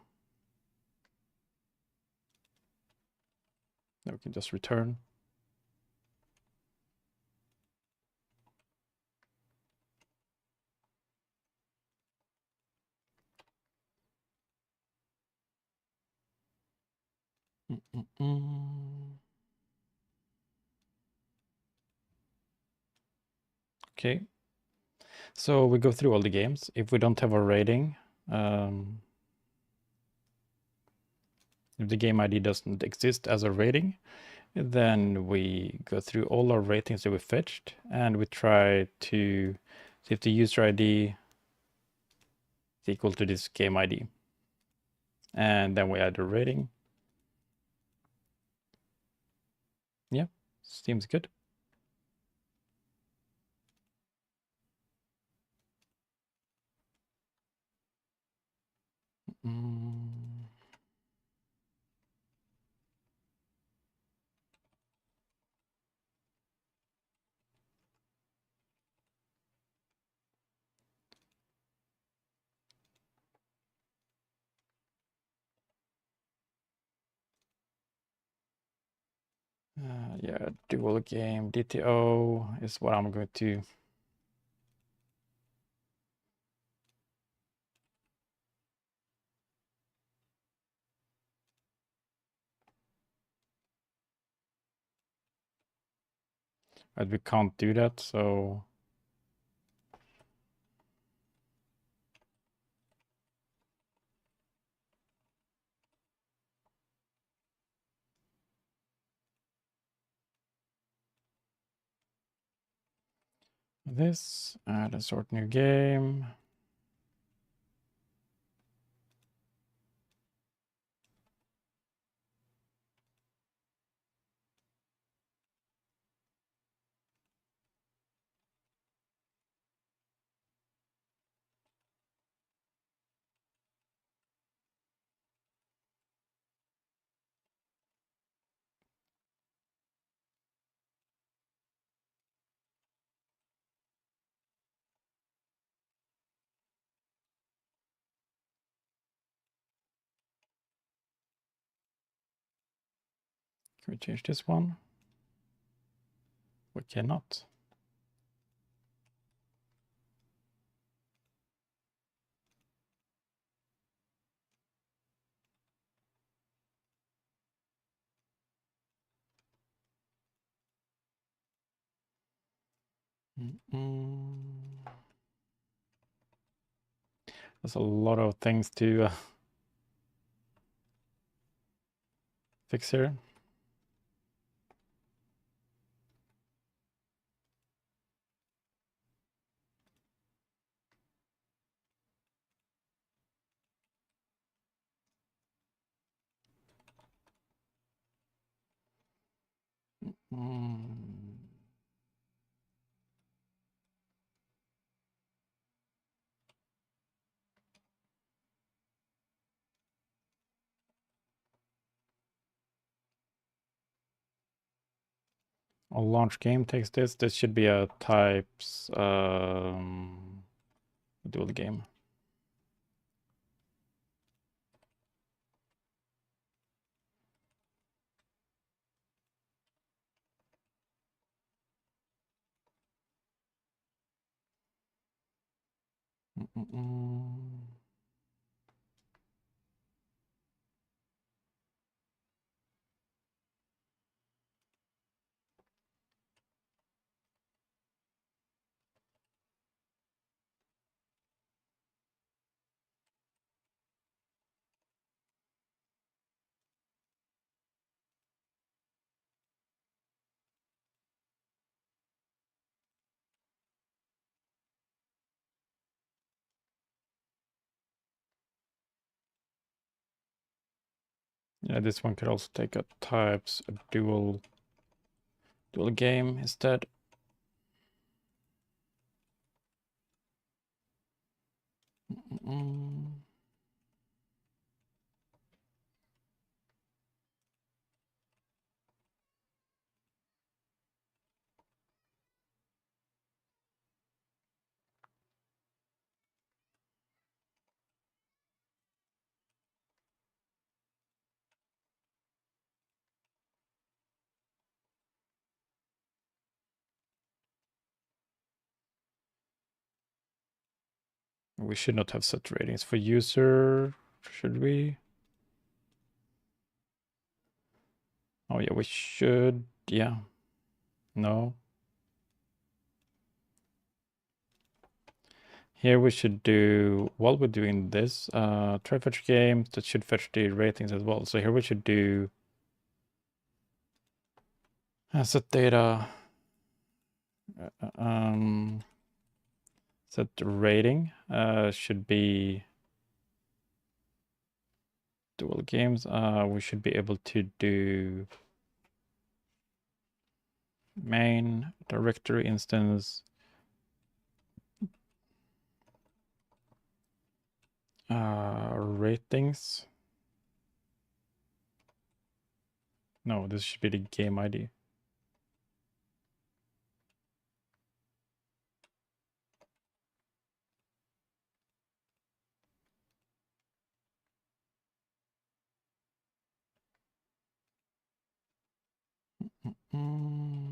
Then we can just return. Okay. So we go through all the games. If we don't have a rating, if the game ID doesn't exist as a rating, then we go through all our ratings that we fetched, and we try to see if the user ID is equal to this game ID. And then we add a rating. Yeah, seems good. Yeah, dual game DTO is what I'm going to. But we can't do that, so. This, add a sort new game. Can we change this one? We cannot. There's a lot of things to fix here. A launch game takes this. This should be a types dual game. Yeah, this one could also take a types a dual game instead. We should not have set ratings for user, should we? Oh yeah, we should, yeah. No. Here we should do, while we're doing this, try fetch games that should fetch the ratings as well. So here we should do set data, set rating, should be dual games. We should be able to do main directory instance, ratings. No, this should be the game ID. Oh,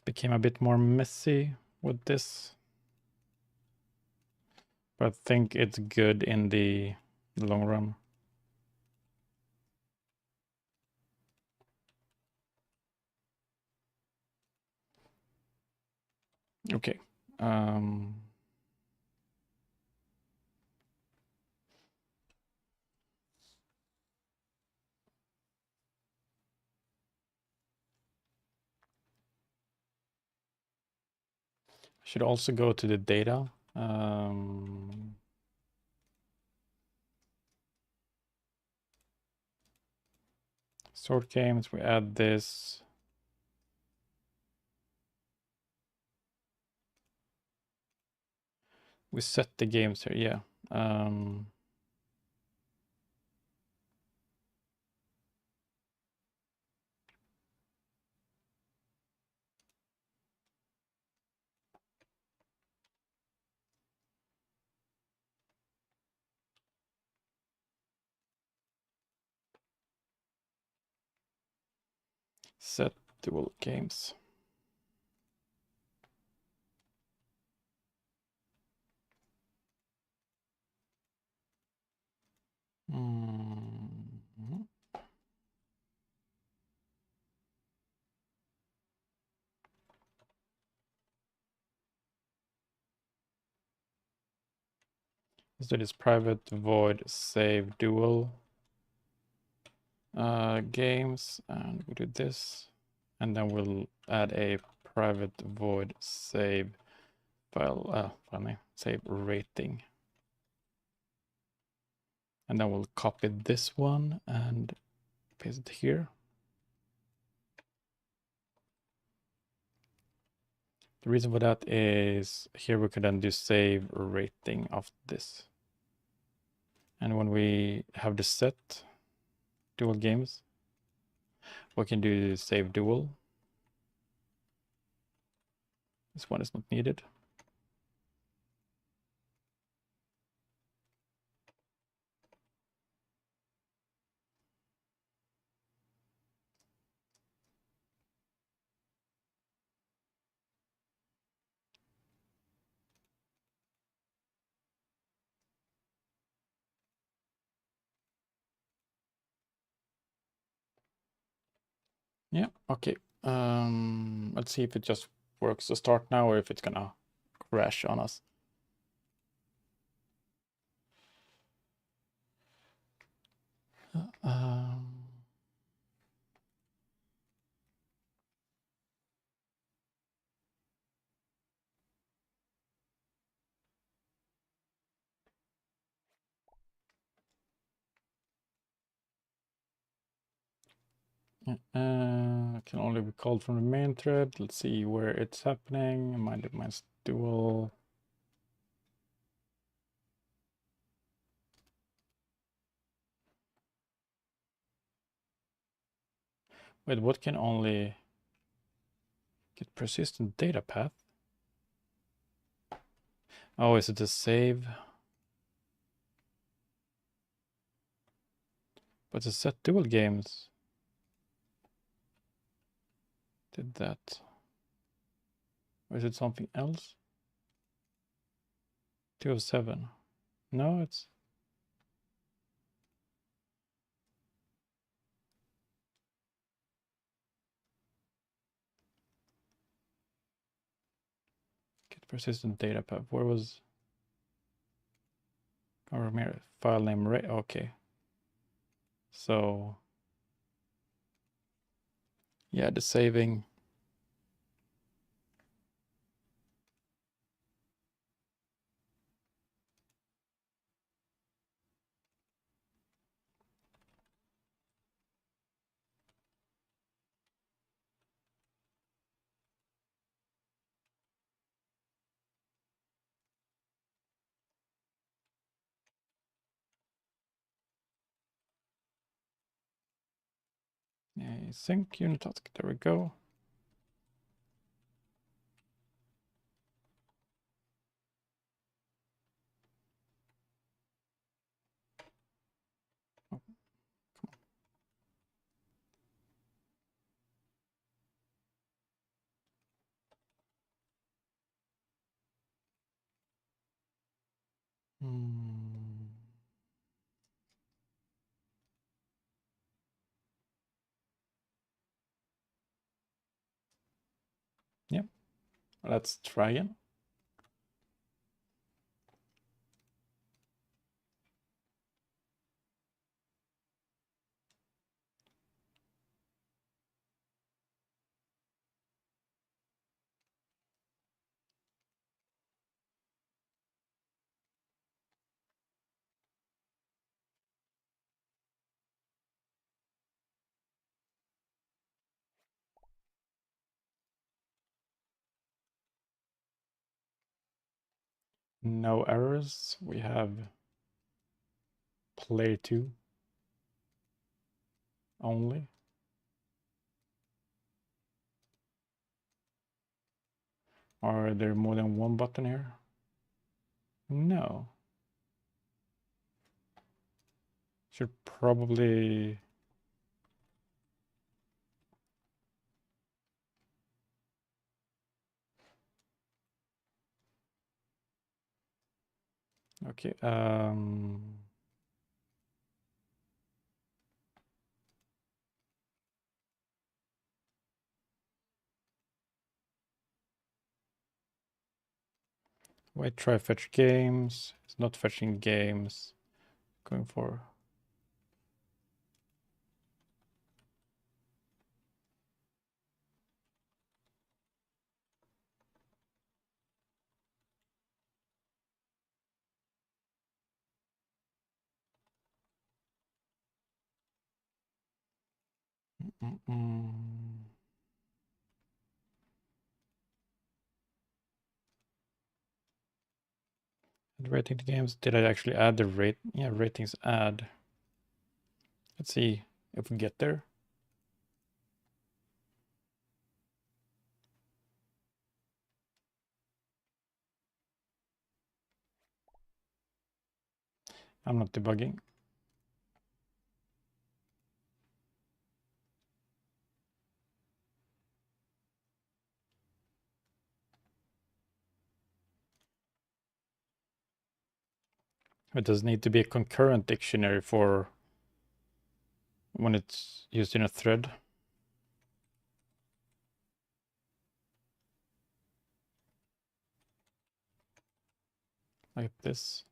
It became a bit more messy with this, but I think it's good in the long run. Okay. I should also go to the data. Sort games, we add this. We set the games here, yeah. Set dual games. Let's do this private void save dual games, and we do this, and then we'll add a private void save file name, save rating, and then we'll copy this one and paste it here. The reason for that is here we could then do save rating of this, and when we have the set dual games, we can do save dual. This one is not needed. Yeah, okay. Let's see if it just works to start now or if it's gonna crash on us. Um, can only be called from the main thread. Let's see where it's happening. Mine's dual. Wait, what can only get persistent data path? Oh, is it a save? But the set dual games did that. Or is it something else? 207. No, it's get persistent data path. Where was file name Ray? Okay. So yeah, the saving. Sync unit task. There we go. Oh, Yep. Let's try again. No errors. We have play 2 only. Are there more than one button here? No. Should probably... Okay. Wait, try fetch games. It's not fetching games. Going for... Rating the games. Did I actually add the rate? Yeah, ratings add. Let's see if we get there. I'm not debugging. It does need to be a concurrent dictionary for when it's used in a thread. Like this.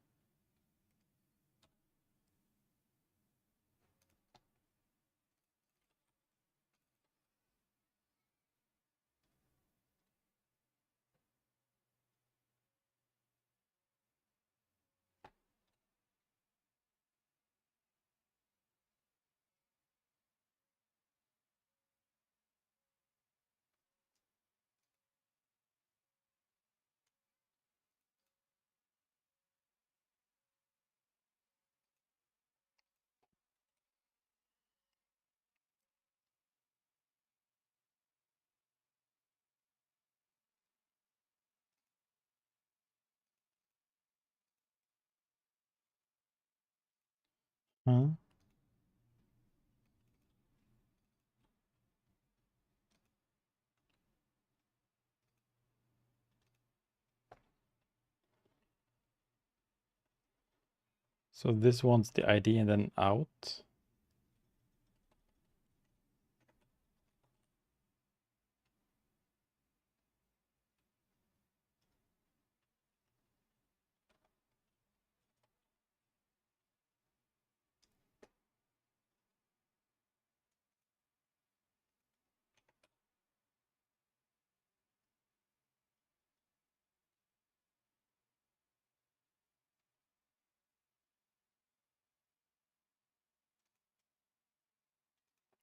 Huh? So this wants the ID and then out.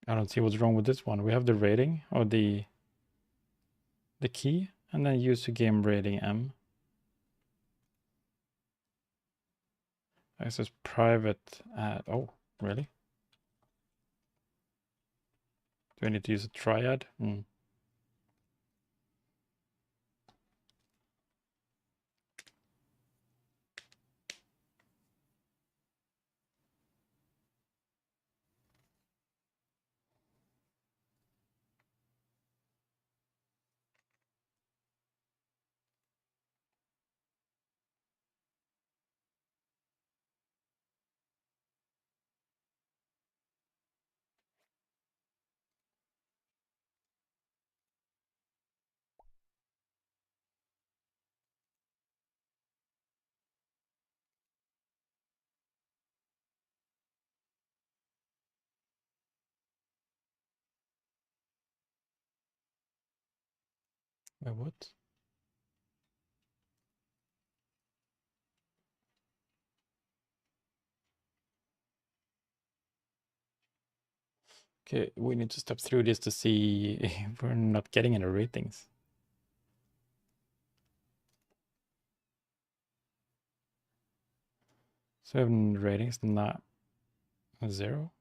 I don't see what's wrong with this one. We have the rating or the key and then user game rating M. Access private ad. Oh, really? Do I need to use a triad? Wait, what? Okay, we need to step through this to see if we're not getting any ratings. 7 ratings, not 0.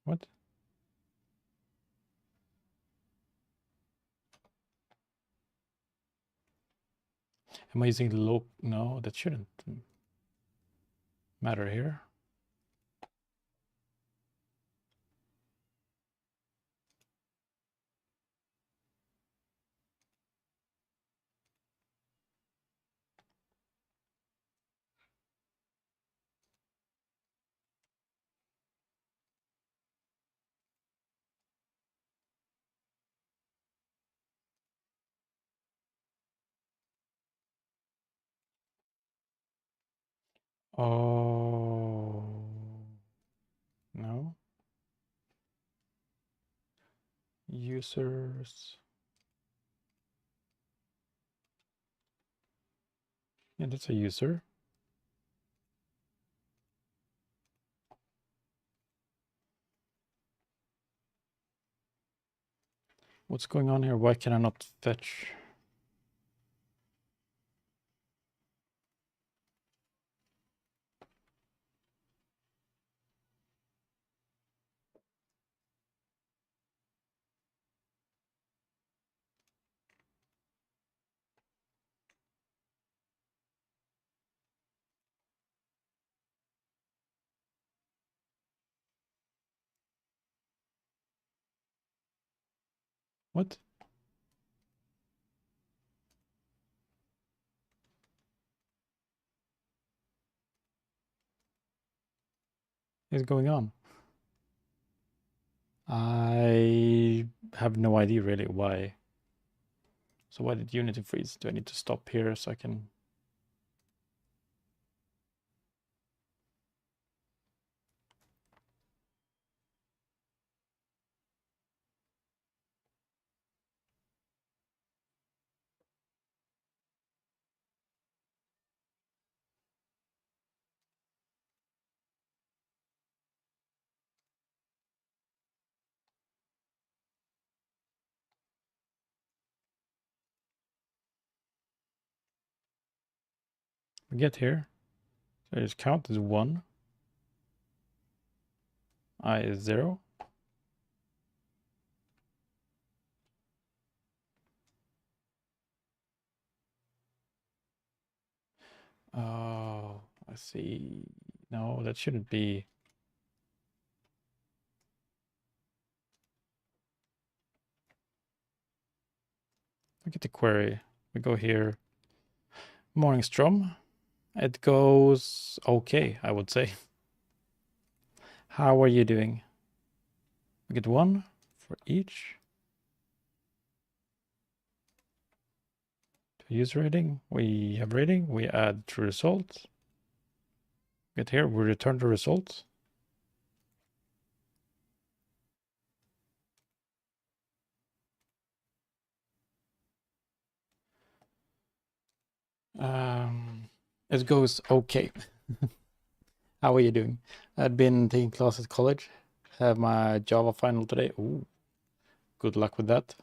What? Am I using low? No, that shouldn't matter here. Oh, no. Users. Yeah, that's a user. What's going on here? Why can I not fetch? What is going on? I have no idea really why. So why did Unity freeze? Do I need to stop here so I can... We get here. So its count is 1. I is 0. Oh, I see. No, that shouldn't be. Look at the query. We go here. Morningstrom. It goes okay, I would say. How are you doing? We get 1 for each. To use rating, we have rating. We add true results. Get here, we return the results. It goes okay. How are you doing? I've been taking classes at college. Have my Java final today. Ooh, good luck with that.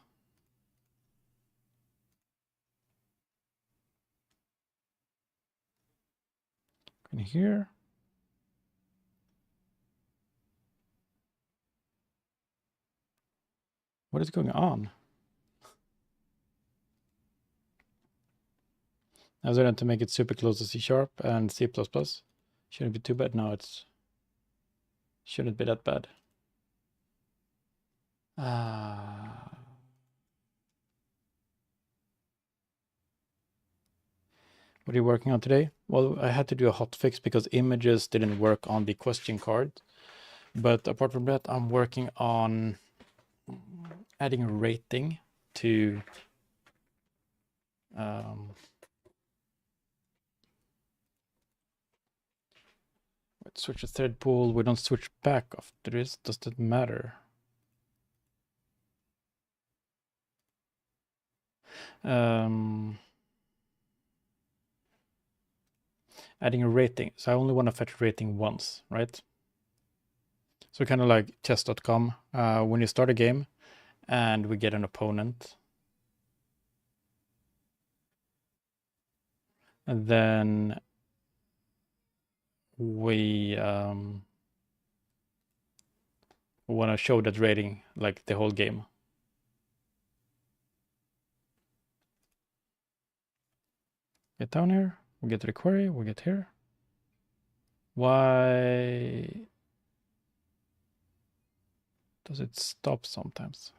In here. What is going on? I was going to make it super close to C# and C++. Shouldn't be too bad. No, it's shouldn't be that bad. What are you working on today? Well, I had to do a hotfix because images didn't work on the question card. But apart from that, I'm working on adding a rating to switch a thread pool. We don't switch back after this. Does that matter? Adding a rating. So I only want to fetch rating once, right? So kind of like chess.com. When you start a game and we get an opponent, and then we want to show that rating like the whole game. Get down here, we get to the query, we get here. Why does it stop sometimes?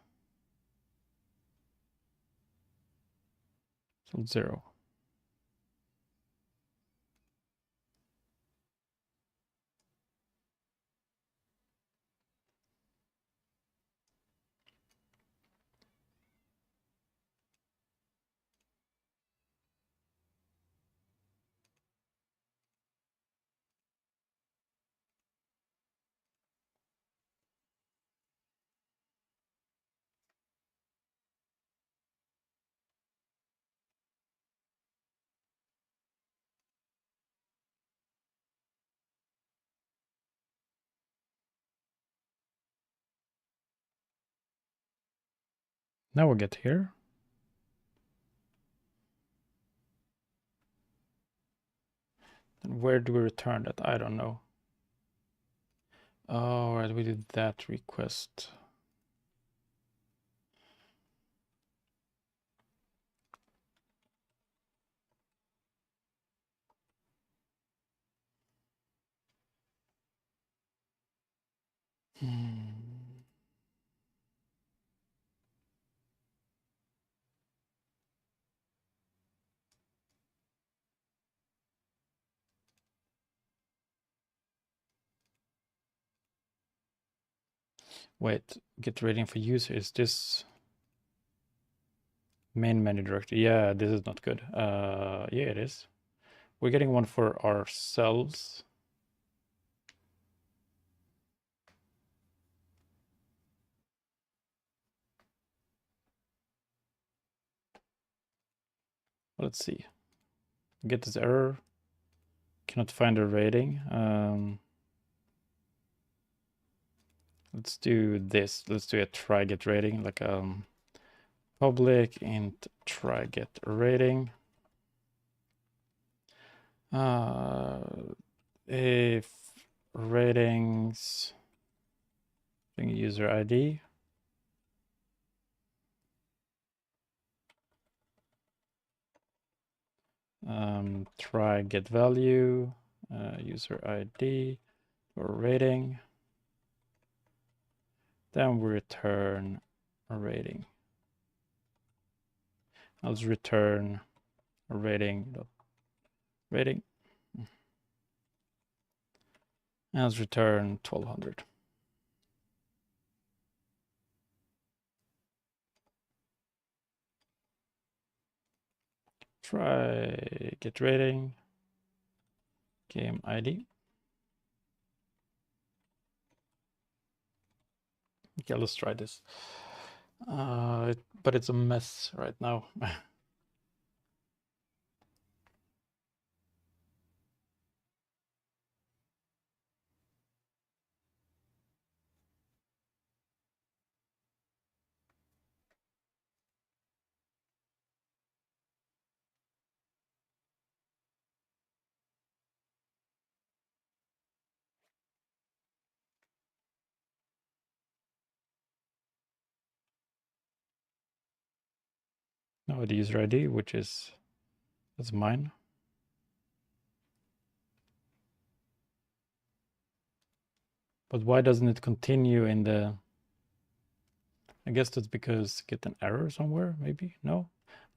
So 0. Now we get here. And where do we return that? I don't know. Oh, right, we did that request. Wait, get rating for user. Is this main menu directory? Yeah, this is not good. Yeah, it is. We're getting one for ourselves. Let's see. Get this error. Cannot find a rating. Let's do this. Let's do a try get rating, like public int try get rating. If ratings user ID. Try get value, user ID or rating. Then we return a rating. I'll just return a rating. Rating. And let's return 1200. Try get rating. Game ID. Okay, let's try this. But it's a mess right now. No, the user ID, which is that's mine. But why doesn't it continue in the? I guess that's because get an error somewhere, maybe? No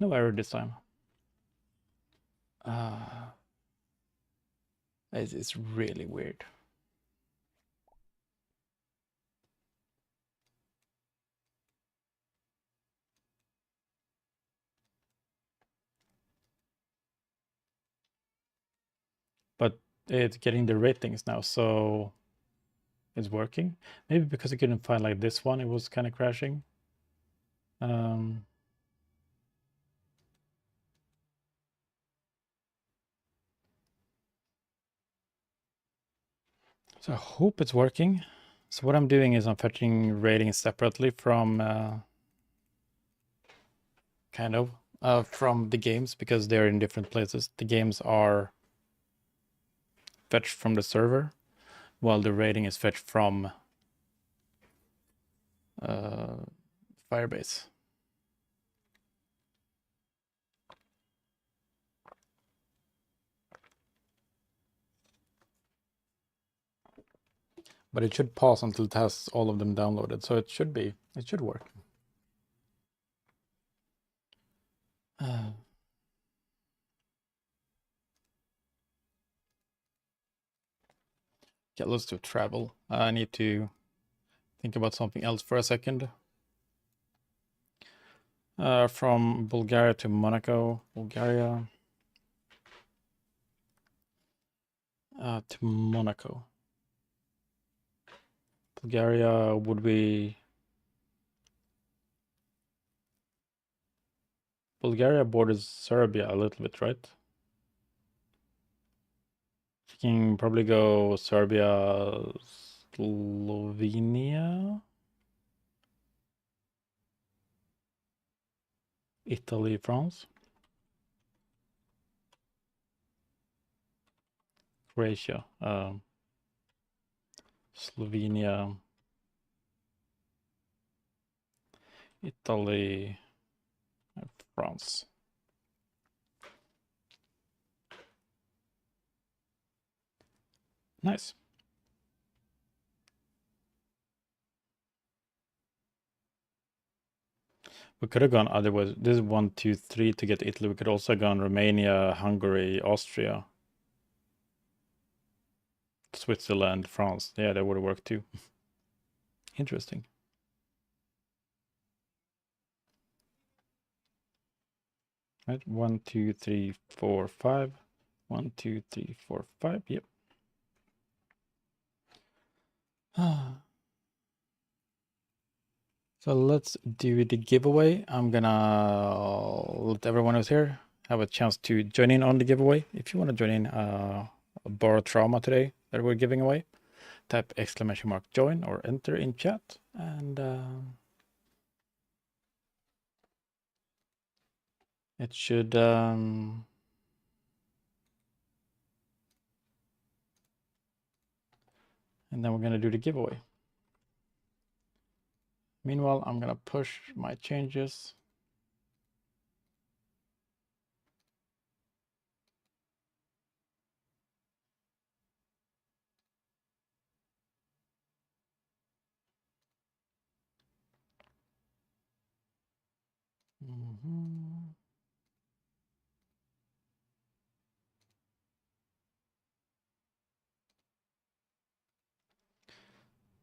error this time. It's really weird. But it's getting the ratings now, so it's working. Maybe because I couldn't find like this one, it was kind of crashing. So I hope it's working. So what I'm doing is I'm fetching ratings separately from from the games because they're in different places. The games are fetched from the server, while the rating is fetched from Firebase. But it should pause until it has all of them downloaded, so it should work. Okay, let's do travel. I need to think about something else for a second. From Bulgaria to Monaco, Bulgaria to Monaco. Bulgaria would be... Bulgaria borders Serbia a little bit, right? You can probably go Serbia, Slovenia. Italy, France, Croatia, Slovenia, Italy, and France. Nice. We could have gone otherwise. This is 1, 2, 3 to get Italy. We could also have gone Romania, Hungary, Austria, Switzerland, France. Yeah, that would have worked too. Interesting. Right, 1, 2, 3, 4, 5. 1, 2, 3, 4, 5. Yep. So let's do the giveaway. I'm gonna let everyone who's here have a chance to join in on the giveaway. If you want to join in Borrow Trauma today that we're giving away, type !join or enter in chat, and it should and then we're gonna do the giveaway. Meanwhile, I'm gonna push my changes.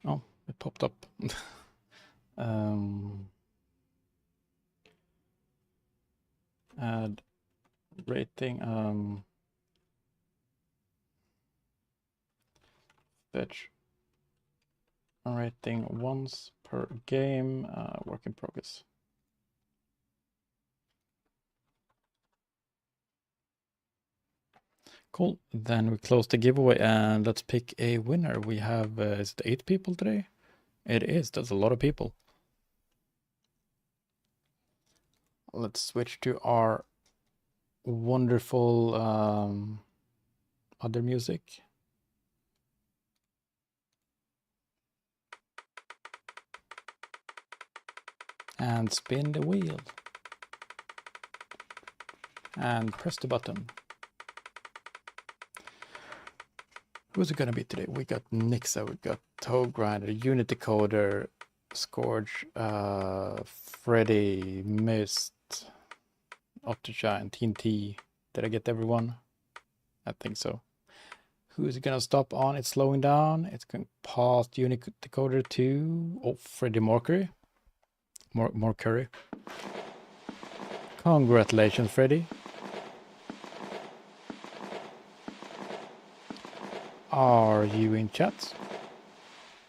Oh, it popped up. Add rating. Fetch rating once per game. Work in progress. Cool. Then we close the giveaway and let's pick a winner. We have, is it 8 people today? It is. That's a lot of people. Let's switch to our wonderful other music. And spin the wheel. And press the button. Who's it gonna be today? We got Nixa, we got Toe Grinder, Unit Decoder, Scourge, Freddy, Mist, Opticha, and TNT. Did I get everyone? I think so. Who is it gonna stop on? It's slowing down. It's going past Unit Decoder to Freddy Mercury. More curry. Congratulations, Freddy. Are you in chat?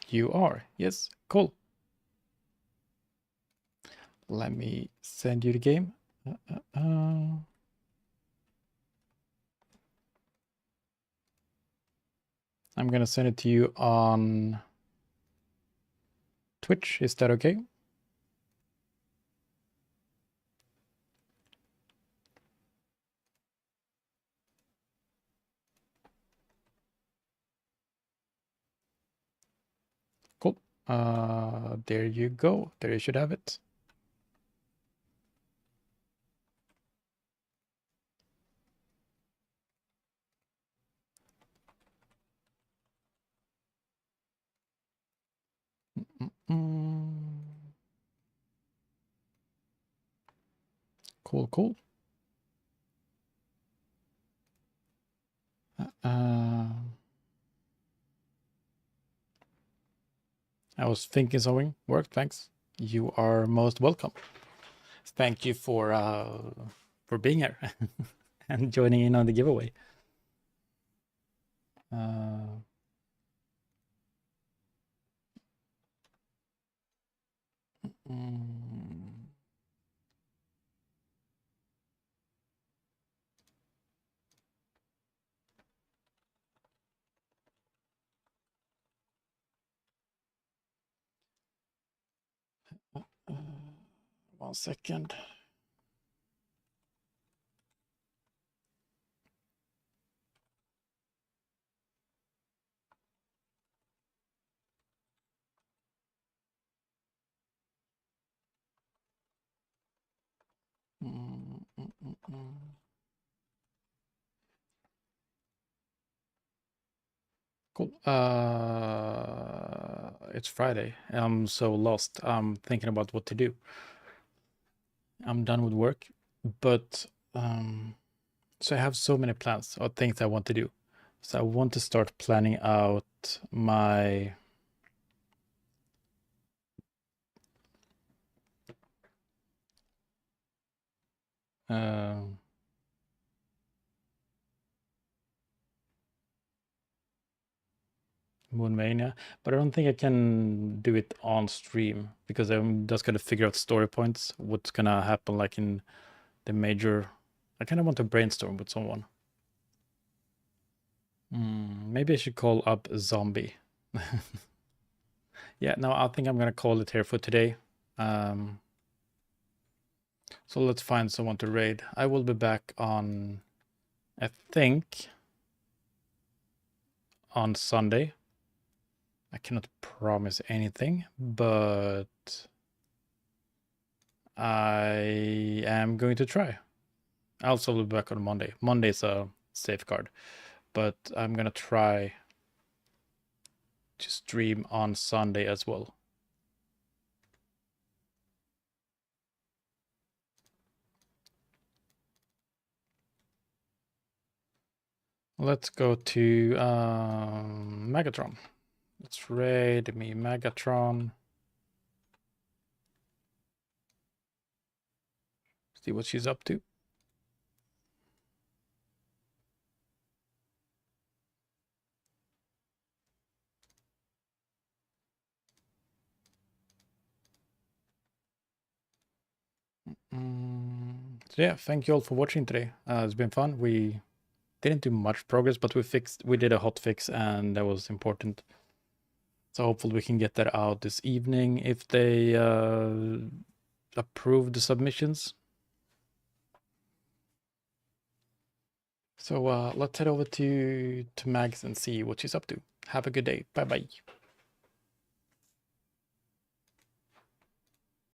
You are. Yes, cool. Let me send you the game. I'm gonna send it to you on Twitch. Is that okay? Cool. There you go. There you should have it. Cool, cool. I was thinking something. Worked, thanks. You are most welcome. Thank you for being here and joining in on the giveaway. One second. Cool. It's Friday. I'm so lost. I'm thinking about what to do. I'm done with work, but so I have so many plans or things I want to do. So I want to start planning out my Moonmania, but I don't think I can do it on stream because I'm just gonna figure out story points, what's gonna happen like in the major. I kind of want to brainstorm with someone. Maybe I should call up Zombie. Yeah, no, I think I'm gonna call it here for today. So let's find someone to raid. I will be back on, I think, on Sunday. I cannot promise anything, but I am going to try. I also will be back on Monday. Monday's a safeguard, but I'm gonna try to stream on Sunday as well. Let's go to Megatron. Let's raid me Megatron. See what she's up to. So yeah, thank you all for watching today. It's been fun. We didn't do much progress, but we did a hot fix, and that was important. So hopefully we can get that out this evening if they approve the submissions. So let's head over to Mags and see what she's up to. Have a good day. Bye bye.